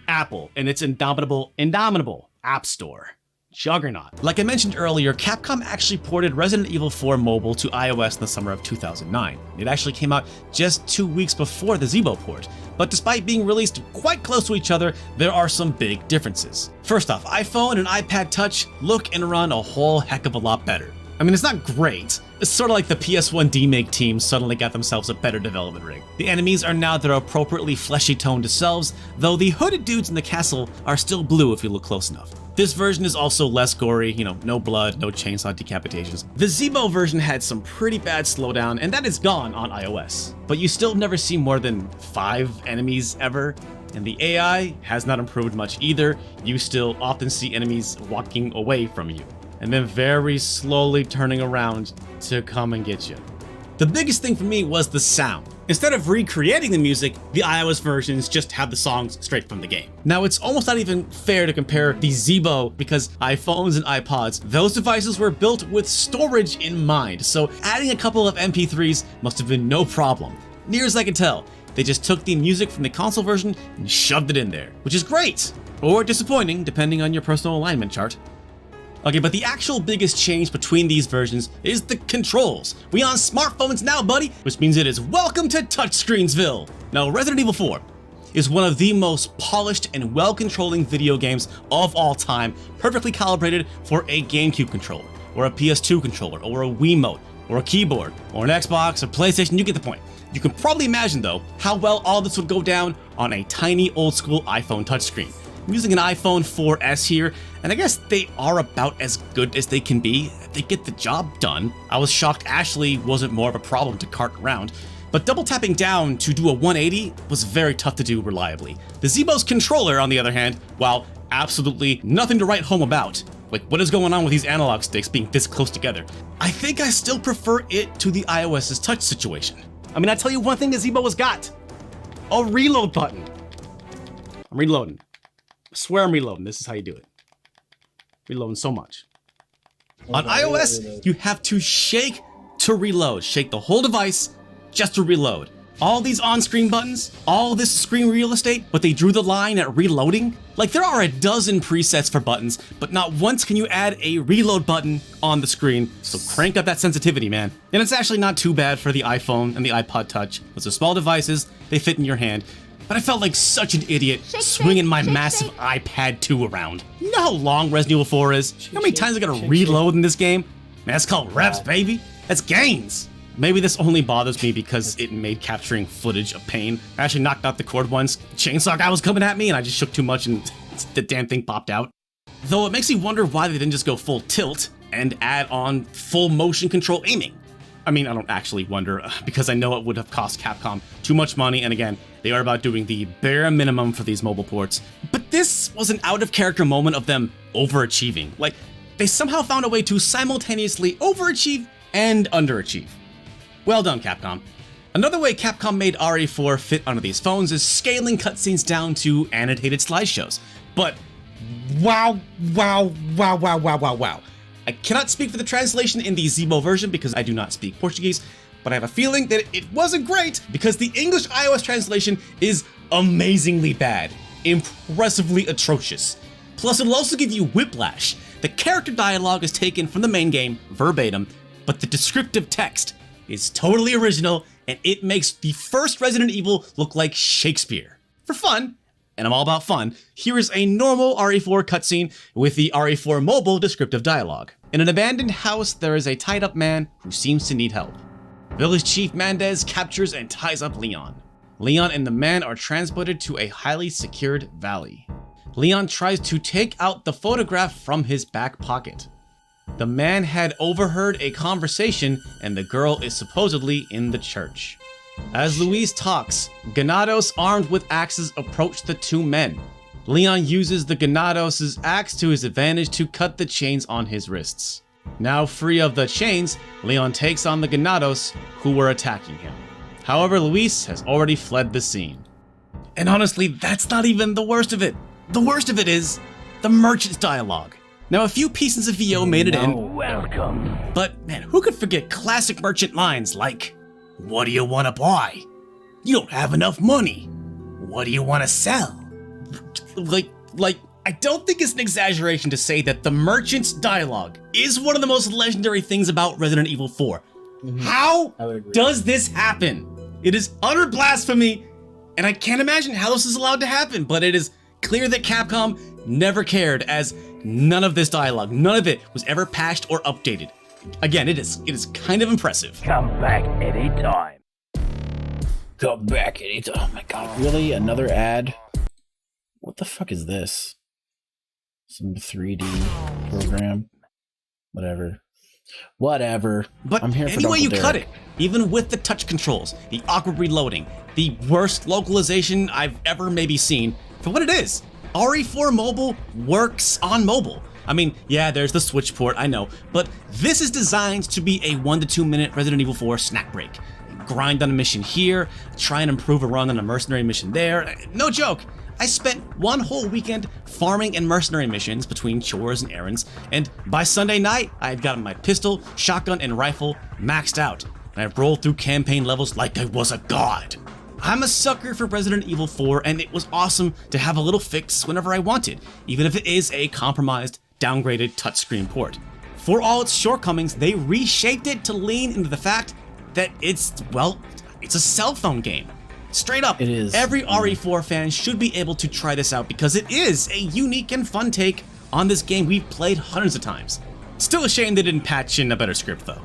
Apple and its indomitable App Store. Juggernaut. Like I mentioned earlier, Capcom actually ported Resident Evil 4 Mobile to iOS in the summer of 2009. It actually came out just 2 weeks before the Zeebo port, but despite being released quite close to each other, there are some big differences. First off, iPhone and iPad Touch look and run a whole heck of a lot better. I mean, it's not great. It's sort of like the PS1 demake team suddenly got themselves a better development rig. The enemies are now their appropriately fleshy toned selves, though the hooded dudes in the castle are still blue if you look close enough. This version is also less gory, no blood, no chainsaw decapitations. The Zeebo version had some pretty bad slowdown, and that is gone on iOS. But you still never see more than 5 enemies ever, and the AI has not improved much either. You still often see enemies walking away from you, and then very slowly turning around to come and get you. The biggest thing for me was the sound. Instead of recreating the music, the iOS versions just have the songs straight from the game. Now, it's almost not even fair to compare the Zeebo because iPhones and iPods, those devices were built with storage in mind, so adding a couple of MP3s must have been no problem. Near as I can tell, they just took the music from the console version and shoved it in there, which is great, or disappointing depending on your personal alignment chart. Okay, but the actual biggest change between these versions is the controls. We on smartphones now, buddy, which means it is welcome to Touchscreensville. Now, Resident Evil 4 is one of the most polished and well-controlling video games of all time, perfectly calibrated for a GameCube controller, or a PS2 controller, or a Wiimote, or a keyboard, or an Xbox, or PlayStation, you get the point. You can probably imagine, though, how well all this would go down on a tiny old-school iPhone touchscreen. I'm using an iPhone 4S here, and I guess they are about as good as they can be. They get the job done. I was shocked Ashley wasn't more of a problem to cart around, but double tapping down to do a 180 was very tough to do reliably. The Zeebo's controller, on the other hand, while absolutely nothing to write home about, like what is going on with these analog sticks being this close together, I think I still prefer it to the iOS's touch situation. I mean, I tell you one thing the Zeebo has got, a reload button. I'm reloading. I swear I'm reloading. This is how you do it. Reloading so much. On iOS, you have to shake to reload. Shake the whole device just to reload. All these on-screen buttons, all this screen real estate, but they drew the line at reloading? Like, there are a dozen presets for buttons, but not once can you add a reload button on the screen, so crank up that sensitivity, man. And it's actually not too bad for the iPhone and the iPod Touch. Those are small devices, they fit in your hand. But I felt like such an idiot swinging my massive iPad 2 around. You know how long Resident Evil 4 is? You know how many times I gotta reload in this game? Man, that's called reps, baby. That's gains. Maybe this only bothers me because it made capturing footage a pain. I actually knocked out the cord once. The chainsaw guy was coming at me and I just shook too much and the damn thing popped out. Though it makes me wonder why they didn't just go full tilt and add on full motion control aiming. I mean, I don't actually wonder, because I know it would have cost Capcom too much money, and again, they are about doing the bare minimum for these mobile ports. But this was an out-of-character moment of them overachieving. Like, they somehow found a way to simultaneously overachieve and underachieve. Well done, Capcom. Another way Capcom made RE4 fit onto these phones is scaling cutscenes down to annotated slideshows. But wow. I cannot speak for the translation in the Zemo version because I do not speak Portuguese, but I have a feeling that it wasn't great because the English iOS translation is amazingly bad, impressively atrocious. Plus, it'll also give you whiplash. The character dialogue is taken from the main game verbatim, but the descriptive text is totally original, and it makes the first Resident Evil look like Shakespeare. For fun, and I'm all about fun, here is a normal RE4 cutscene with the RE4 mobile descriptive dialogue. In an abandoned house, there is a tied-up man who seems to need help. Village Chief Mendez captures and ties up Leon. Leon and the man are transported to a highly secured valley. Leon tries to take out the photograph from his back pocket. The man had overheard a conversation, and the girl is supposedly in the church. As Luis talks, Ganados armed with axes approach the two men. Leon uses the Ganados' axe to his advantage to cut the chains on his wrists. Now free of the chains, Leon takes on the Ganados who were attacking him. However, Luis has already fled the scene. And honestly, that's not even the worst of it. The worst of it is the merchant's dialogue. Now, a few pieces of VO made it in. Welcome. But man, who could forget classic merchant lines like, "What do you want to buy? You don't have enough money. What do you want to sell?" Like, I don't think it's an exaggeration to say that the merchant's dialogue is one of the most legendary things about Resident Evil 4. How does this happen? It is utter blasphemy, and I can't imagine how this is allowed to happen, but it is clear that Capcom never cared, as none of this dialogue, none of it was ever patched or updated. Again, it is kind of impressive. Come back anytime. Come back anytime. Oh my god, really? Another ad? What the fuck is this? Some 3D program? Whatever. But I'm here for any way you Derek. cut it, even with the touch controls, the awkward reloading, the worst localization I've ever maybe seen, for what it is, RE4 Mobile works on mobile. I mean, yeah, there's the Switch port, I know, but this is designed to be a 1 to 2 minute Resident Evil 4 snack break. Grind on a mission here, try and improve a run on a mercenary mission there. No joke, I spent one whole weekend farming and mercenary missions between chores and errands, and by Sunday night, I had gotten my pistol, shotgun, and rifle maxed out, and I rolled through campaign levels like I was a god. I'm a sucker for Resident Evil 4, and it was awesome to have a little fix whenever I wanted, even if it is a compromised, downgraded touchscreen port. For all its shortcomings, they reshaped it to lean into the fact that it's a cell phone game. Straight up, it is. Every RE4 fan should be able to try this out because it is a unique and fun take on this game we've played hundreds of times. Still a shame they didn't patch in a better script though.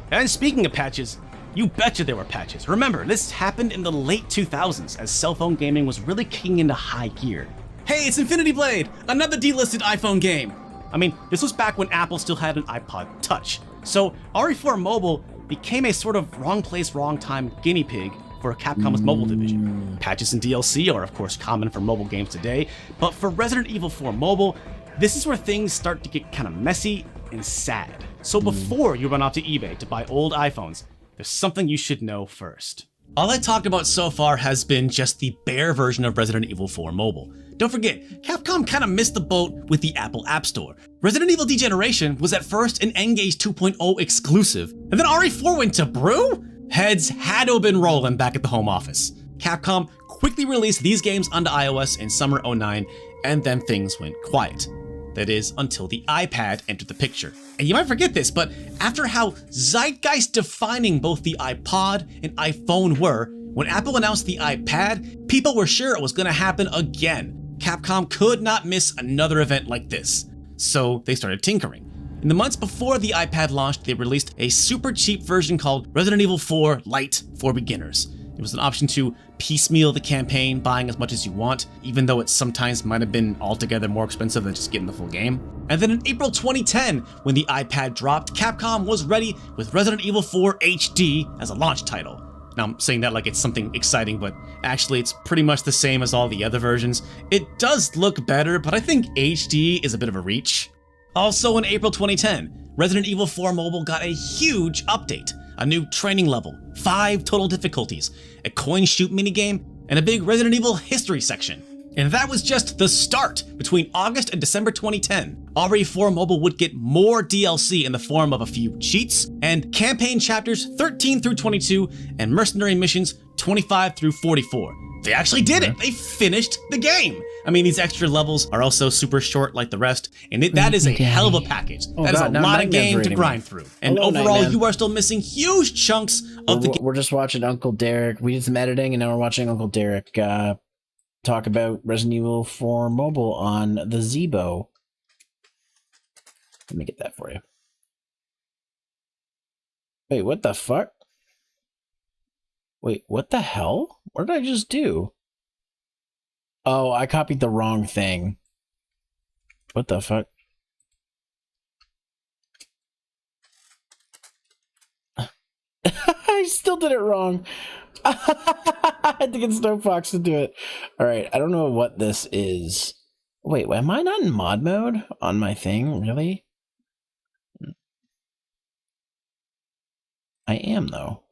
And speaking of patches, you betcha there were patches. Remember, this happened in the late 2000s as cell phone gaming was really kicking into high gear. Hey, it's Infinity Blade, another delisted iPhone game. I mean, this was back when Apple still had an iPod Touch. So RE4 Mobile became a sort of wrong place, wrong time guinea pig for Capcom's mobile division. Patches and DLC are of course common for mobile games today, but for Resident Evil 4 Mobile, this is where things start to get kind of messy and sad. So before you run off to eBay to buy old iPhones, there's something you should know first. All I talked about so far has been just the bare version of Resident Evil 4 Mobile. Don't forget, Capcom kind of missed the boat with the Apple App Store. Resident Evil Degeneration was at first an N-Gage 2.0 exclusive, and then RE4 went to Brew? Heads had to have been rolling back at the home office. Capcom quickly released these games onto iOS in summer '09, and then things went quiet. That is, until the iPad entered the picture. And you might forget this, but after how zeitgeist defining both the iPod and iPhone were, when Apple announced the iPad, people were sure it was going to happen again. Capcom could not miss another event like this. So they started tinkering. In the months before the iPad launched, they released a super cheap version called Resident Evil 4 Lite for Beginners. It was an option to piecemeal the campaign, buying as much as you want, even though it sometimes might have been altogether more expensive than just getting the full game. And then in April 2010, when the iPad dropped, Capcom was ready with Resident Evil 4 HD as a launch title. Now I'm saying that like it's something exciting, but actually it's pretty much the same as all the other versions. It does look better, but I think HD is a bit of a reach. Also in April 2010, Resident Evil 4 Mobile got a huge update. a new training level, 5 total difficulties, a coin shoot minigame, and a big Resident Evil history section. And that was just the start. Between August and December 2010, RE4 Mobile would get more DLC in the form of a few cheats and campaign chapters 13 through 22 and mercenary missions 25 through 44. They actually did it. They finished the game. I mean, these extra levels are also super short like the rest, and that is a hell of a package. That is a lot of game to grind through. And overall, you are still missing huge chunks of the game. We're just watching Uncle Derek. We did some editing, and now we're watching Uncle Derek talk about Resident Evil 4 Mobile on the Zebo. Let me get that for you. Wait, what the fuck? Wait, what the hell? What did I just do? Oh, I copied the wrong thing. What the fuck? I still did it wrong. I had to get Snowfox to do it. Alright, I don't know what this is. Wait, am I not in mod mode on my thing? Really? I am, though.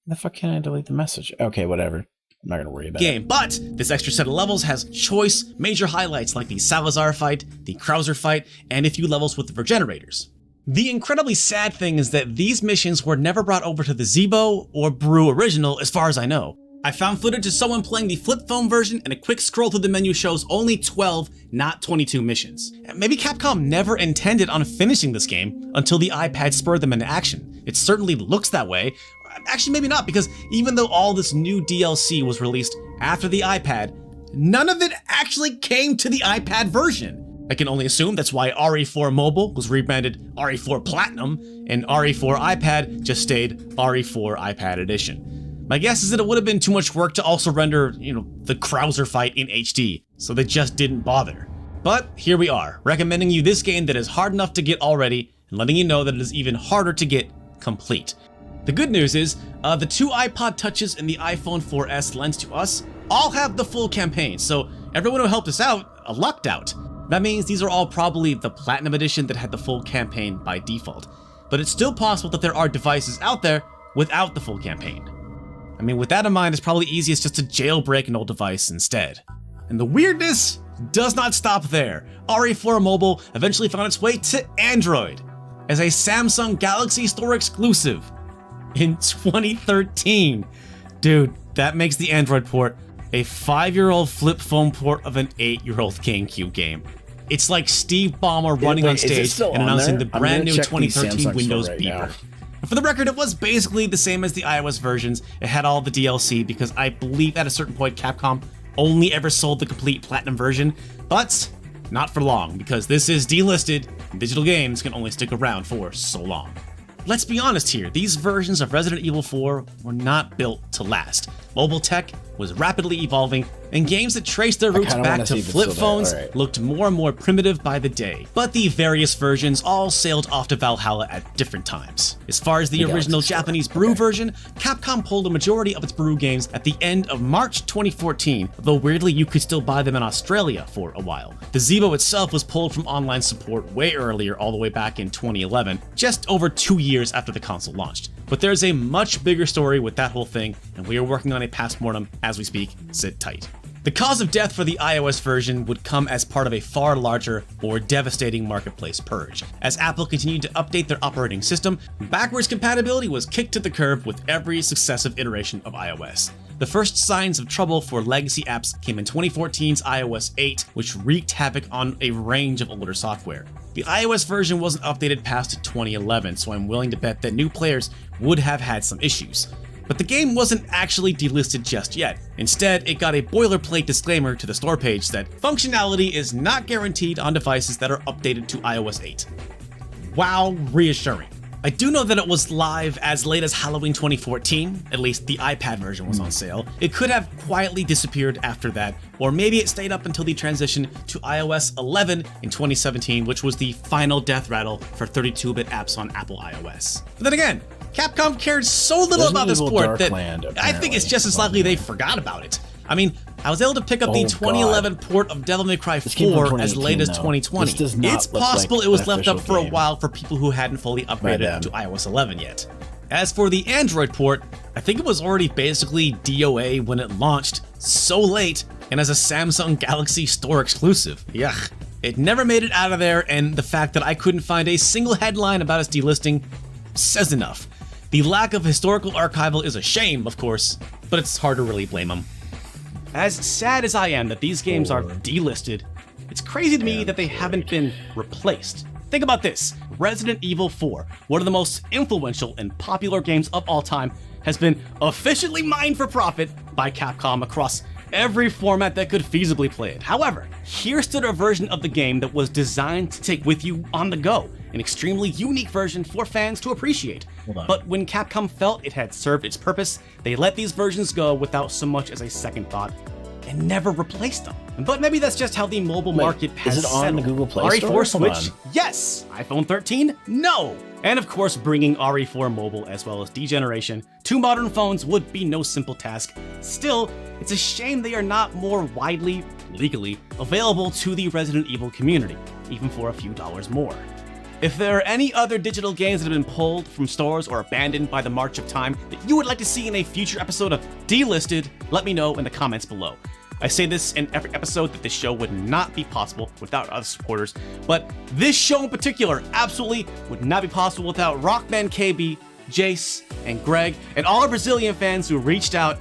The fuck can I delete the message? Okay, whatever. I'm not gonna worry about it. But this extra set of levels has choice major highlights like the Salazar fight, the Krauser fight, and a few levels with the Regenerators. The incredibly sad thing is that these missions were never brought over to the Zebo or Brew original as far as I know. I found footage of someone playing the flip phone version, and a quick scroll through the menu shows only 12, not 22 missions. Maybe Capcom never intended on finishing this game until the iPad spurred them into action. It certainly looks that way. Actually, maybe not, because even though all this new DLC was released after the iPad, none of it actually came to the iPad version. I can only assume that's why RE4 Mobile was rebranded RE4 Platinum, and RE4 iPad just stayed RE4 iPad Edition. My guess is that it would have been too much work to also render, the Krauser fight in HD, so they just didn't bother. But here we are, recommending you this game that is hard enough to get already, and letting you know that it is even harder to get complete. The good news is, the 2 iPod Touches and the iPhone 4S lent to us all have the full campaign, so everyone who helped us out lucked out. That means these are all probably the Platinum Edition that had the full campaign by default. But it's still possible that there are devices out there without the full campaign. I mean, with that in mind, it's probably easiest just to jailbreak an old device instead. And the weirdness does not stop there. RE4 Mobile eventually found its way to Android as a Samsung Galaxy Store exclusive in 2013. Dude, that makes the Android port a 5-year-old flip phone port of an 8-year-old GameCube game. It's like Steve Ballmer running on stage and announcing the brand new 2013 Windows Beeper. And for the record, it was basically the same as the iOS versions. It had all the DLC because I believe at a certain point Capcom only ever sold the complete Platinum version, but not for long because this is delisted and digital games can only stick around for so long. Let's be honest here, these versions of Resident Evil 4 were not built to last. Mobile tech was rapidly evolving, and games that traced their roots back to flip phones looked more and more primitive by the day. But the various versions all sailed off to Valhalla at different times. As far as the original Japanese Brew version, Capcom pulled a majority of its Brew games at the end of March 2014, though weirdly you could still buy them in Australia for a while. The Zebo itself was pulled from online support way earlier, all the way back in 2011, just over 2 years after the console launched. But there's a much bigger story with that whole thing, and we are working on a postmortem as we speak. Sit tight. The cause of death for the iOS version would come as part of a far larger, more devastating marketplace purge. As Apple continued to update their operating system, backwards compatibility was kicked to the curb with every successive iteration of iOS. The first signs of trouble for legacy apps came in 2014's iOS 8, which wreaked havoc on a range of older software. The iOS version wasn't updated past 2011, so I'm willing to bet that new players would have had some issues. But the game wasn't actually delisted just yet. Instead, it got a boilerplate disclaimer to the store page that functionality is not guaranteed on devices that are updated to iOS 8. Wow, reassuring. I do know that it was live as late as Halloween 2014, at least the iPad version was on sale. It could have quietly disappeared after that, or maybe it stayed up until the transition to iOS 11 in 2017, which was the final death rattle for 32-bit apps on Apple iOS. But then again, Capcom cared so little about this port that I think it's just as likely they forgot about it. I mean, I was able to pick up the 2011 port of Devil May Cry 4 as late as 2020. It's possible it was left up for a while for people who hadn't fully upgraded to iOS 11 yet. As for the Android port, I think it was already basically DOA when it launched, so late, and as a Samsung Galaxy Store exclusive. Yuck. It never made it out of there, and the fact that I couldn't find a single headline about its delisting says enough. The lack of historical archival is a shame, of course, but it's hard to really blame them. As sad as I am that these games are delisted, it's crazy to me that they haven't been replaced. Think about this. Resident Evil 4, one of the most influential and popular games of all time, has been efficiently mined for profit by Capcom across every format that could feasibly play it. However, here stood a version of the game that was designed to take with you on the go, an extremely unique version for fans to appreciate. But when Capcom felt it had served its purpose, they let these versions go without so much as a second thought and never replaced them. But maybe that's just how the mobile market has Is it on settled. the Google Play Store? RE4 Switch? Yes. iPhone 13? No. And of course, bringing RE4 mobile as well as D-Generation to modern phones would be no simple task. Still, it's a shame they are not more widely, legally, available to the Resident Evil community, even for a few dollars more. If there are any other digital games that have been pulled from stores or abandoned by the march of time that you would like to see in a future episode of Delisted, let me know in the comments below. I say this in every episode that this show would not be possible without other supporters, but this show in particular absolutely would not be possible without Rockman KB, Jace, and Greg, and all our Brazilian fans who reached out.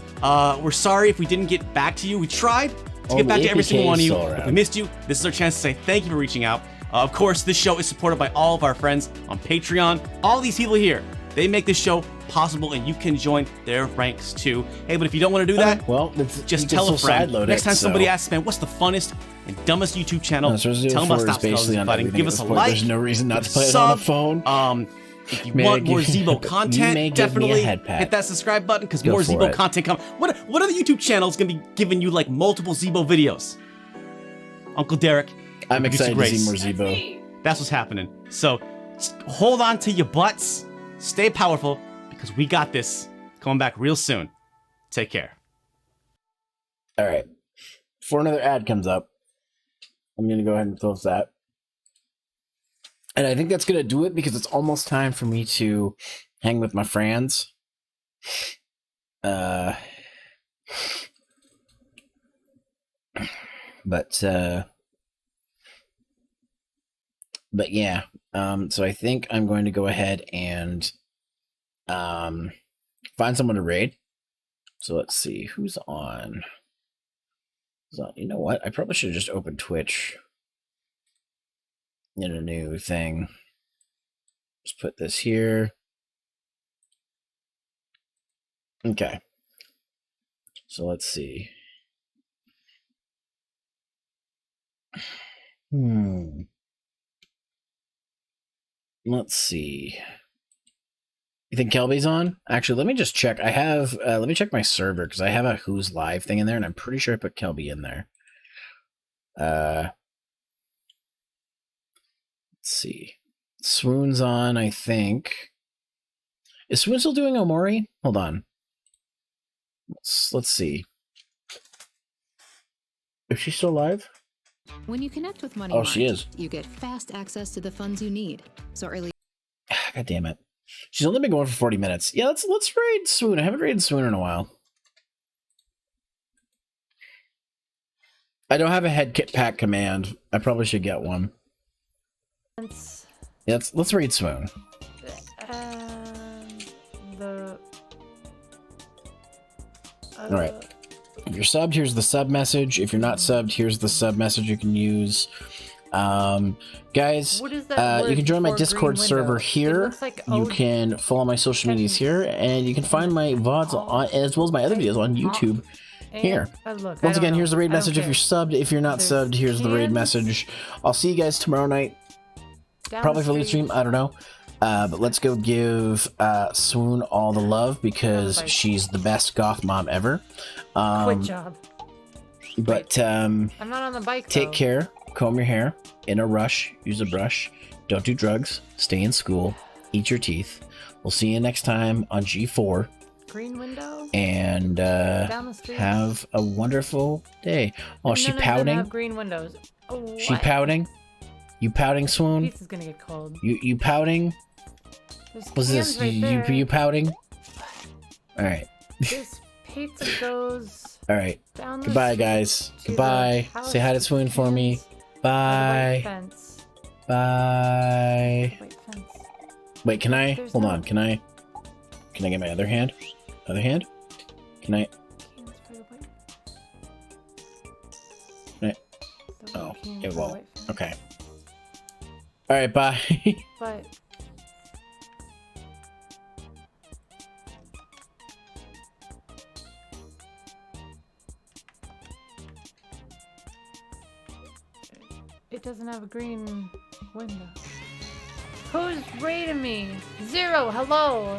We're sorry if we didn't get back to you. We tried to get back to every single one of you. If we missed you, this is our chance to say thank you for reaching out. Of course, this show is supported by all of our friends on Patreon. All these people here, they make this show possible, and you can join their ranks too. Hey, but if you don't want to do that, well, just tell a friend. Next time somebody asks, man, what's the funnest and dumbest YouTube channel? Tell them about Stop Skulls Fighting. Give us a like. There's no reason not to play it on a phone. If you want more Zebo content, definitely hit that subscribe button because more Zebo content comes. What are the YouTube channels gonna be giving you like multiple Zebo videos? Uncle Derek. I'm excited to see more Zebo. That's what's happening. So hold on to your butts. Stay powerful because we got this. Coming back real soon. Take care. All right. Before another ad comes up, I'm going to go ahead and close that. And I think that's going to do it because it's almost time for me to hang with my friends. But yeah, so I think I'm going to go ahead and find someone to raid. So let's see who's on. You know what? I probably should have just opened Twitch in a new thing. Just put this here. Okay. So let's see. Let's see. You think Kelby's on? Actually, let me just check. I have, let me check my server because I have a Who's Live thing in there, and I'm pretty sure I put Kelby in there. Let's see. Swoon's on, I think. Is Swoon still doing Omori? Hold on. Let's see. Is she still live? When you connect with Money Mart, she is. You get fast access to the funds you need. So early. God damn it. She's only been going for 40 minutes. Yeah, let's raid Swoon. I haven't raided Swoon in a while. I don't have a head kit pack command. I probably should get one. Yeah, let's raid Swoon. All right. If you're subbed, here's the sub message. If you're not subbed, here's the sub message you can use. Guys, you can join my Discord server here. You can follow my social medias here, and you can find my VODs on, as well as my other videos on YouTube here. Once again, here's the raid message if you're subbed. If you're not subbed, here's the raid message. I'll see you guys tomorrow night. Probably for late stream, I don't know. But let's go give Swoon all the love because she's the best goth mom ever. Good job. But I'm not on the bike. Take care. Comb your hair. In a rush. Use a brush. Don't do drugs. Stay in school. Eat your teeth. We'll see you next time on G4. Green window. And down the street. Have a wonderful day. Oh, she pouting. Have green windows. Oh, she pouting. You pouting, Swoon? This is gonna get cold. You pouting? There's Was cans this right you there. pouting? All right. This pizza goes All right. down the Goodbye, street guys. to the Goodbye. house Say hi to with Swoon for me. cans by the white Bye. fence. Bye. White fence. Wait, can I? There's Hold no on. Can I get my other hand? Other hand? Can I? cans by the white. Can I? The Oh, white cans it by the won't. white fence. Okay. All right. Bye. But it doesn't have a green window. Who's raiding me? Zero, hello.